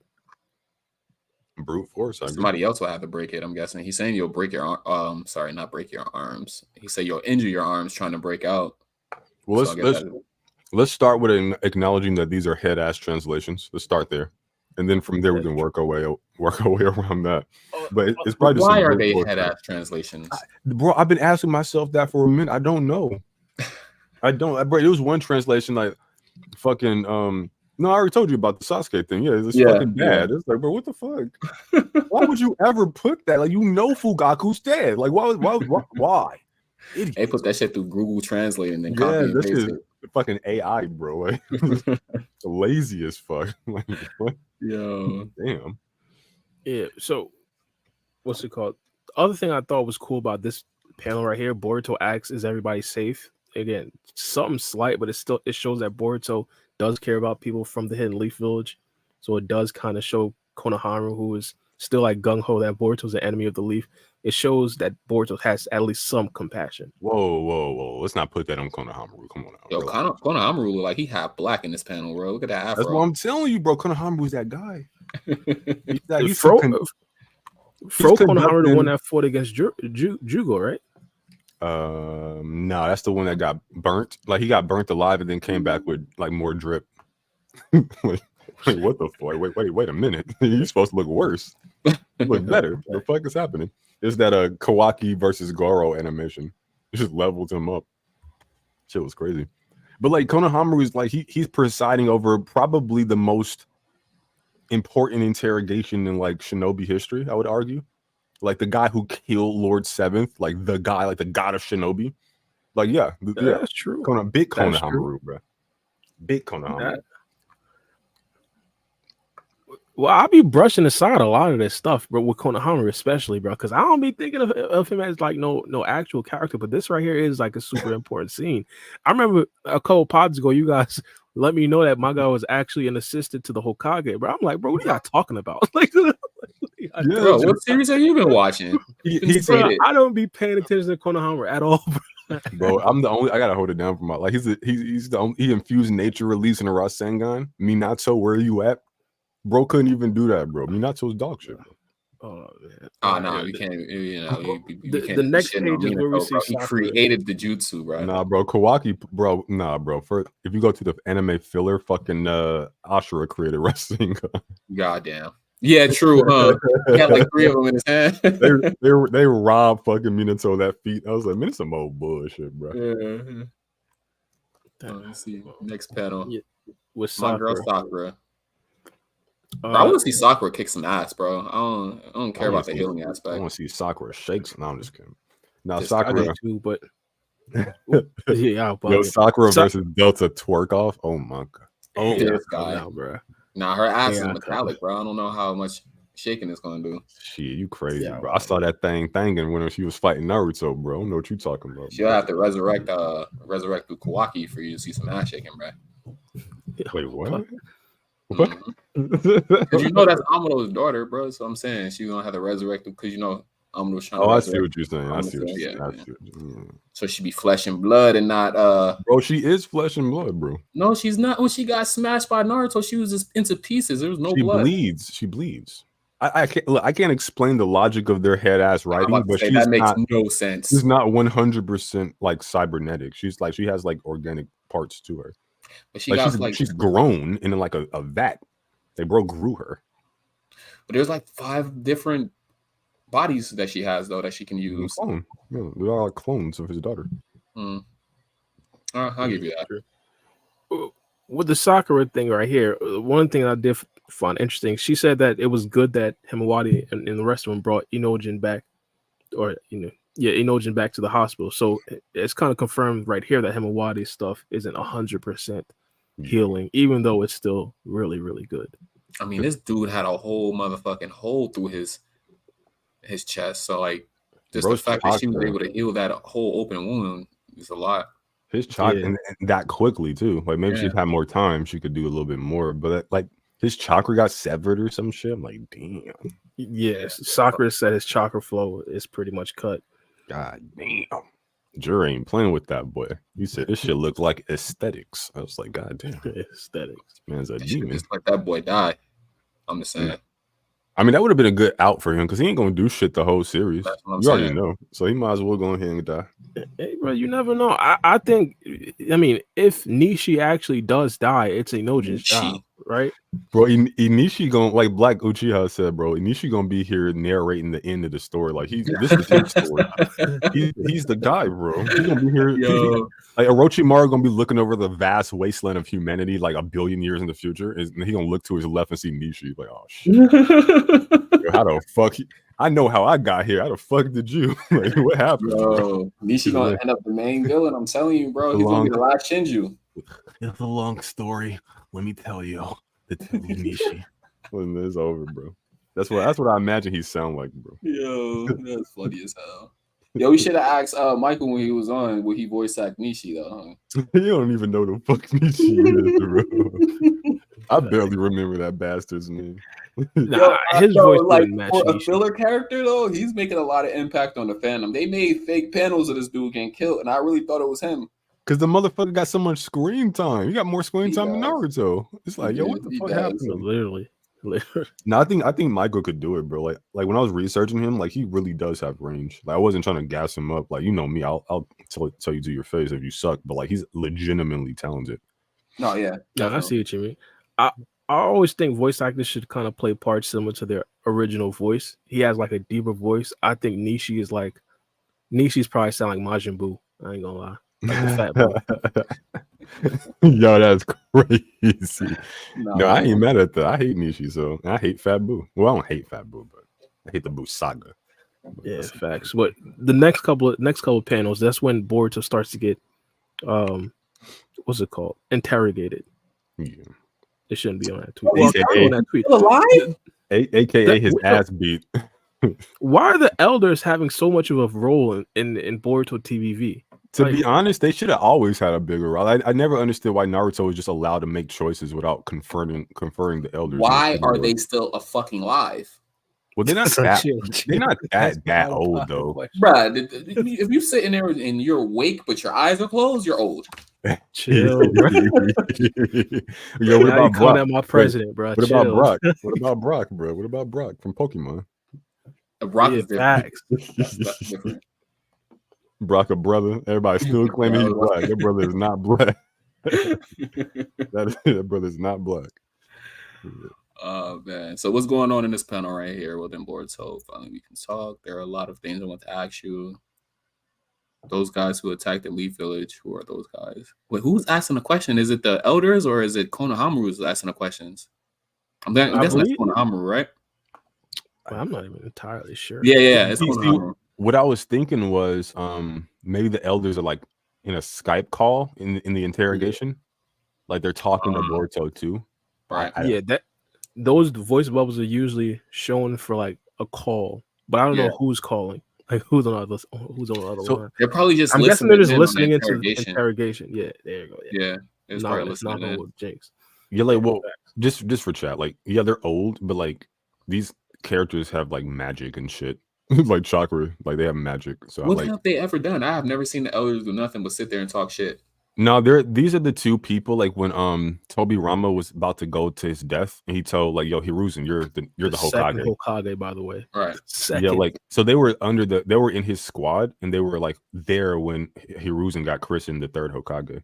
Brute force. Somebody else will have to break it. I'm guessing. He's saying you'll break your sorry, not break your arms. He said you'll injure your arms trying to break out. Well, let's start with acknowledging that these are head-ass translations. Let's start there, and then from there we can work our way around that. But it's probably why are they head-ass translations, bro? I've been asking myself that for a minute. I don't know. Bro, it was one translation like fucking No, I already told you about the Sasuke thing. Yeah, it's fucking bad. It's like, bro, what the fuck? Why would you ever put that? Like, Fugaku's dead. Like, why? Idiot. They put that shit through Google Translate and then copy and paste it. fucking AI, bro. Like, lazy as fuck. Like, what? Yo, damn. Yeah. So, what's it called? The other thing I thought was cool about this panel right here, Boruto asks, "Is everybody safe?" Again, something slight, but it shows that Boruto does care about people from the Hidden Leaf Village. So it does kind of show Konohamaru, who is still like gung ho that Boruto's an enemy of the Leaf. It shows that Boruto has at least some compassion. Whoa. Let's not put that on Konohamaru. Come on now. Yo, Konohamaru look like he half black in this panel, bro. Look at that afro. That's what I'm telling you, bro. Konohamaru's that guy. He's Konohamaru, the one that fought against Jugo, right? No, that's the one that got burnt. Like he got burnt alive and then came back with like more drip. Wait, what the fuck? Wait a minute. You're supposed to look worse. You look better. What the fuck is happening? Is that a Kawaki versus Goro animation? It just leveled him up. Shit was crazy. But like Konohamaru is like he's presiding over probably the most important interrogation in like shinobi history, I would argue. Like the guy who killed Lord Seventh, like the guy, like the god of shinobi. Like, yeah, that's true. Big Konohamaru, bro. Big Konohamaru. Well, I'll be brushing aside a lot of this stuff, bro, with Konohamaru especially, bro, because I don't be thinking of him as like no actual character, but this right here is like a super important scene. I remember a couple pods ago, you guys let me know that Manga was actually an assistant to the Hokage, bro. I'm like, bro, what are y'all talking about? Like, bro, what series have you been watching? I don't be paying attention to Konohamaru at all, bro. Bro, I'm the only. I gotta hold it down for my like. He's the only. He infused nature release in a Rasengan. Minato, where are you at? Bro couldn't even do that, bro. Minato's dog shit, bro. Oh man! Oh no, you can't. You know, the next page is where we see he created the jutsu, bro. Nah, bro, Kawaki, bro. Nah, bro. If you go to the anime filler, fucking Ashura created wrestling. Goddamn. Yeah, true. He had like 3 of them in his hand. they robbed fucking Minato that feat. I was like, man, it's some old bullshit, bro. Yeah. Let's see. Next panel. Yeah. With my girl Sakura. Bro, I want to see Sakura kick some ass, bro. I don't care about the healing aspect. I want to see Sakura shakes. No, I'm just kidding. Now Sakura too, but yeah, yo, Sakura versus Delta twerk off. Oh my god. Oh, this guy, bro. Nah, her ass is metallic, bro. I don't know how much shaking it's gonna do. Shit, you crazy, bro. I saw that thing when she was fighting Naruto, bro. I don't know what you talking about. She'll have to resurrect through Kawaki for you to see some ass shaking, bro. Wait, what? What? Because you know that's Amuro's daughter, bro. So I'm saying she's gonna have to resurrect him because you know Amuro's trying to. I see what you're saying. I see what you're saying. So she be flesh and blood and not Bro, she is flesh and blood, bro. No, she's not. When she got smashed by Naruto, she was just into pieces. There was no blood. She bleeds. I can't explain the logic of their head ass writing, but that makes no sense. She's not 100% like cybernetic. She's like she has like organic parts to her. But she's grown in like a vat. They grew her. But there's like 5 different bodies that she has though that she can use. Clone. Yeah, they are like clones of his daughter. I'll give you that. With the Sakura thing right here, one thing I did find interesting, she said that it was good that Himawari and the rest of them brought Inojin back, or Inojin back to the hospital. So it's kind of confirmed right here that Himawari's stuff isn't 100% healing, even though it's still really, really good. I mean, this dude had a whole motherfucking hole through his chest. So like, just the fact that she was able to heal that whole open wound is a lot. His chakra and that quickly too. Like maybe she'd had more time, she could do a little bit more. But like his chakra got severed or some shit. I'm like, damn. Yes, Sakura said his chakra flow is pretty much cut. God damn. Jure ain't playing with that boy. He said this shit looked like aesthetics. I was like, God damn. Aesthetics. Man's a demon. Just like that boy die. I'm just saying. I mean, that would have been a good out for him because he ain't gonna do shit the whole series. You already know. So he might as well go ahead and die. Hey, bro, you never know. I think, I mean, if Nishi actually does die, it's Inojin's job, right? Bro, Inishi gonna, like Black Uchiha said, bro, Inishi gonna be here narrating the end of the story. Like this is his story. He's the guy, bro. He's gonna be here. Like Orochimaru gonna be looking over the vast wasteland of humanity like 1 billion years in the future, and he gonna look to his left and see Nishi. Like, oh shit. Yo, how the fuck? I know how I got here. How the fuck did you? Like, what happened? Bro, Nishi gonna end up the main villain. I'm telling you, bro. He's gonna be the last Shinju. It's a long story. Let me tell you. The Nishi. When it's over, bro. That's what I imagine he sound like, bro. Yo, that's funny as hell. Yo, we should have asked Michael when he was on, would he voice act Nishi though? Huh? You don't even know the fuck Nishi is, bro. I barely remember that bastard's name. Nah, his voice like match for a Nishi. filler character though, he's making a lot of impact on the fandom. They made fake panels of this dude getting killed, and I really thought it was him. Because the motherfucker got so much screen time. He got more screen time than Naruto. It's like, yo, what the fuck happened? Literally. No, I think Michael could do it, bro. Like when I was researching him, like he really does have range. Like I wasn't trying to gas him up. Like you know me, I'll tell you to your face if you suck. But like he's legitimately talented. No, yeah, I see what you mean. I always think voice actors should kind of play parts similar to their original voice. He has like a deeper voice. I think Nishi's probably sound like Majin Buu. I ain't gonna lie. Like the fat boy. Yo, that's crazy. No, I ain't mad at that. I hate Nishi, so I hate Fat Buu. Well, I don't hate Fat Buu, but I hate the Buu saga. Yeah, facts. But the next couple of panels, that's when Boruto starts to get what's it called? Interrogated. Yeah. It shouldn't be on that tweet. On that tweet. Alive? AKA his ass beat. Why are the elders having so much of a role in Boruto TBV? To be honest, they should have always had a bigger role. I never understood why Naruto was just allowed to make choices without conferring the elders. Why are they still fucking live? Well, they're not that old though. Bruh, if you're sitting there and you're awake but your eyes are closed, you're old. Chill, bro. Yo, what about Brock? At my president, bro. What about Brock? What about Brock, bro? What about Brock from Pokemon? Brock is different. That's different. Brock a brother. Everybody still claiming he's black. That brother is not black. That brother is not black. Oh man. So what's going on in this panel right here? Well, then Boruto, finally we can talk. There are a lot of things I want to ask you. Those guys who attacked the Leaf Village, who are those guys? Wait, who's asking the question? Is it the elders or is it Konohamaru who's asking the questions? I'm guessing that's Konohamaru, right? Well, I'm not even entirely sure. Yeah, it's Konohamaru. What I was thinking was maybe the elders are like in a Skype call in the interrogation. Like they're talking to Boruto too. Right. Those voice bubbles are usually shown for like a call, but I don't know who's calling. Like who's on the other line. They're probably just. I'm guessing they're just listening into the interrogation. Yeah, there you go. Yeah, it's probably listening with Jinx. Yeah, like well, just for chat, like they're old, but like these characters have like magic and shit, like chakra, like they have magic. So what have they ever done? I have never seen the elders do nothing but sit there and talk shit. No, these are the two people. Like when Toby Rama was about to go to his death, and he told like, "Yo, Hiruzen, you're the Hokage." Hokage, by the way. Right. Second. Yeah, like so they were in his squad, and they were like there when Hiruzen got christened the third Hokage.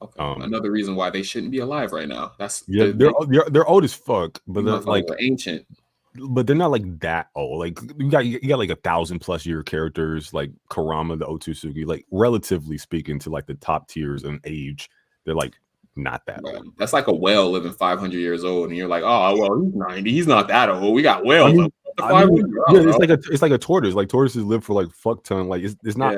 Okay. Another reason why they shouldn't be alive right now. That's they're old as fuck, but they're like ancient. But they're not like that old. Like you got like 1,000+ year characters like Kurama, the Otsutsuki. Like relatively speaking to like the top tiers in age, they're like not that old. That's like a whale living 500 years old, and you're like, oh well, he's 90. He's not that old. We got whales. It's like a tortoise. Like tortoises live for like fuck ton. Like it's not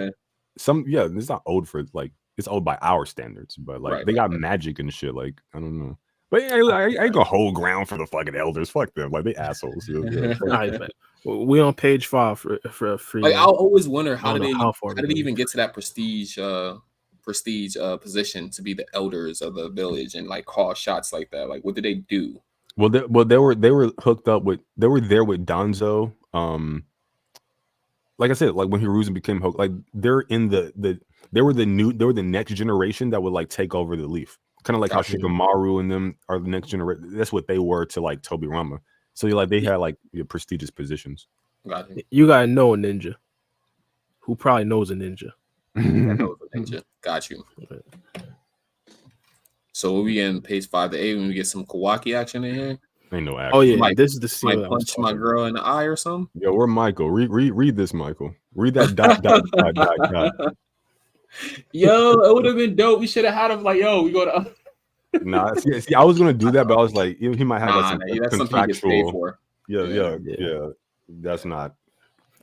it's not old for like it's old by our standards, but like they got magic and shit. Like I don't know. But I ain't gonna hold ground for the fucking elders. Fuck them. Like they assholes. We on page 5 for free. Like I'll always wonder how did they even get to that prestige position to be the elders of the village and like call shots like that. Like what did they do? Well, they were hooked up with. They were there with Danzo. Like I said, like when Hiruzen became Hokage, like they're in they were the next generation that would like take over the Leaf. Kind of like how Shikamaru and them are the next generation. That's what they were to like Toby Rama. So like they had like prestigious positions. You gotta know a ninja who probably knows a ninja. Got you. So we'll be in page 5 to 8 when we get some Kawaki action in here. Ain't no action. Oh yeah, this is the scene. Might punch my girl in the eye or something. Yo, where Michael? Read this, Michael. Read that dot. Yo, it would have been dope. We should have had him like, yo, we go to. Nah, see, I was gonna do that, but I was like, he might have that's contractual. For. Yeah. That's not.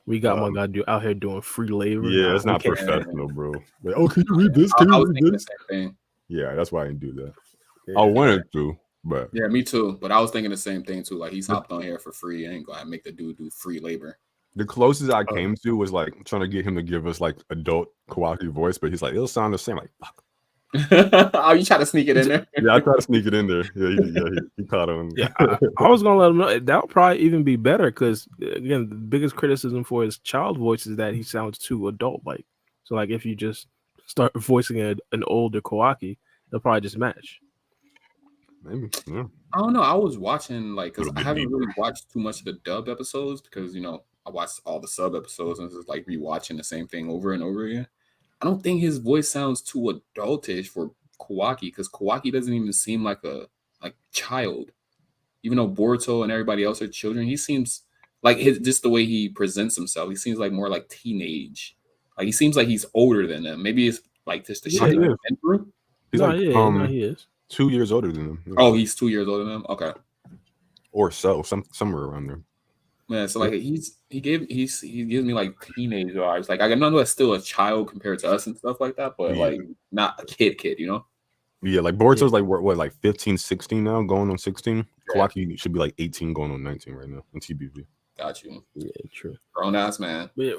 We got my guy out here doing free labor. Yeah, that's not professional, bro. Like, oh, can you read this? Can you read this? The same thing. Yeah, that's why I didn't do that. Yeah. I wanted to, but yeah, me too. But I was thinking the same thing too. Like he's hopped on here for free. I ain't gonna make the dude do free labor. the closest I came to was like trying to get him to give us like adult Kawaki voice, but he's like, it'll sound the same. Like, fuck. Oh, you try to sneak it in there? Yeah, I tried to sneak it in there. Yeah, he caught on. Yeah, I was gonna let him know that would probably even be better because again, the biggest criticism for his child voice is that he sounds too adult like. So like if you just start voicing an older Kawaki, they'll probably just match. Maybe. Yeah. I don't know. I was watching like because Little I bit haven't deeper. really watched too much of the dubbed episodes because I watched all the sub episodes and it's just like rewatching the same thing over and over again. I don't think his voice sounds too adultish for Kawaki because Kawaki doesn't even seem like a child, even though Boruto and everybody else are children. He seems like just the way he presents himself. He seems like more like teenage. Like he seems like he's older than them. Maybe it's like just the shit he's been through. He's he is 2 years older than him. Yeah. Oh, he's 2 years older than them. Okay, Or so, somewhere around there. man. So like he gives me like teenage vibes. Like I know that's still a child compared to us and stuff like that, but like not a kid, you know. Yeah, like Boruto's like what, like 15, 16 now, going on 16. Kawaki should be like 18, going on 19 right now in TBV. Got you. Yeah, true. Grown ass man. Yeah.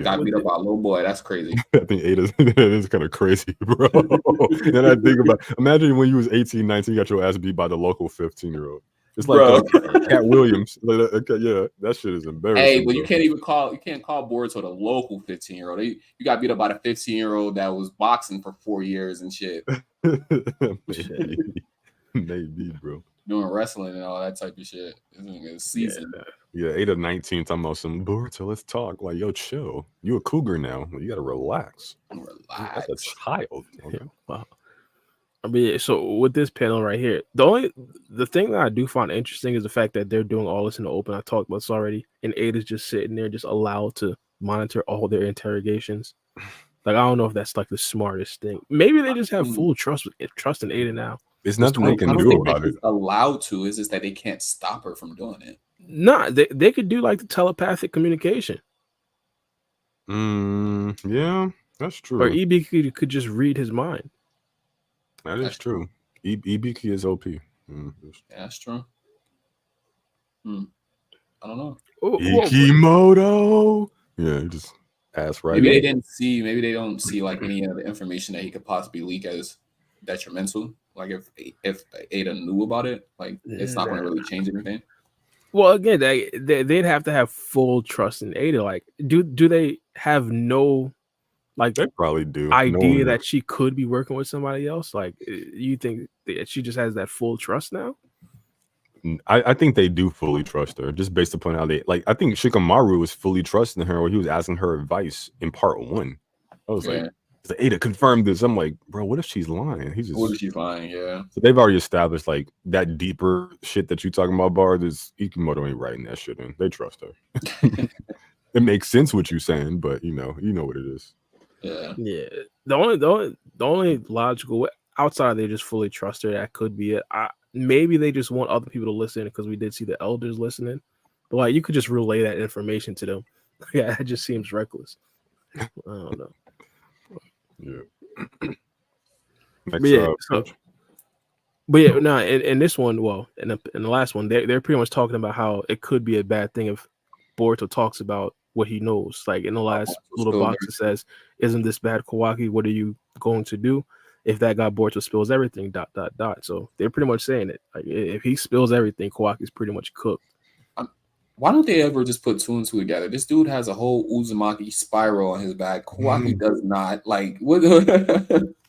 Got beat up by a little boy. That's crazy. I think 8 is kind of crazy, bro. Then I think about, imagine when you was 18, 19, you got your ass beat by the local 15-year-old. It's like Cat Williams. Yeah, that shit is embarrassing. Hey, but you can't call Boruto the local 15-year-old. You got beat up by the 15-year-old that was boxing for 4 years and shit. Maybe, bro. Doing wrestling and all that type of shit. It's season. Yeah, 8 or 19 talking about some Boruto, let's talk. Like, yo, chill. You a cougar now. You gotta relax. That's a child. Okay. Yeah, wow. I mean, so with this panel right here, the thing that I do find interesting is the fact that they're doing all this in the open. I talked about this already, and Ada's just sitting there, just allowed to monitor all their interrogations. Like, I don't know if that's like the smartest thing. Maybe they just have full trust in Ada now. There's nothing they can do about it. Allowed to, is just that they can't stop her from doing it. Nah, they could do like the telepathic communication. Yeah, that's true. Or EBQ could just read his mind. That is true. EBQ is OP. Yeah, that's true. I don't know. Ikimoto. Yeah, you just ask right. Maybe they don't see like any of the information that he could possibly leak as detrimental. Like if Ada knew about it, like it's not going to really change anything. Well, again, they'd have to have full trust in Ada. Like, do they have no, like, they probably do idea that she could be working with somebody else? Like, you think that she just has that full trust now? I think they do fully trust her, just based upon how they like. I think Shikamaru was fully trusting her, or he was asking her advice in part 1. I was like, Ada confirmed this. I'm like, bro, what if she's lying? What if she's lying? Yeah. So they've already established like that deeper shit that you talking about, Bard. Is Ikimoto ain't writing that shit in. They trust her. It makes sense what you're saying, but you know what it is. Yeah. The only logical way outside they just fully trust her. That could be it. Maybe they just want other people to listen because we did see the elders listening. But like, you could just relay that information to them. Yeah, it just seems reckless. I don't know. Yeah. In this one, well, in the last one, they're pretty much talking about how it could be a bad thing if Boruto talks about what he knows. Like in the last little box, it says, "Isn't this bad, Kawaki? What are you going to do if that guy Boruto spills everything?" ... So they're pretty much saying it. Like if he spills everything, Kawaki's pretty much cooked. Why don't they ever just put 2 and 2 together? This dude has a whole Uzumaki spiral on his back. Kawaki does not. Like what?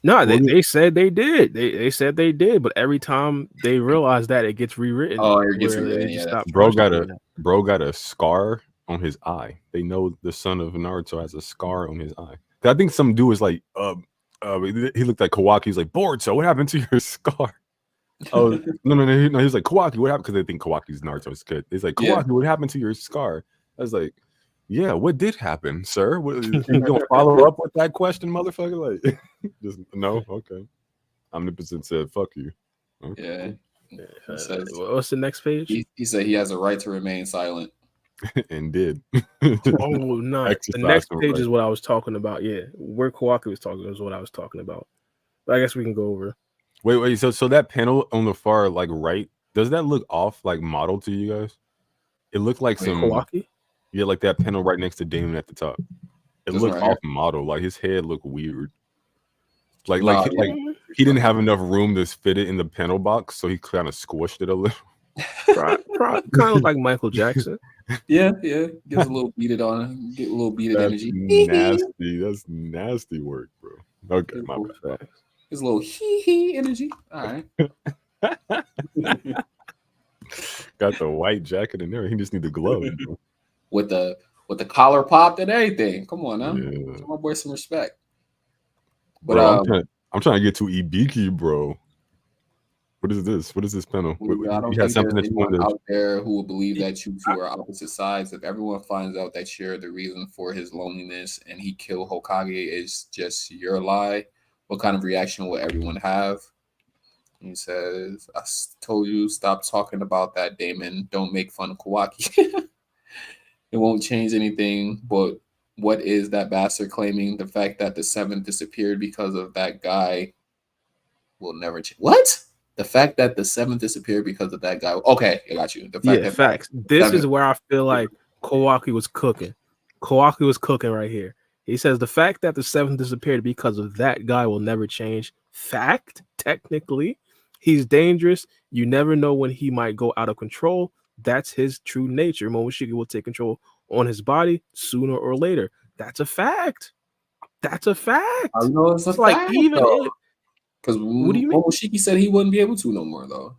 No, they said they did. They said they did, but every time they realize that, it gets rewritten. Oh, it gets rewritten. Yeah, bro got a scar on his eye. They know the son of Naruto has a scar on his eye. I think some dude was like, he looked at Kawaki. He's like, Boruto, what happened to your scar? Oh no! He's like, Kawaki, what happened? Because they think Kawaki's Naruto's kid. He's like, Kawaki, what happened to your scar? I was like, yeah, what did happen, sir? You don't follow up with that question, motherfucker? Like, just no, okay. Omnipotent said, fuck you. Okay. Yeah. What's the next page? He said he has a right to remain silent. And did. Oh no! The next page is what I was talking about. Yeah, where Kawaki was talking is what I was talking about. But I guess we can go over. Wait. So that panel on the far like right, does that look off like model to you guys? It looked like some Kawaki? Yeah, like that panel right next to Damon at the top. It looked off model. Like his head looked weird. Like he didn't have enough room to fit it in the panel box, so he kind of squished it a little. Kind of like Michael Jackson. Yeah. Gets a little beaded on him. Get a little beaded energy. Nasty. That's nasty work, bro. Okay, my bad. His little hee energy. All right. Got the white jacket in there. He just need the gloves. with the collar popped and everything. Come on now. Yeah. Show my boy some respect. But bro, I'm trying to get to Ibiki, bro. What is this? What is this panel? I don't think there's anyone out there who will believe that you two are opposite sides. If everyone finds out that you're the reason for his loneliness and he killed Hokage is just your lie, what kind of reaction will everyone have? He says, I told you, stop talking about that, Damon. Don't make fun of Kawaki. It won't change anything, but what is that bastard claiming? The fact that the 7th disappeared because of that guy will never change. What? The fact that the 7th disappeared because of that guy. Okay, I got you. The fact that facts. This is where I feel like Kawaki was cooking. Kawaki was cooking right here. He says the fact that the 7th disappeared because of that guy will never change. Fact, technically. He's dangerous. You never know when he might go out of control. That's his true nature. Momoshiki will take control on his body sooner or later. That's a fact. That's a fact. I know it's like fact, even because Momoshiki said he wouldn't be able to no more though.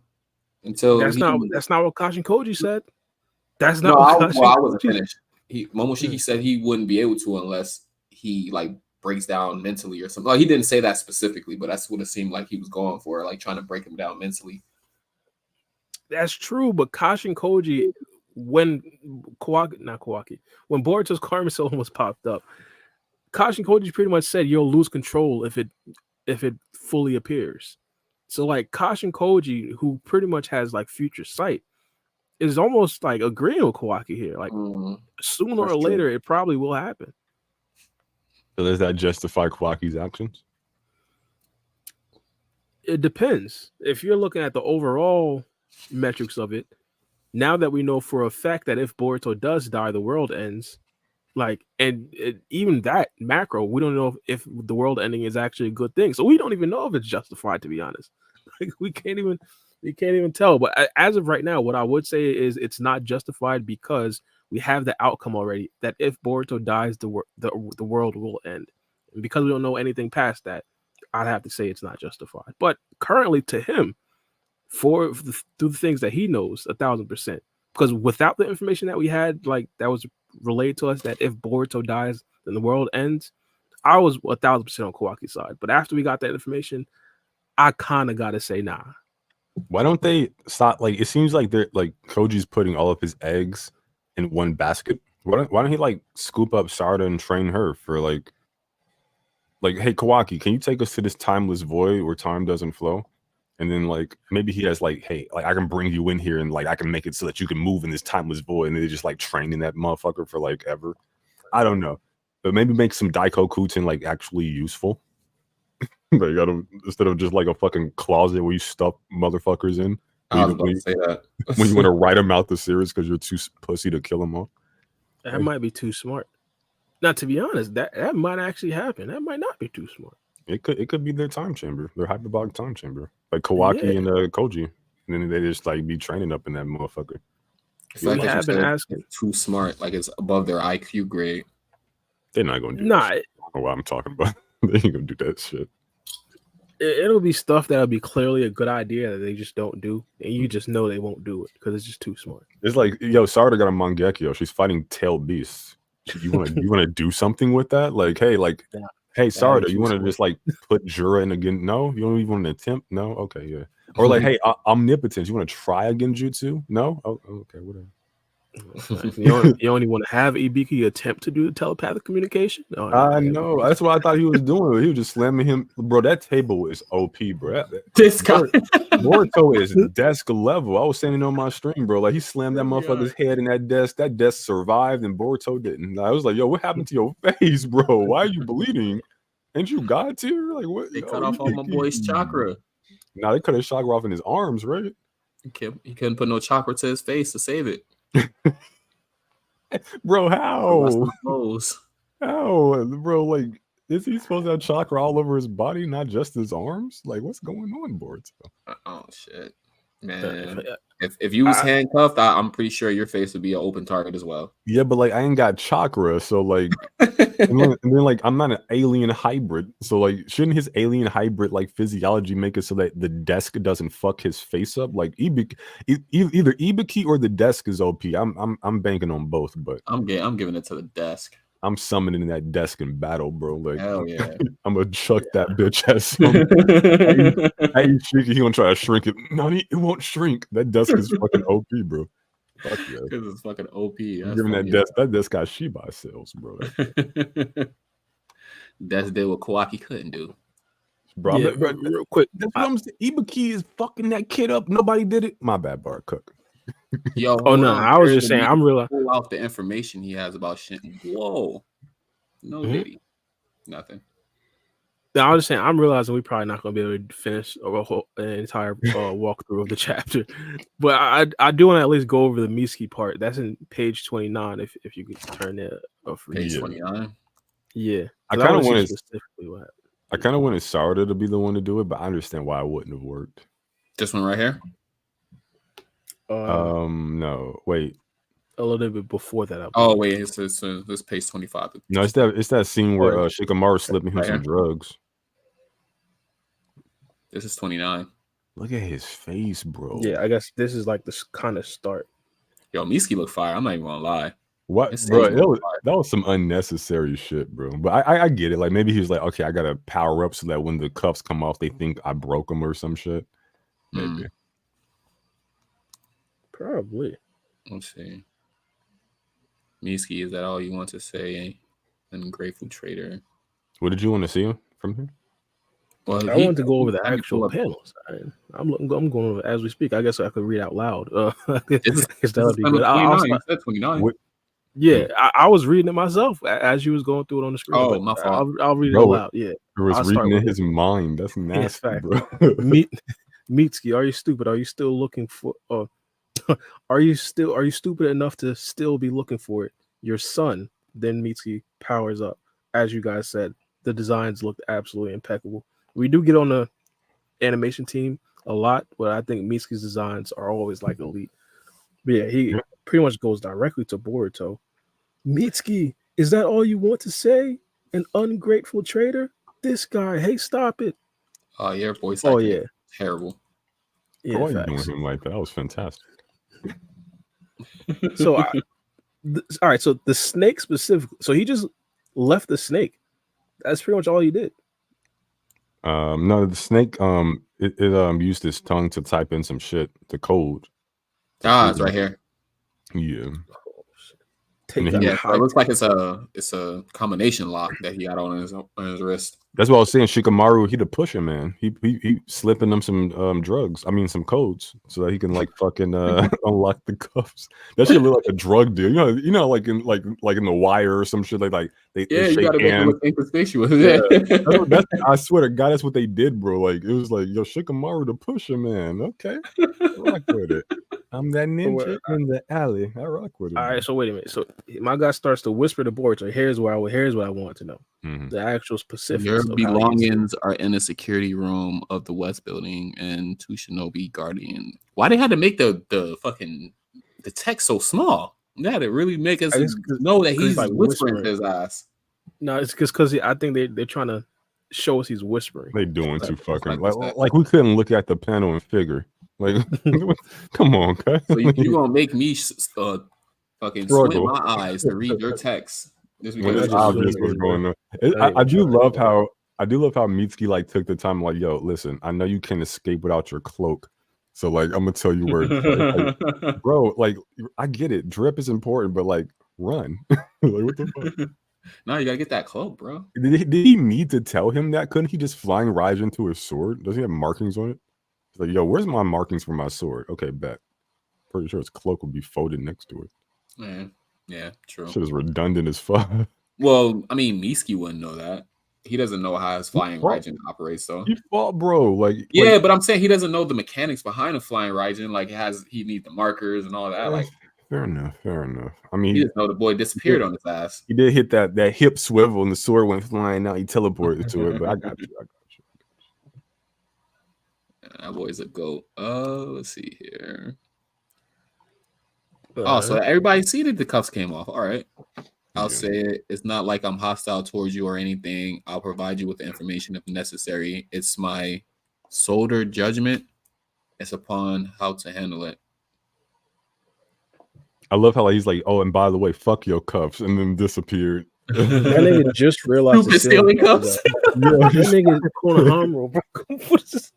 Until that's not what Kashin Koji said. That's not. I wasn't finished. Momoshiki said he wouldn't be able to unless he like breaks down mentally or something. Like, he didn't say that specifically, but that's what it seemed like he was going for, like trying to break him down mentally. That's true, but Kashin Koji, when when Boruto's Karma Stone was popped up, Kashin Koji pretty much said you'll lose control if it fully appears. So like Kashin Koji, who pretty much has like future sight, is almost like agreeing with Kawaki here. Like sooner or later, it probably will happen. So does that justify Kawaki's actions? It depends. If you're looking at the overall metrics of it, now that we know for a fact that if Boruto does die, the world ends. Like, even that macro, we don't know if the world ending is actually a good thing. So we don't even know if it's justified, to be honest. Like, we can't even tell. But as of right now, what I would say is it's not justified because we have the outcome already that if Boruto dies, the world will end. And because we don't know anything past that, I'd have to say it's not justified. But currently, to him, through the things that he knows, 1,000%. Because without the information that we had, like that was relayed to us, that if Boruto dies, then the world ends, I was 1,000% on Kawaki's side. But after we got that information, I kind of got to say, nah. Why don't they stop? Like, it seems like they're like Koji's putting all of his eggs in one basket. Why don't he like scoop up Sarada and train her for like, hey Kawaki, can you take us to this timeless void where time doesn't flow? And then like maybe he has like, hey, like I can bring you in here and like I can make it so that you can move in this timeless void, and they're just like training that motherfucker for like ever. I don't know, but maybe make some Daikokutin like actually useful. They got him instead of just like a fucking closet where you stuff motherfuckers in. I was about to say that when you want to write them out the series because you're too pussy to kill them all. That might be too smart. Now, to be honest, that might actually happen. That might not be too smart. It could be their time chamber, their hyperbolic time chamber, like Kawaki and Koji, and then they just like be training up in that motherfucker. We have been asking. Too smart, like it's above their IQ grade. They're not gonna do that. I don't know what I'm talking about. They ain't gonna do that shit. It'll be stuff that'll be clearly a good idea that they just don't do, and you just know they won't do it because it's just too smart. It's like, yo, Sarada got a Mangekyo. She's fighting tailed beasts. You want to do something with that? Like, hey, Sarada, you want to just like put Jura in again? No, you don't even want to attempt. No, okay, yeah. Or like, hey, omnipotence. You want to try a genjutsu? No, okay, whatever. You only want to have Ibiki attempt to do telepathic communication? No, I know. That's what I thought he was doing. He was just slamming him. Bro, that table is OP, bro. This guy. Boruto is desk level. I was standing on my stream, bro. Like, he slammed that motherfucker's head in that desk. That desk survived, and Boruto didn't. I was like, yo, what happened to your face, bro? Why are you bleeding? Ain't you God tier? Like what? They cut off all my boy's chakra. Nah, they cut his chakra off in his arms, right? He couldn't put no chakra to his face to save it. Bro, how? How, bro? Like, is he supposed to have chakra all over his body, not just his arms? Like, what's going on, Boruto? Oh shit, man! If you was handcuffed, I'm pretty sure your face would be an open target as well. Yeah, but like I ain't got chakra, so like, and then like I'm not an alien hybrid, so like, shouldn't his alien hybrid like physiology make it so that the desk doesn't fuck his face up? Like either Ibiki or the desk is OP. I'm banking on both, but I'm giving it to the desk. I'm summoning that desk in battle, bro. Like, hell yeah, I'm gonna chuck that bitch ass. Hey, he gonna try to shrink it. No, it won't shrink. That desk is fucking OP, bro. Fuck yeah, because it's fucking OP. Giving that desk got Shiba cells, bro. That's did what Kawaki couldn't do, bro. Yeah, bro, real quick, that's what I'm saying. Ibiki is fucking that kid up. Nobody did it. My bad, Bar Cook. Yo, oh no, I was just saying. I'm real. Pull out the information he has about shit. Whoa, no Diddy, nothing. I was just saying. I'm realizing we're probably not going to be able to finish an entire walkthrough of the chapter, but I do want to at least go over the Mitsuki part. That's in page 29. If you could turn it up for page 29. Yeah, I kind of want specifically what happened. I kind of wanted Sarda to be the one to do it, but I understand why it wouldn't have worked. This one right here. No, wait. A little bit before that. Oh wait, it's this page 25. No, it's that scene where Shikamaru slipping him some drugs. This is 29. Look at his face, bro. Yeah, I guess this is like this kind of start. Yo, Mitsuki look fire. I'm not even gonna lie. What, bro? That was some unnecessary shit, bro. But I get it. Like maybe he was like, okay, I gotta power up so that when the cuffs come off, they think I broke them or some shit. Maybe. Probably. Let's see. Mitsuki, is that all you want to say? Ungrateful traitor. What did you want to see from him? Well, I wanted to go over the actual panels. I'm going over as we speak. I guess I could read out loud. I guess that would be good. 29. Yeah, I was reading it myself as you was going through it on the screen. Oh, my fault. I'll read it aloud. Yeah, he was reading in his mind. That's nasty, bro. Mitsuki, are you stupid? Are you still looking for? Are you stupid enough to still be looking for it? Your son. Then Mitsuki powers up. As you guys said, the designs looked absolutely impeccable. We do get on the animation team a lot, but I think Mitsuki's designs are always like elite. But yeah, he pretty much goes directly to Boruto. Mitsuki, is that all you want to say? An ungrateful traitor? This guy, hey, stop it. Oh, your voice. Oh, yeah. Terrible. Yeah, why are you doing him like that? That was fantastic. So, all right. So the snake specifically. So he just left the snake. That's pretty much all he did. No, the snake. It used his tongue to type in some shit. The code. It's right here. Yeah. It looks like it's a combination lock that he got on his wrist. That's what I was saying. Shikamaru, he the pusher, man. He slipping them some drugs. I mean some codes so that he can like fucking unlock the cuffs. That shit look like a drug deal. You know, like in The Wire or some shit. Like they you gotta make it look inconspicuous. That's I swear to God, that's what they did, bro. Like it was like, yo, Shikamaru the pusher, man. Okay, I rock with it. I'm that ninja in the alley. I rock with it. All right, so wait a minute. So my guy starts to whisper to Boruto. Here's what I want to know. The actual specifics. Your belongings are in the security room of the West Building and two Shinobi Guardian. Why they had to make the fucking the text so small? They had to really make us know that he's like whispering to his ass. No, it's because I think they're trying to show us he's whispering. They doing too fucking like we couldn't look at the panel and figure. Like, come on, guys. So you gonna make me fucking squint my eyes to read your text? Just because it's obvious what's going on. I do love how Mitsuki like took the time. Like, yo, listen, I know you can't escape without your cloak, so like I'm gonna tell you where, like, bro. Like, I get it. Drip is important, but like, run. Like, what the fuck? No, you gotta get that cloak, bro. Did he need to tell him that? Couldn't he just flying Raj into his sword? Does he have markings on it? He's like, yo, where's my markings for my sword? Okay, bet. Pretty sure his cloak will be folded next to it. Yeah, true. Shit is redundant as fuck. Well, I mean, Mitsuki wouldn't know that. he doesn't know how his flying Raijin operates. So he fought, bro. Like but I'm saying he doesn't know the mechanics behind a flying Raijin. Like he needs the markers and all that. Like fair enough. I mean, he just know the boy disappeared on his ass. He did hit that hip swivel and the sword went flying out. He teleported to it, but I got you. That boy's a goat. Let's see here. Oh, so everybody see that the cuffs came off. All right. I'll say it. It's not like I'm hostile towards you or anything. I'll provide you with the information if necessary. It's my solder judgment. It's upon how to handle it. I love how he's like, oh, and by the way, fuck your cuffs, and then disappeared. That nigga just realized Stupid stealing cuffs. That nigga Konohamaru, bro. What is this?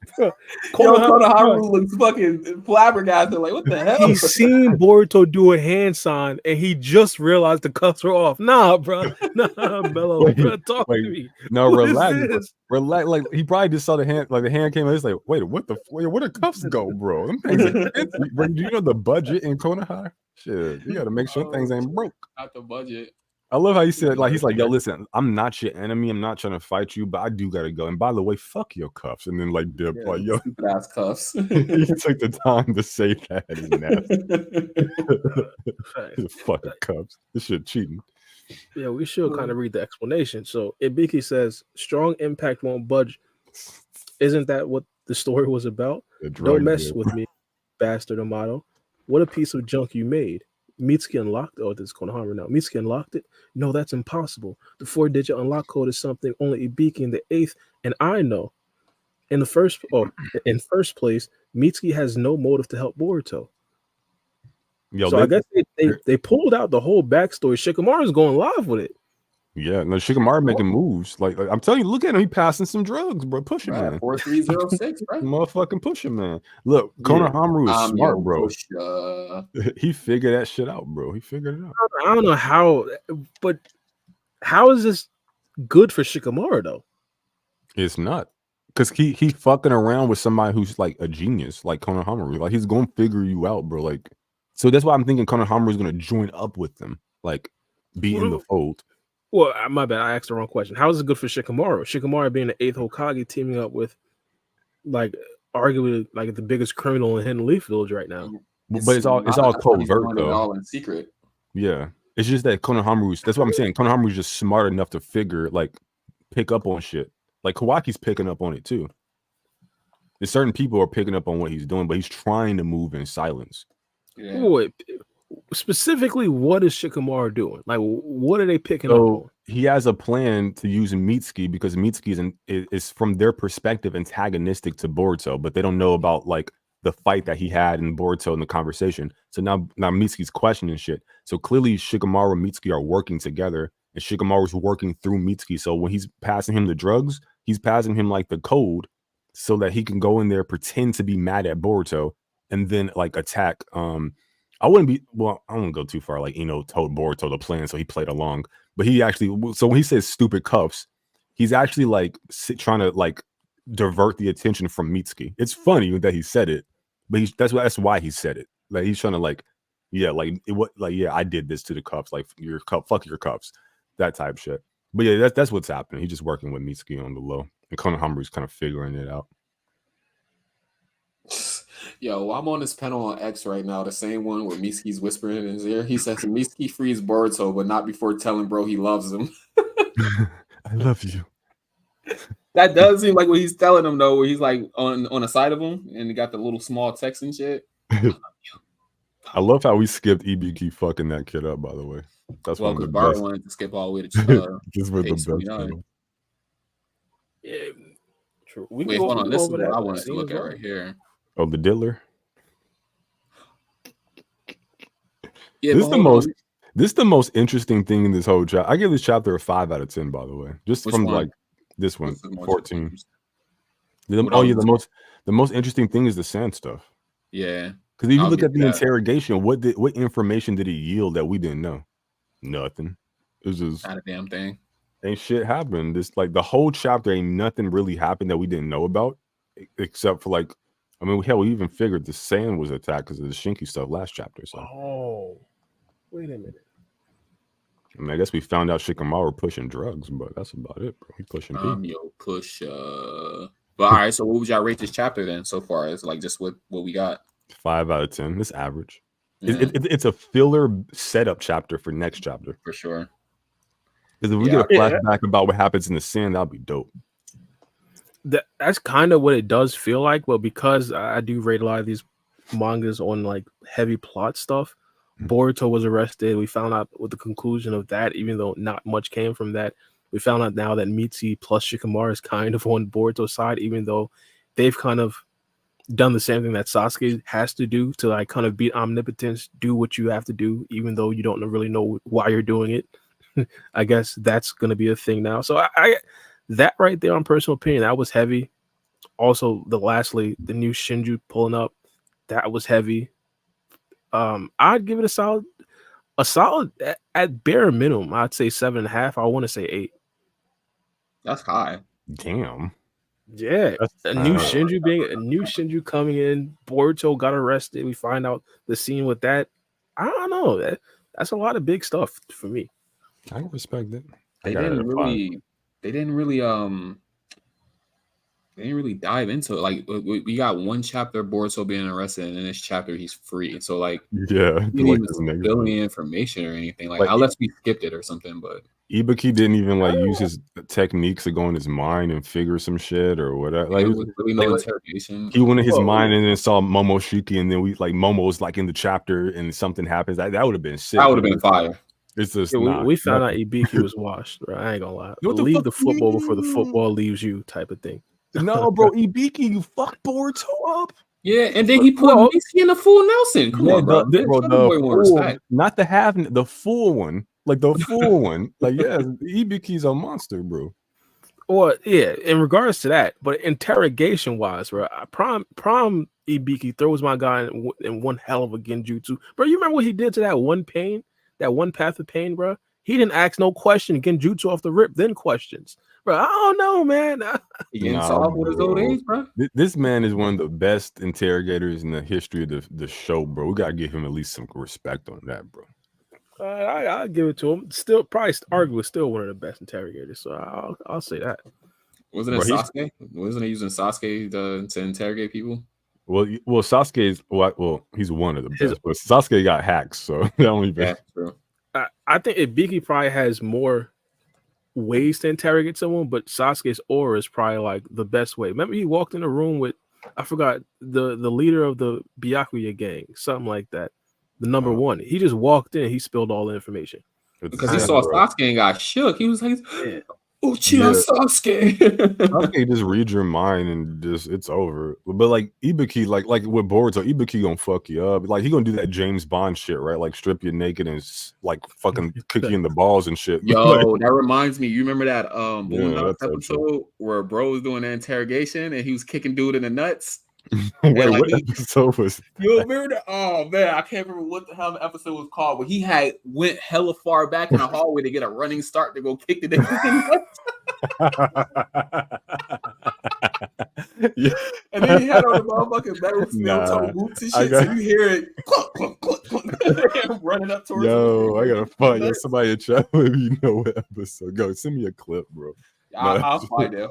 Konohamaru looks fucking flabbergasted. Like, what the hell? He seen Boruto do a hand sign, and he just realized the cuffs were off. Nah, bro. Nah, Mello, bro. Talk to me. No, relax. Relax. Like he probably just saw the hand. Like the hand came out. He's like, wait, where the cuffs go, bro? Them things are fancy. Bro, do you know the budget in Konoha? Shit, you got to make sure things ain't broke. Not the budget. I love how he said, like, he's like, yo, listen, I'm not your enemy. I'm not trying to fight you, but I do got to go. And by the way, fuck your cuffs. And then, like, dip, like, yo. Stupid ass cuffs. He took the time to say that. It's fucking cuffs. This shit cheating. Yeah, we should kind of read the explanation. So, Ibiki says, strong impact won't budge. Isn't that what the story was about? Don't mess with me, bastard Amato. What a piece of junk you made. Mitsuki unlocked. Oh, this is Konohamaru now. Mitsuki unlocked it. No, that's impossible. The 4-digit unlock code is something only Ibiki in the 8th and I know. In first place, Mitsuki has no motive to help Boruto. Yo, so I guess they pulled out the whole backstory. Shikamaru's going live with it. Yeah, no, Shikamaru making moves. Like I'm telling you, look at him. He passing some drugs, bro. Push him, man. 4306, right? Motherfucking push him, man. Look, Konohamaru is smart, bro. He figured that shit out, bro. He figured it out. I don't know how, but how is this good for Shikamaru though? It's not, because he fucking around with somebody who's like a genius, like Konohamaru. Like he's gonna figure you out, bro. Like, so that's why I'm thinking Konohamaru is gonna join up with them, like be in the fold. Well, my bad. I asked the wrong question. How is it good for Shikamaru? Shikamaru being the 8th Hokage, teaming up with, like, arguably like the biggest criminal in Hidden Leaf Village right now. But it's all covert though. All in secret. Yeah, it's just that Konohamaru's. That's what I'm saying. Konohamaru's just smart enough to pick up on shit. Like Kawaki's picking up on it too. There's certain people are picking up on what he's doing, but he's trying to move in silence. Yeah. Wait, specifically, what is Shikamaru doing? Like, what are they picking up on? He has a plan to use Mitsuki because Mitsuki is from their perspective antagonistic to Boruto, but they don't know about like the fight that he had in Boruto in the conversation. So now Mitsuki's questioning shit. So clearly Shikamaru and Mitsuki are working together, and Shikamaru's working through Mitsuki. So when he's passing him the drugs, he's passing him like the code so that he can go in there, pretend to be mad at Boruto, and then like attack. I wouldn't go too far. Like, told Boruto the plan, so he played along. But he actually, so when he says stupid cuffs, he's actually like trying to like divert the attention from Mitsuki. It's funny that he said it, but that's why he said it. Like he's trying to like, I did this to the cuffs, like fuck your cuffs, that type shit. But yeah, that's what's happening. He's just working with Mitsuki on the low, and Konohamaru's kind of figuring it out. Yo, I'm on this panel on X right now, the same one where Mitsuki's whispering in his ear. He says Mitsuki frees Boruto, but not before telling bro he loves him. I love you. That does seem like what he's telling him though, where he's like on the side of him and he got the little small text and shit. I love how we skipped Ibiki fucking that kid up, by the way. That's well, because Bart wanted to skip all the way to just with the best. Yeah, true. Wait, hold on. This is what I wanted to look at right here. Oh, the diddler. Yeah, this is the most interesting thing in this whole chapter. I give this chapter a 5 out of 10, by the way. Just which from one? Like this one, 14. The most interesting thing is the sand stuff. Yeah. Because if you look at the interrogation, what information did he yield that we didn't know? Nothing. It was just not a damn thing. Ain't shit happened. This like the whole chapter ain't nothing really happened that we didn't know about, except for like, I mean, hell, we even figured the sand was attacked because of the Shinki stuff last chapter. So oh, wait a minute. I mean, I guess we found out Shikamaru pushing drugs, but that's about it, bro. He pushing P. Push. But all right, so what would y'all rate this chapter then so far? It's like just what we got. 5 out of 10. It's average. Yeah. It's a filler setup chapter for next chapter. For sure. Because if we get a flashback about what happens in the sand, that'd be dope. That's kind of what it does feel like. But because I do rate a lot of these mangas on like heavy plot stuff, Boruto was arrested. We found out with the conclusion of that, even though not much came from that. We found out now that Mitsuki plus Shikamaru is kind of on Boruto's side, even though they've kind of done the same thing that Sasuke has to do to like kind of beat omnipotence, do what you have to do, even though you don't really know why you're doing it. I guess that's going to be a thing now. So I that right there, on personal opinion, that was heavy. Also, lastly, the new Shinju pulling up, that was heavy. I'd give it a solid at bare minimum. I'd say 7.5. I want to say 8. That's high. Damn. Yeah, a new Shinju coming in. Boruto got arrested. We find out the scene with that. I don't know. That's a lot of big stuff for me. I can respect it. They didn't really dive into it. Like we got one chapter Boruto being arrested, and in this chapter he's free. So like, yeah, he didn't even spill any information or anything. Like unless we skipped it or something. But Ibiki didn't even like use his techniques to go in his mind and figure some shit or whatever. Like, it was really no interrogation. He went in his mind and then saw Momoshiki, and then Momo's like in the chapter and something happens. That would have been sick. That would have been fire. It's just we found out Ibiki was washed, bro. I ain't gonna lie. Leave the football before the football leaves you, type of thing. No, bro, Ibiki, you fucked Boruto up. Yeah, and then he put Mitsuki in the full Nelson. Come on, bro. Not the half, the full one. Like the full one. Like, yeah, Ibiki's a monster, bro. Well, yeah, in regards to that, but interrogation wise, bro, Prom Ibiki throws my guy in one hell of a genjutsu. Bro, you remember what he did to that one path of pain, bro? He didn't ask no question, genjutsu off the rip, then questions. Bro, I don't know, man. He getting soft with his old age, bro. This man is one of the best interrogators in the history of the show, bro. We gotta give him at least some respect on that, bro. I'll give it to him. Still, probably arguably still one of the best interrogators. So I'll say that. Wasn't it Sasuke? Wasn't he using Sasuke to interrogate people? Well, Sasuke is he's one of the best, but Sasuke got hacked, so that only true. I think Ibiki probably has more ways to interrogate someone, but Sasuke's aura is probably like the best way. Remember, he walked in a room with I forgot the leader of the Byakuya gang, something like that. The number one. He just walked in. He spilled all the information because he saw Sasuke and got shook. He was like, Uchiha Sasuke. Sasuke just read your mind and just it's over. But like Ibiki, like with Boruto, Ibiki gonna fuck you up. Like he gonna do that James Bond shit, right? Like strip you naked and like fucking kick you in the balls and shit. Yo, that reminds me. You remember that episode where bro was doing the interrogation and he was kicking dude in the nuts? Wait, what episode was that? You remember that? Oh man, I can't remember what the hell the episode was called, but he went hella far back in the hallway to get a running start to go kick the nigga. Yeah. And then he had on the motherfucking metal steel toe boots and shit, so you hear it clunk, clunk, clunk, running up towards him. I gotta find somebody in chat. Maybe you know what episode. Go send me a clip, bro. I'll find it.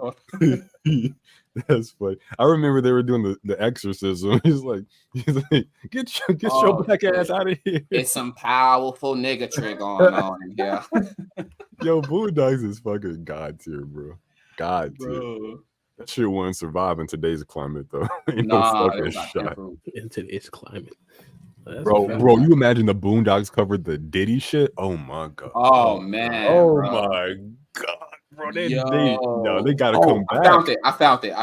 That's funny. I remember they were doing the exorcism. He's like, get your black ass out of here. It's some powerful nigga trick going on. Yeah. Yo, Boondocks is fucking god tier, bro. God tier. That shit wouldn't survive in today's climate, though. No fucking shot. In today's climate. Bro, you imagine the Boondocks covered the Diddy shit? Oh my god. Oh man. Oh my god. Bro, they gotta come back. I found it.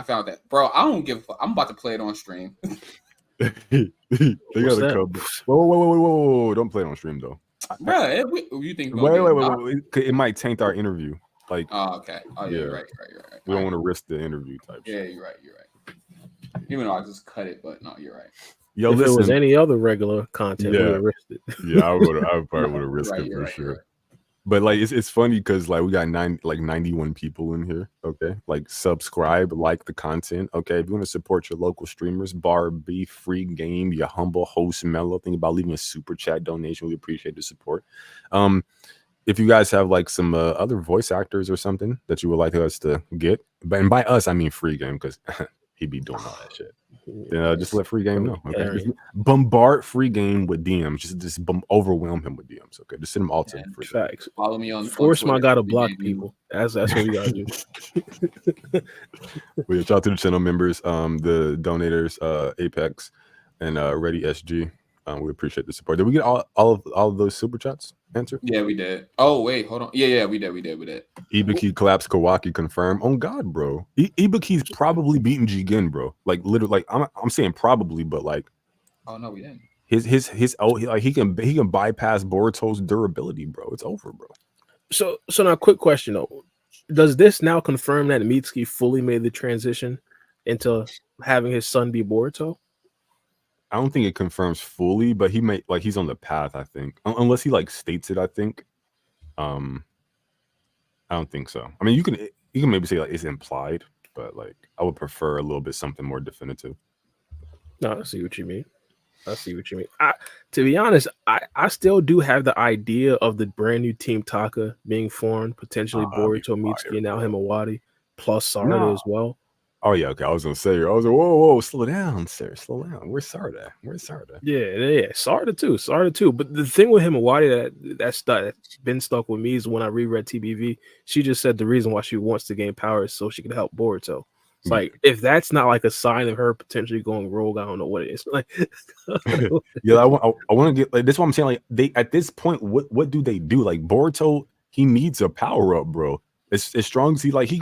Bro, I don't give a fuck. I'm about to play it on stream. They gotta come back. Whoa. Don't play it on stream, though. Bro, you think wait. It might taint our interview. Like, okay. Oh, yeah, you're right. We don't want to risk the interview type shit. Yeah, you're right. Even though I just cut it, but no, you're right. Yo, if it was any other regular content, we would have risked it. Yeah, I probably would have risked it for sure. Right. But like it's funny because like we got 91 people in here. Okay, like subscribe, like the content. Okay, if you want to support your local streamers, Barbie, Free Game, your humble host Mello, think about leaving a super chat donation. We appreciate the support. if you guys have like some other voice actors or something that you would like us to get, and by us I mean Free Game, because he be doing all that shit. Then just let Free Game know. Okay, just bombard Free Game with DMs. Just overwhelm him with DMs. Okay, just send him all to Free Game. Facts. Follow me on. Force on my Twitter, guy to Free block Game. people. That's what we gotta do. Well, shout out to the channel members, the donators, Apex and Ready SG. We appreciate the support. Did we get all of those super chats answered? Yeah, we did. Oh wait, hold on. Yeah, we did. Ibiki collapsed Kawaki confirmed. Oh God, bro. Ibiki's probably beating Jigen, bro. Like literally, like I'm saying probably, but like, oh no, we didn't. He can bypass Boruto's durability, bro. It's over, bro. So now, quick question though: does this now confirm that Mitsuki fully made the transition into having his son be Boruto? I don't think it confirms fully, but he may, like, he's on the path, I think. Unless he like states it, I think. I don't think so. I mean, you can maybe say like it's implied, but like I would prefer a little bit something more definitive. No, I see what you mean. To be honest, I still do have the idea of the brand new Team Taka being formed, potentially Boruto, Mitsuki, and now Himawari, plus Sarada as well. Oh yeah, okay. I was gonna say, whoa, slow down, sir, slow down. Where's Sarada? Yeah, Sarada too. But the thing with Himawari that's been stuck with me is when I reread TBV, she just said the reason why she wants to gain power is so she can help Boruto. It's like, if that's not like a sign of her potentially going rogue, I don't know what it is. Like, yeah, I want to get like that's what I'm saying. Like, they at this point, what do they do? Like Boruto, he needs a power up, bro. As strong as he like, he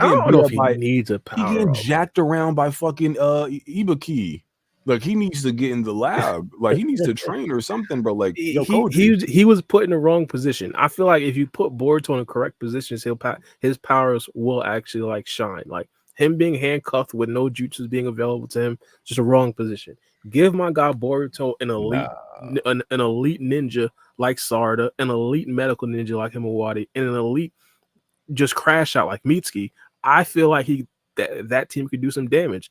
needs a power. He getting jacked around by fucking Ibiki. Like he needs to get in the lab. Like he needs to train or something, bro. Like he was put in the wrong position. I feel like if you put Boruto in the correct positions, his powers will actually like shine. Like him being handcuffed with no jutsus being available to him, just a wrong position. Give my guy Boruto an elite ninja like Sarada, an elite medical ninja like Himawari, and an elite just crash out like Mitsuki. I feel like that team could do some damage.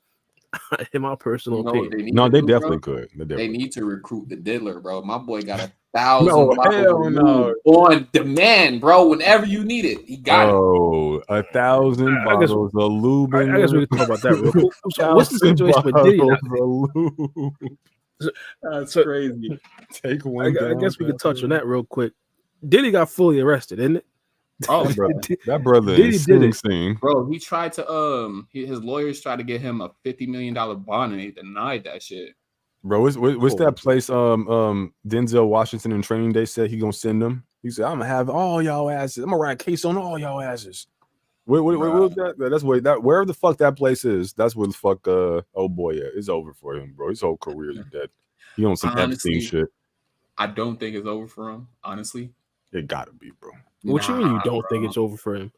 In my personal opinion. No, they definitely could. They need to recruit the diddler, bro. My boy got 1,000 bottles on demand, bro. Whenever you need it, he got it. Oh, 1,000 bottles of lube. I guess we can talk about that real quick. So what's the situation with Diddy? That's crazy. Take one. I guess we can touch on that real quick. Diddy got fully arrested, isn't it? Oh, bro. That brother is insane. Bro, he tried to his lawyers tried to get him a $50 million bond and he denied that shit. Bro, what's that place? Denzel Washington in Training Day said he gonna send them. He said, "I'm gonna have all y'all asses. I'm gonna write a case on all y'all asses." What was that? That's wherever the fuck that place is. That's where the fuck oh boy, yeah, it's over for him, bro. His whole career is dead. He on some Epstein shit. I don't think it's over for him. Honestly, it gotta be, bro. What you mean you don't think it's over for him?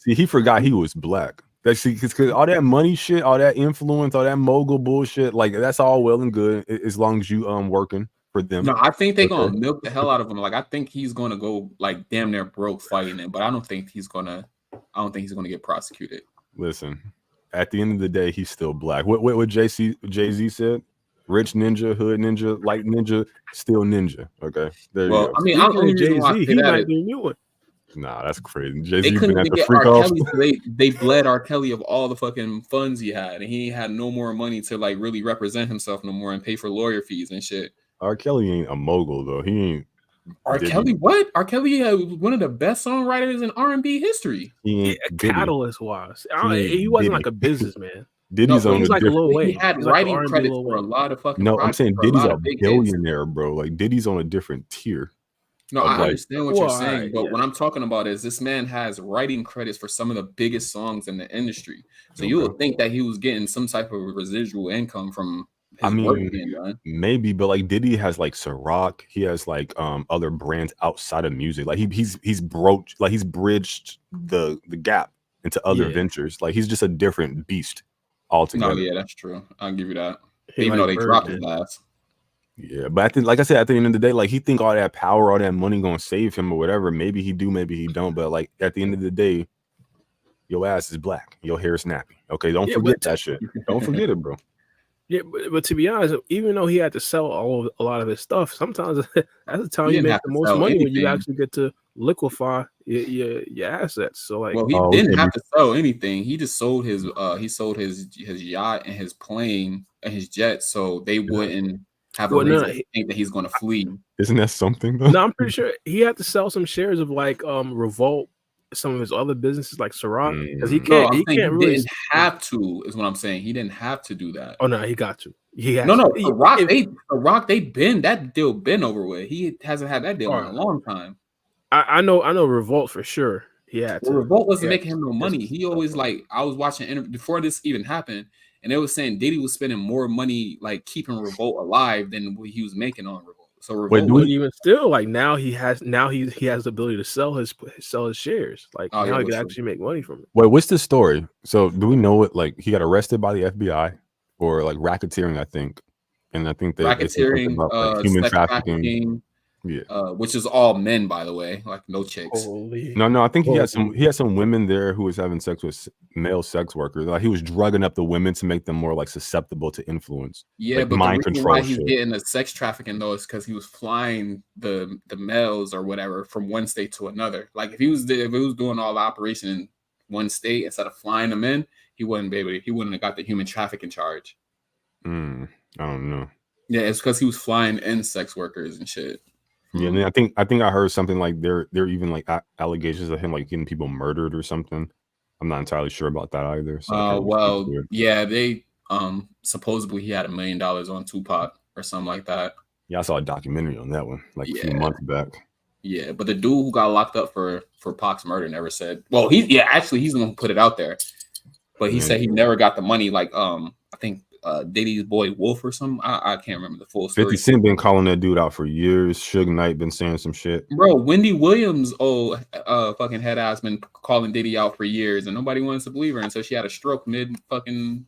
He forgot he was black. That's because all that money shit, all that influence, all that mogul bullshit, like that's all well and good as long as you working for them. No, I think they're gonna milk the hell out of him. Like I think he's gonna go like damn near broke fighting it, but I don't think he's gonna get prosecuted. Listen, at the end of the day, he's still black. What Jay-Z said? Rich ninja, hood ninja, light ninja, still ninja. Okay. There you go. I mean, I don't know Jay-Z. He might be new one. Nah, that's crazy. Jay-Z been at the freak off. They bled R. Kelly of all the fucking funds he had, and he had no more money to like really represent himself no more and pay for lawyer fees and shit. R. Kelly ain't a mogul though. He ain't. R. Kelly, what? R. Kelly was one of the best songwriters in R&B history. Catalyst wise, he wasn't like a businessman. Diddy's on a like different. He had writing credits for a lot of fucking. No, I'm saying Diddy's a billionaire, bro. Like Diddy's on a different tier. No, I understand what you're saying, but what I'm talking about is this man has writing credits for some of the biggest songs in the industry. So you would think that he was getting some type of residual income from his work being done. Maybe, but like Diddy has like Ciroc, he has like other brands outside of music. Like he's bridged the gap into other ventures. Like he's just a different beast altogether. No, yeah, that's true. I'll give you that. Even though they dropped his ass. Yeah, but I think, like I said, at the end of the day, like he think all that power, all that money gonna save him or whatever. Maybe he do, maybe he don't. But like at the end of the day, your ass is black, your hair is snappy. Okay, don't forget that shit. Don't forget it, bro. Yeah, but to be honest, even though he had to sell a lot of his stuff, sometimes that's the time you make the most money when you actually get to liquefy your assets. So like, well, he didn't have to sell anything. He just sold his yacht and his plane and his jet, so they wouldn't have a reason to think that he's going to flee. Isn't that something though? No, I'm pretty sure he had to sell some shares of like Revolt, some of his other businesses like Ciroc, because he can't. No, he can't really didn't have to. Is what I'm saying. He didn't have to do that. Oh no, he got to. He has no. To. Ciroc, that deal been over with. He hasn't had that deal in a long time. I know Revolt for sure. He had to. Revolt wasn't making him no money. He always like I was watching interview before this even happened, and they was saying Diddy was spending more money like keeping Revolt alive than what he was making on Revolt. So Revolt even still like now he has the ability to sell his shares. Like now he can actually make money from it. Wait, what's the story? So do we know it? Like he got arrested by the FBI for like racketeering, I think, and I think that racketeering, about, like, human trafficking. Yeah, which is all men, by the way, like no chicks. No, I think he had some women there who was having sex with male sex workers. Like he was drugging up the women to make them more like susceptible to influence. Yeah, like but mind the reason control. Why he's getting the sex trafficking though is because he was flying the males or whatever from one state to another. Like if he was doing all the operation in one state instead of flying them in, he wouldn't have got the human trafficking charge. I don't know. Yeah, it's because he was flying in sex workers and shit. Yeah, and then I think I heard something like there even like allegations of him like getting people murdered or something. I'm not entirely sure about that either. So yeah, they supposedly he had $1 million on Tupac or something like that. Yeah, I saw a documentary on that one like a few months back. Yeah, but the dude who got locked up for Pac's murder never said. Well, he's the one who put it out there, but he said he never got the money. Like I think Diddy's boy Wolf or something. I can't remember the full story. 50 Cent been calling that dude out for years. Suge Knight been saying some shit. Bro, Wendy Williams, fucking head ass been calling Diddy out for years, and nobody wants to believe her until she had a stroke mid fucking.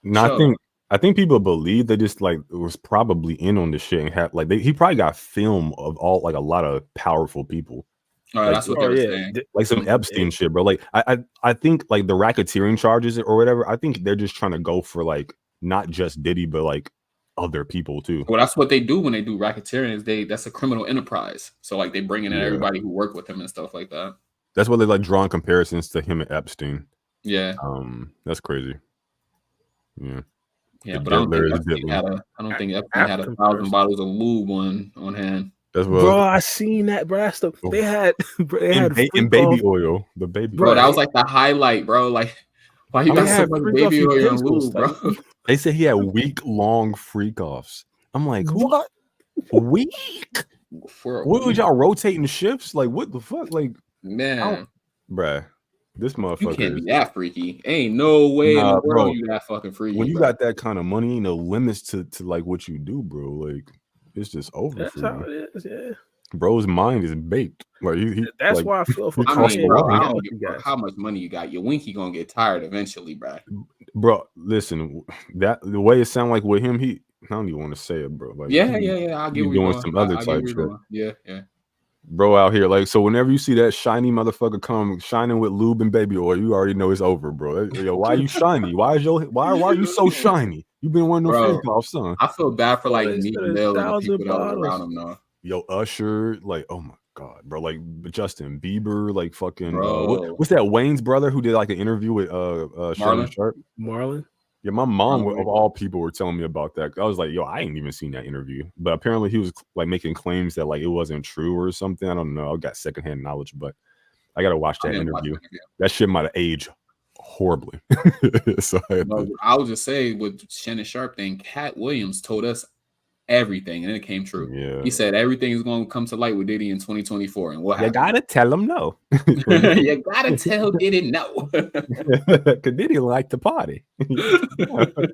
No, I think people believe they just like was probably in on the shit and had like he probably got film of all like a lot of powerful people. Like, that's what they were saying. Like some Epstein shit, bro. Like I think like the racketeering charges or whatever. I think they're just trying to go for like not just Diddy, but like other people too. Well, that's what they do when they do racketeering. Is that's a criminal enterprise. So like they bring in everybody who work with him and stuff like that. That's why they like drawing comparisons to him and Epstein. Yeah. That's crazy. Yeah. Yeah, but I don't think Epstein had 1,000 bottles of lube on hand. That's what, bro, I seen that, bro. That's they had baby oil. The baby bro, that was like the highlight, bro. Like, why you got so much baby oil on lube, bro? They said he had week-long freak offs. I'm like, what? Week? What was y'all rotating shifts? Like, what the fuck? Like, man, bruh, this motherfucker you can't be that freaky. Ain't no way in the world you that fucking freaky. When you got that kind of money, ain't no limits to like what you do, bro. Like, it's just over. That's for how you. it is. Yeah. Bro's mind is baked. Like that's like, why I feel for. I mean, bro, I don't give how much money you got. Your winky gonna get tired eventually, bro. Bro, listen, the way it sounds like with him, I don't even want to say it, bro. Like, yeah. I'll give you doing some other type shit. Yeah. Bro out here, like, so whenever you see that shiny motherfucker come shining with lube and baby oil, you already know it's over, bro. Yo, why are you shiny? Why are you so shiny? You been one of them freak off, son. I feel bad for like Meek Mill and the people that was around him though. Yo, Usher, like, oh my god, bro, like Justin Bieber, like fucking what's that Wayne's brother who did like an interview with Shannon Sharp? Marlon. Yeah, my mom of all people were telling me about that. I was like, yo, I ain't even seen that interview. But apparently he was like making claims that like it wasn't true or something. I don't know. I got secondhand knowledge, but I gotta watch that interview. That shit might have aged horribly. So I would just say with Shannon Sharp thing, Cat Williams told us everything, and it came true. Yeah. He said everything is going to come to light with Diddy in 2024. And what happened? You gotta tell him no. You gotta tell Diddy no. Because Diddy like to party. But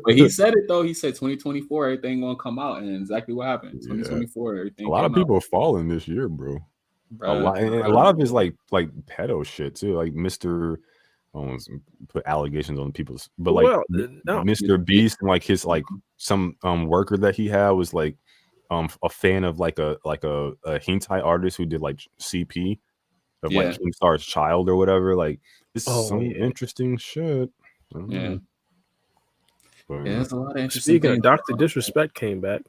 he said it though. He said 2024, everything gonna come out, and exactly what happened. 2024, everything. A lot of people are falling this year, bro. A lot of it's like pedo shit too. Like Mr. I almost put allegations on people's, but like Mr. Beast and like his like some worker that he had was like a fan of like a hentai artist who did like CP of like Keemstar's child or whatever. Like it's some interesting shit. Yeah. But, Yeah, there's a lot of interesting. Speaking of Dr. Disrespect came back.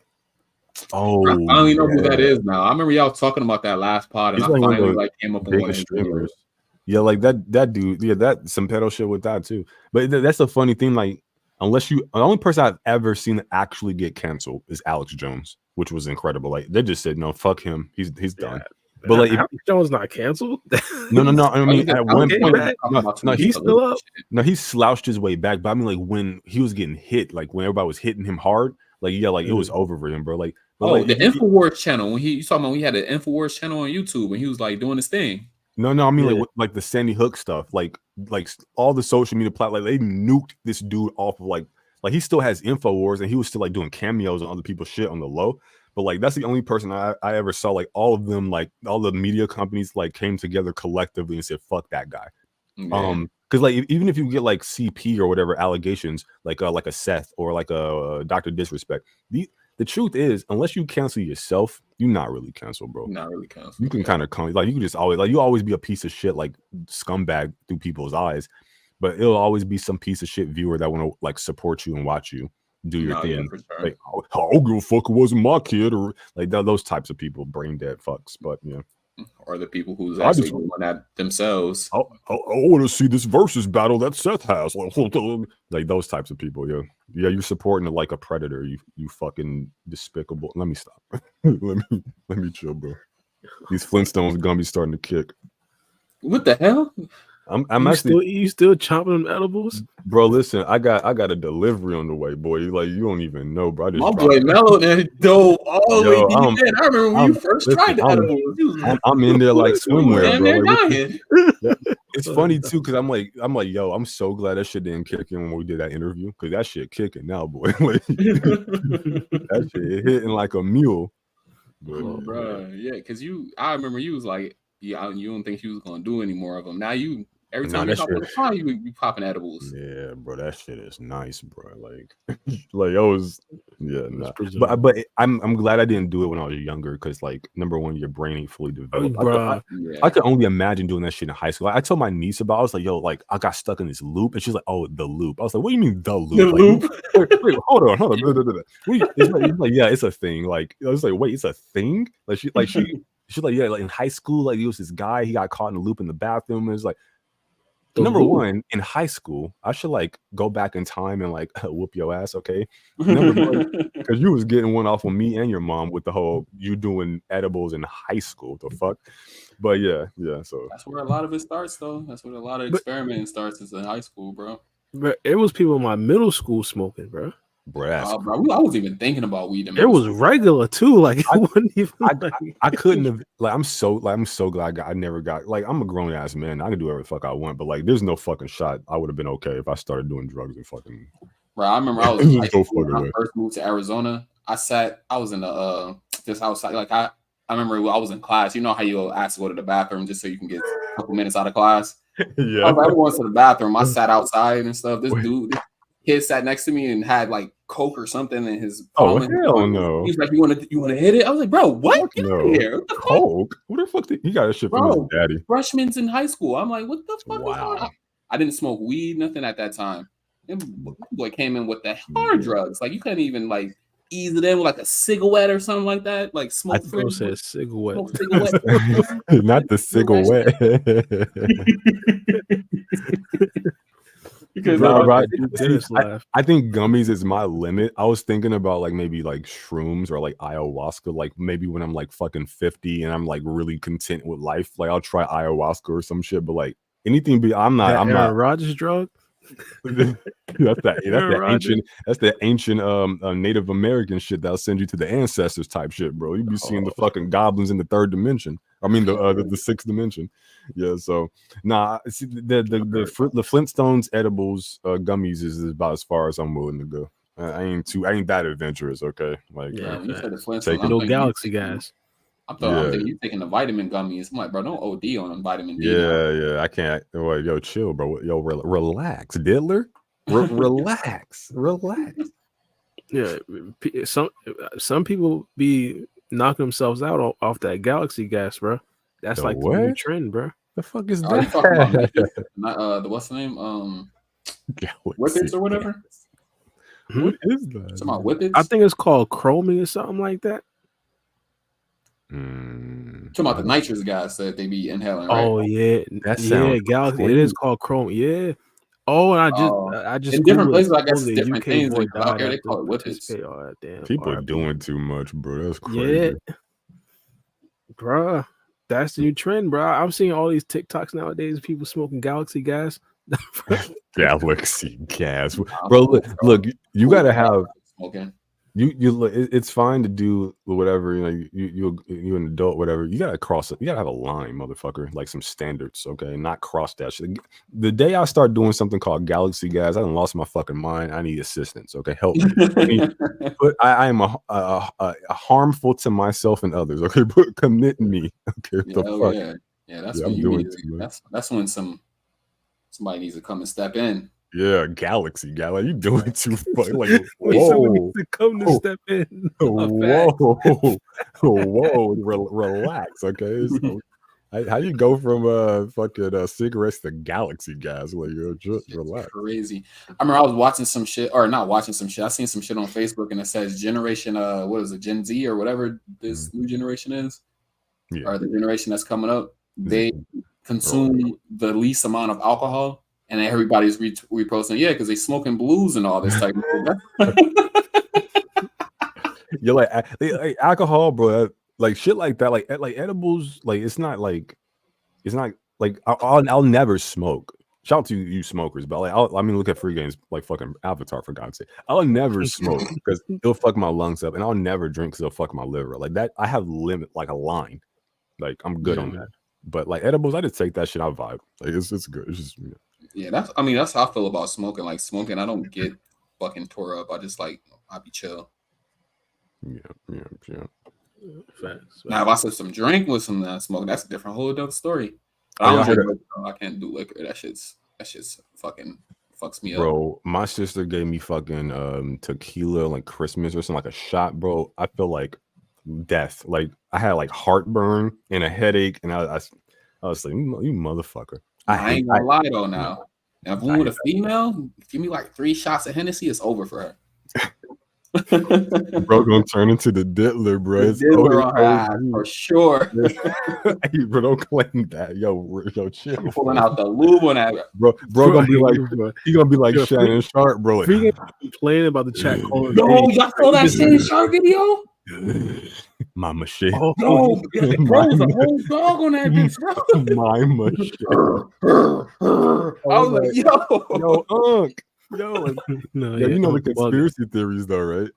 Oh, I finally know who that is now. I remember y'all talking about that last pod, and He's I like one of finally the like came up on big one of his streamers. videos. Yeah, like that dude. Yeah, that some pedo shit with that too. But that's a funny thing. Like, the only person I've ever seen actually get canceled is Alex Jones, which was incredible. Like they just said, no, fuck him. He's done. But like, Alex Jones not canceled. No. I mean, at one point, he's still up. No, he slouched his way back. But I mean, like when he was getting hit, like when everybody was hitting him hard, like yeah, like it was over for him, bro. Like, like, the Infowars channel when you talking about, we had an Infowars channel on YouTube and he was like doing his thing. No, I mean like the Sandy Hook stuff, like all the social media platforms, like they nuked this dude off of like he still has Infowars and he was still like doing cameos on other people's shit on the low. But like that's the only person I ever saw, like all of them, like all the media companies like came together collectively and said fuck that guy. Yeah. Because like even if you get like CP or whatever allegations, like a Seth or like a Dr. Disrespect, the truth is, unless you cancel yourself, you're not really canceled, bro. Not really canceled. You can kind of come, like you can just always you always be a piece of shit, like scumbag through people's eyes, but it'll always be some piece of shit viewer that want to like support you and watch you do your thing. Yeah, sure. Like, I don't give a fuck, it wasn't my kid, or like those types of people, brain dead fucks. But yeah. Or the people who's actually doing that themselves. I want to see this versus battle that Seth has. Like those types of people, yeah. Yeah, you're supporting like a predator, you fucking despicable. Let me stop. let me chill, bro. These Flintstones gonna be starting to kick. What the hell? I'm actually you still chomping them edibles, bro. Listen, I got a delivery on the way, boy. Like you don't even know, bro. My boy Mello dove all the way deep in. I remember when you first tried the edibles. I'm in there like swimwear, bro. Like, it's funny too because I'm like, yo, I'm so glad that shit didn't kick in when we did that interview because that shit kicking now, boy. Like, that shit hitting like a mule. But, bro, yeah, because I remember you was like, yeah, you don't think he was gonna do any more of them. Now every time you hop on the car, you popping edibles. Yeah, bro, that shit is nice, bro. Like, like I was, yeah, nah. But I'm glad I didn't do it when I was younger because, like, number one, your brain ain't fully developed. I could only imagine doing that shit in high school. Like, I told my niece about it. I was like, yo, like, I got stuck in this loop, and she's like, oh, the loop. I was like, what do you mean the loop? The loop? Wait, hold on. It's like, yeah, it's a thing. Like, I was like, wait, it's a thing? She's like, yeah, like in high school, like, it was this guy, he got caught in a loop in the bathroom, and it's like. Number one, in high school, I should like go back in time and like whoop your ass, okay? Number one, because you was getting one off of me and your mom with the whole you doing edibles in high school. The fuck? But yeah. So that's where a lot of it starts, though. That's where a lot of experimenting starts is in high school, bro. But it was people in my middle school smoking, bro. Bro, I wasn't even thinking about weed. It was regular too. Like it wasn't even. I couldn't have. Like I'm so glad I never got. Like I'm a grown ass man. I can do whatever the fuck I want. But like, there's no fucking shot. I would have been okay if I started doing drugs and fucking. Bro, I remember when I first moved to Arizona. I was in the just outside. Like I remember I was in class. You know how you ask to go to the bathroom just so you can get a couple minutes out of class. Yeah. I was going to the bathroom. I sat outside and stuff. This kid sat next to me and had like Coke or something in his palm. Hell no. He's like, you want to hit it? I was like, bro, what? Get out of here. What the Coke? What the fuck? He got a shit from his daddy. Freshmen's in high school. I'm like, what the fuck is going on? I didn't smoke weed, nothing at that time. And boy came in with the hard drugs. Like you couldn't even like ease it in with like a cigarette or something like that. Like smoke. I thought it said cigarette. Not the cigarette. Because I think gummies is my limit. I was thinking about like maybe like shrooms or like ayahuasca. Like maybe when I'm like fucking 50 and I'm like really content with life, like I'll try ayahuasca or some shit. But like anything, I'm not. Rogers drug. That's the ancient Native American shit that'll send you to the ancestors type shit, bro. You be seeing the fucking goblins in the third dimension. I mean the sixth dimension. Yeah, so see, the Flintstones edibles gummies is about as far as I'm willing to go. I ain't that adventurous, okay? Like you said the Flintstones, no Galaxy guys. I'm thinking you taking the vitamin gummies. I'm like, bro, don't OD on them vitamin D. Yeah, I can't. Yo, chill, bro. Yo, relax, diddler. Relax. Yeah, some people be knocking themselves out off that Galaxy gas, bro. That's like the new trend, bro. The fuck is that? Talking about what's the name? Whippets or whatever. What is that? Talking about whippets? I think it's called chroming or something like that. Talking about the nitrous gas that they be inhaling, right? Oh yeah, That sounds Galaxy. crazy. It is called chrome. Yeah. Oh, and I just in different Googled places, I guess supposedly it's different things. boy Out here, they after call it whippets. participate. Oh, damn. People are RIP. doing too much, bro. That's crazy. Yeah, bruh. That's the new trend, bro. I'm seeing all these TikToks nowadays. People smoking Galaxy gas. Galaxy gas, bro. Look, you gotta have smoking. You look. It's fine to do whatever. You an adult, whatever. You gotta cross it. You gotta have a line, motherfucker. Like some standards, okay? Not cross that shit. The day I start doing something called Galaxy gas, I done lost my fucking mind. I need assistance. Okay, help me. But I am a harmful to myself and others. Okay, but commit me. Okay, yeah. That's when I'm you doing need. too much. That's when somebody needs to come and step in. Yeah, Galaxy gas. Like, you doing too fucking like Someone whoa. needs to come to step in. Whoa, relax. Okay, so how you go from fucking cigarettes to Galaxy gas? Like, just relax. Crazy. I remember I was watching some shit, or not watching some shit. I seen some shit on Facebook, and it says generation what is it, Gen Z or whatever this new generation is, or the generation that's coming up. They consume the least amount of alcohol. And everybody's reposting, because they smoking blues and all this type of stuff. You're like alcohol, bro. Like shit like that, like edibles. Like it's not like I'll never smoke. Shout out to you smokers, but like look at free games like fucking Avatar, for God's sake. I'll never smoke because it'll fuck my lungs up, and I'll never drink because it'll fuck my liver. Like that, I have limit, like a line. Like I'm good on that. But like edibles, I just take that shit. I vibe. Like it's good. It's just Yeah, that's how I feel about smoking. Like smoking, I don't get fucking tore up. I just I be chill. Yeah. Facts. Now if I said some drink with some smoking, that's a different whole other story. I can't do liquor. That shit's fucking fucks me up. Bro, my sister gave me fucking tequila like Christmas or something, like a shot, bro. I feel like death. Like I had like heartburn and a headache, and I was like, you motherfucker. I ain't gonna lie though. Now if I'm with a female, give me like 3 shots of Hennessy, it's over for her. Bro, gonna turn into the diddler, bro. It's diddler on her ass, for sure. Hey, bro, don't claim that. Yo, chill. Pulling out the lube on that. Bro gonna be like, he gonna be like Shannon Sharp, bro. Like, complaining about the chat calling. Yo, y'all saw that Shannon Sharp video? Mama shit. Oh, no, bro, was a whole dog on that bitch, bro. Mama shit. I was like, yo, Unc. You know the conspiracy theories though, right?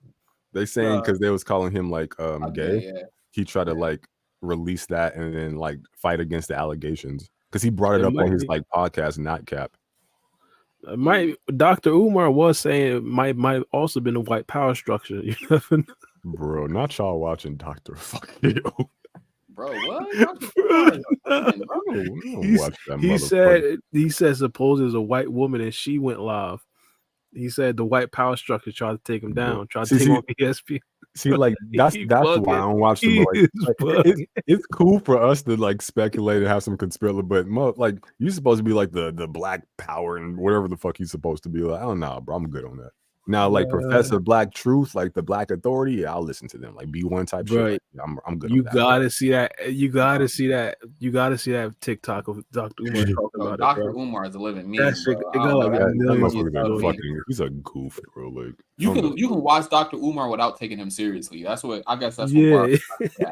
They saying because they was calling him like gay. Yeah. He tried to like release that and then like fight against the allegations because he brought it up on his like podcast Nightcap. Dr. Umar was saying it might also been a white power structure. You never know. Bro, not y'all watching Dr. Fuck you. Bro, what? He said suppose there's a white woman and she went live. He said the white power structure tried to take him down, tried to take him off ESPN. See, like that's why I don't watch them. It's cool for us to like speculate and have some conspiracy, but like you're supposed to be like the black power and whatever the fuck you're supposed to be. Like, I don't know, bro. I'm good on that. Now, like Professor Black Truth, like the Black Authority, yeah, I'll listen to them. Like B1 type shit. Like, I'm good. You gotta see that. You gotta see that. You gotta see that TikTok of Dr. Umar talking about Dr. it. Dr. Umar is a living meme. That shit, it got like a million. He's a goof, bro. Like you can watch Dr. Umar without taking him seriously. That's what I guess. That's what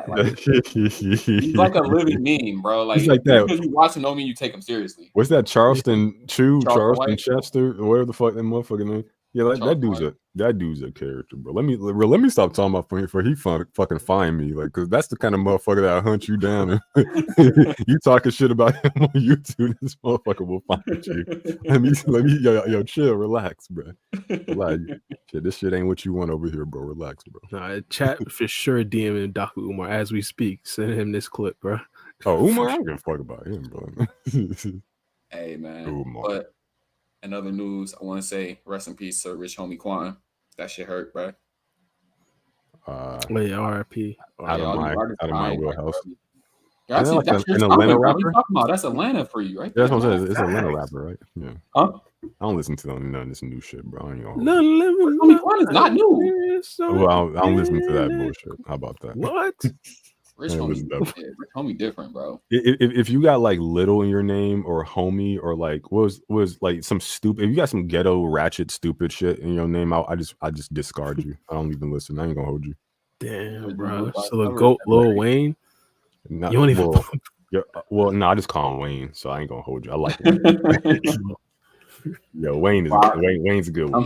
like, he's like a living meme, bro. Like, he's like that. Because you watch him, don't mean you take him seriously. What's that? Charleston Chester, or whatever the fuck that motherfucker name. Yeah, that dude's a character, bro. Let me stop talking about for he fucking find me, like, because that's the kind of motherfucker that'll hunt you down. And you talking shit about him on YouTube, this motherfucker will find you. Let me, yo, chill, relax, bro. Like, shit, this shit ain't what you want over here, bro. Relax, bro. Nah, chat for sure DMing Dr. Umar as we speak. Send him this clip, bro. Oh, Umar, I don't give a fuck about him, bro. Hey, man, Umar. But in other news, I want to say rest in peace to Rich Homie Quan. That shit hurt, bro. RIP. Out of my wheelhouse. That's like that's an Atlanta rapper. Talking about? That's Atlanta for you, right? That's what I'm saying. It's an Atlanta rapper, right? Yeah. Huh? I don't listen to none of this new shit, bro. I ain't gonna No, Homie Quan is not new. well, I don't listen to that bullshit. How about that? What? Rich homie different, bro. If you got like little in your name or homie or like was like some stupid, if you got some ghetto ratchet stupid shit in your name, I just discard you. I don't even listen. I ain't gonna hold you. Damn, bro. So the GOAT Lil Wayne. Not, you don't even. Well, no, I just call him Wayne, so I ain't gonna hold you. I like Wayne. Yo, Wayne is Wayne's a good one.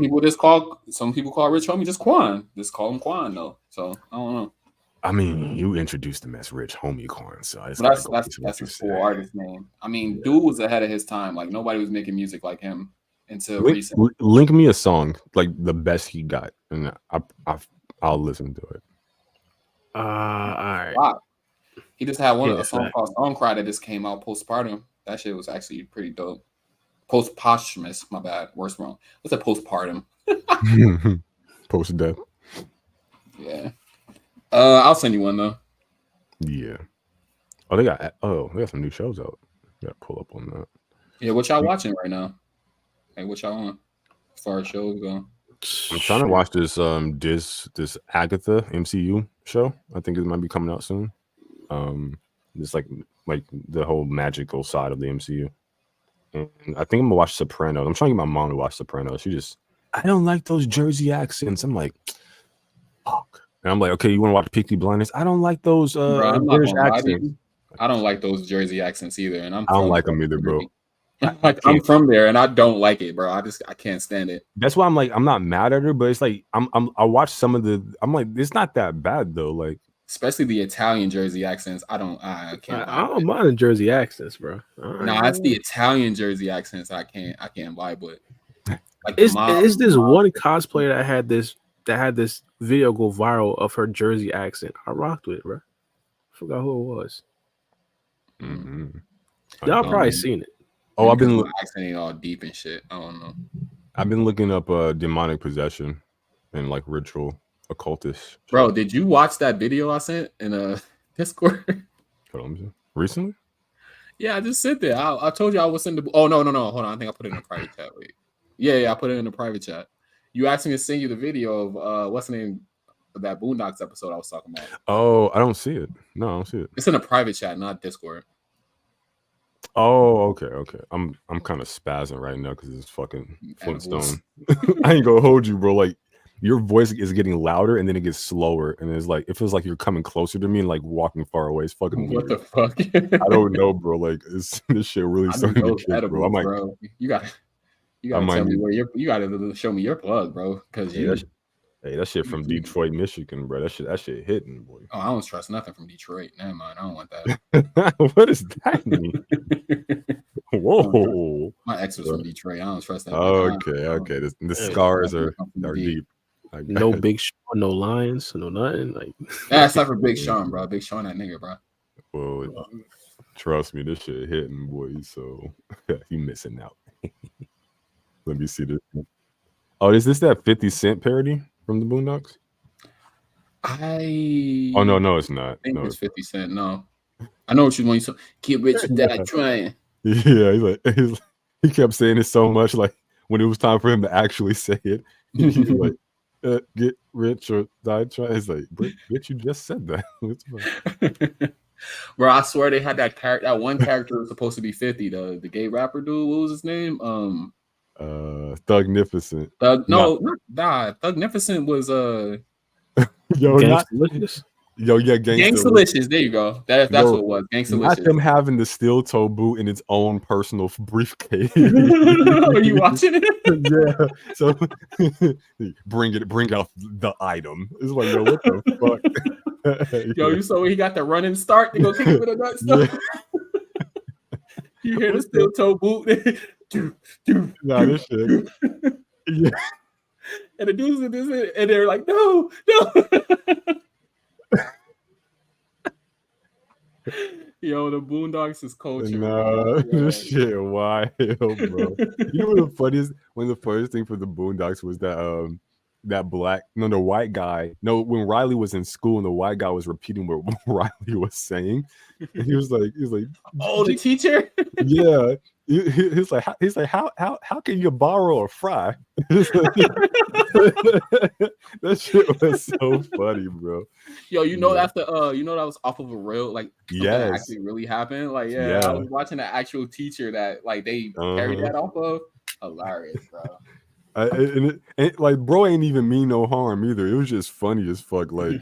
Some people call Rich Homie just Quan. Just call him Quan though. So I don't know. I mean, you introduced him as Rich Homie Quan, so that's his full artist name. I mean, dude was ahead of his time. Like nobody was making music like him until recently. Link me a song like the best he got, and I'll listen to it. All right. Wow. He just had a song called "Song Cry" that just came out postpartum. That shit was actually pretty dope. Post-posthumous, my bad. Worst wrong. What's a postpartum? Post-death. Yeah. I'll send you one though. Yeah. Oh, they got some new shows out. Gotta pull up on that. Yeah, what y'all watching right now? Hey, what y'all on? As far as shows go. I'm trying to watch this this Agatha MCU show. I think it might be coming out soon. It's like the whole magical side of the MCU. And I think I'm gonna watch Sopranos. I'm trying to get my mom to watch Sopranos. I don't like those Jersey accents. I'm like, fuck. And I'm like, okay, you want to watch Peaky Blinders? I don't like those British accents. I don't like those Jersey accents either, and I don't like them either, bro. I'm from there, and I don't like it, bro. I can't stand it. That's why I'm like, I'm not mad at her, but it's like I watch some of the. I'm like, it's not that bad though. Like, especially the Italian Jersey accents. I can't. I don't mind the Jersey accents, bro. Nah, it's the Italian Jersey accents I can't vibe with. Like, it's this one cosplayer that had this video go viral of her Jersey accent. I rocked with it, bro. Forgot who it was. Mm-hmm. Y'all probably seen it. Oh, I've been accenting all deep and shit. I don't know. I've been looking up demonic possession and like ritual occultist. Bro, did you watch that video I sent in Discord? Recently? Yeah, I just sent it. I told you I was sending. Oh no! Hold on. I think I put it in a private chat. Wait. Yeah, I put it in a private chat. You asked me to send you the video of what's the name of that Boondocks episode I was talking about. Oh, I don't see it. No, I don't see it. It's in a private chat, not Discord. Oh, okay. I'm kind of spazzing right now because it's fucking Flintstone. I ain't gonna hold you, bro. Like your voice is getting louder and then it gets slower, and it's like it feels like you're coming closer to me and like walking far away. It's fucking what weird. The fuck? I don't know, bro. Like this shit really starting to kick, edibles, bro. I'm like, bro. You gotta tell me where you gotta show me your plug, bro. Because that shit from Detroit, Michigan, bro. That shit hitting, boy. Oh, I don't trust nothing from Detroit. Never mind. I don't want that. What does that mean? Whoa. My ex was from Detroit. I don't trust that. Okay. The scars are deep. No Big Sean, no Lions, no nothing. Like that's not for Big Sean, bro. Big Sean, that nigga, bro. Well, trust me, this shit hitting, boy. So you missing out. Let me see this. Oh, is this that 50 Cent parody from the Boondocks? Oh no, it's not. I think it's 50 Cent. No, I know what you want. Keep rich dad trying. Yeah, he kept saying it so much. Like when it was time for him to actually say it, he's like, "Get rich or die trying." It's like, bitch, you just said that. Bro, I swear they had that character. That one character was supposed to be 50. The gay rapper dude. What was his name? Thugnificent. Thugnificent was Gangsta-licious. Gangsta-licious. There you go. That's what it was. Gangsta-licious. Not them having the steel toe boot in its own personal briefcase. Are you watching it? Yeah. So bring out the item. It's like, yo, what the fuck? Yo, you saw he got the running start to go kick it with a nut stuff. Yeah. You hear the steel toe boot. Nah, this shit. Yeah. And the dudes in this, and they're like, no. Yo, the Boondocks is culture. Nah, this shit wild, bro. You know what the funniest? One of the funniest thing for the Boondocks was that the white guy. No, when Riley was in school and the white guy was repeating what Riley was saying, and he was like, oh, the teacher. Yeah, he's like, how can you borrow a fry? That shit was so funny, bro. Yo, you know that's the you know that was off of a real like that yes, actually really happened. Like I was watching the actual teacher that like they carried that off of. Hilarious, bro. And like, bro ain't even mean no harm either. It was just funny as fuck. Like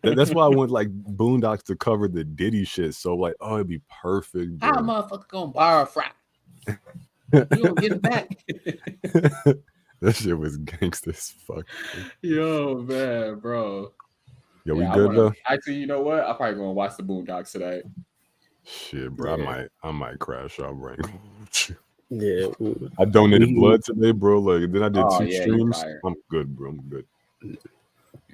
that's why I want like Boondocks to cover the Diddy shit. So like, oh, it'd be perfect. Bro. How a motherfucker gonna borrow a fry? You don't get it back. That shit was gangster as fuck. Yo, man, bro. Yo, we good though? Actually, you know what? I'm probably gonna watch the Boondocks today. Shit, bro. I might crash out right. Yeah, I donated blood today, bro. Like then I did 2 streams. I'm good, bro. I'm good.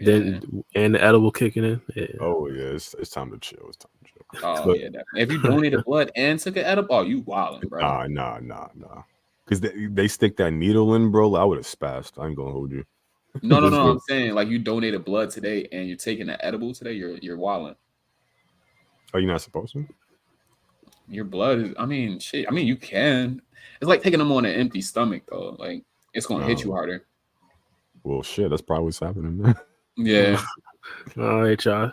Then and the edible kicking in. Yeah. Oh yeah, it's time to chill. It's time to chill. Oh but, yeah, definitely. If you donated blood and took an edible, you wildin', bro. Nah. Because they stick that needle in, bro. I would have spazzed. I ain't gonna hold you. No. I'm saying like you donated blood today and you're taking an edible today. You're wildin'. Are you not supposed to? Your blood is. I mean, shit. I mean, you can. It's like taking them on an empty stomach, though. Like it's gonna hit you harder. Well, shit. That's probably what's happening, man. Yeah. All right, y'all.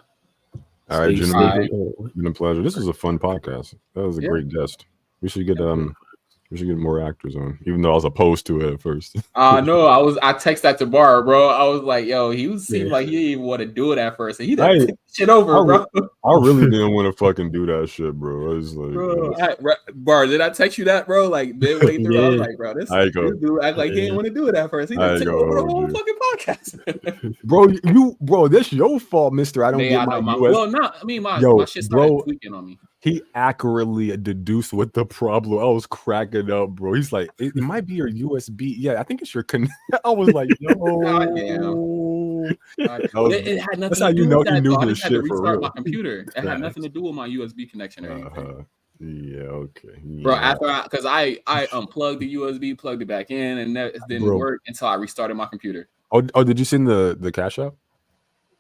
All right, gentlemen. It's been a pleasure. This was a fun podcast. That was a great guest. We should get more actors on, even though I was opposed to it at first. No, I texted that to Bar, bro. I was like, yo, seemed like he didn't even want to do it at first. And he didn't take shit over, bro. I really didn't want to fucking do that shit, bro. I was like, bro, Bar, did I text you that, bro? Like midway through, I was like, bro, this dude act like he didn't want to do it at first. He didn't take over the whole fucking podcast. bro, that's your fault, mister. I don't get my US. Well, no, I mean my shit started tweaking on me. He accurately deduced what the problem. I was cracking up, bro. He's like, it might be your USB. Yeah, I think it's your connect. I was like, yo. It had nothing to do with that. I just had to restart my computer. It had nothing to do with my USB connection or anything. Yeah, okay. Bro, because I unplugged the USB, plugged it back in, and it didn't work until I restarted my computer. Oh, did you send the cash out?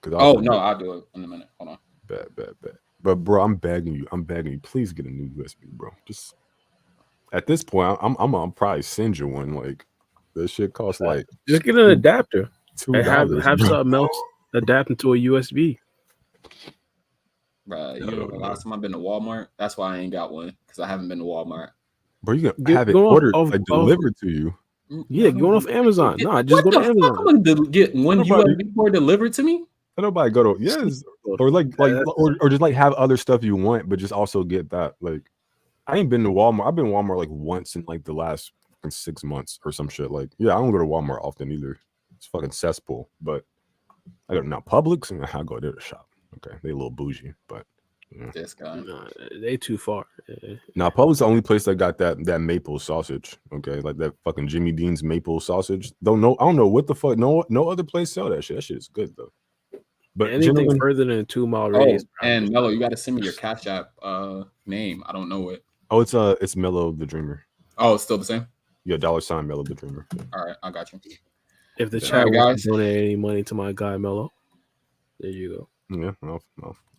No, I'll do it in a minute. Hold on. Bet. But bro, I'm begging you, please get a new USB, bro. Just at this point, I'm probably send you one. Like this shit costs like just get an adapter. $2. Have something else adapting to a USB. Bro, you know the last time I've been to Walmart, that's why I ain't got one because I haven't been to Walmart. Bro, you can have it ordered, delivered to you. Yeah, going off Amazon. No, just go to Amazon. I'm gonna get one USB port delivered to me. Nobody go to or just like have other stuff you want, but just also get that. Like, I ain't been to Walmart. I've been to Walmart like once in like the last 6 months or some shit. Like, yeah, I don't go to Walmart often either. It's fucking cesspool. But I go now Publix and I go there to shop. Okay, they a little bougie, but this guy, they too far. Now Publix is the only place that got that maple sausage. Okay, like that fucking Jimmy Dean's maple sausage. I don't know what the fuck. No other place sell that shit. That shit is good though. But anything further than a 2 mile radius. And Mello, you got to send me your Cash App name. I don't know it. Oh, it's Mello the Dreamer. Oh, it's still the same. Yeah, $ Mello the Dreamer. Yeah. All right, I got you. If the chat wants to donate any money to my guy Mello, there you go. Yeah, no,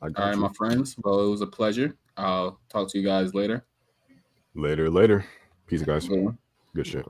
I got all right, you. My friends. Well, it was a pleasure. I'll talk to you guys later. Later. Peace, guys. Good shit.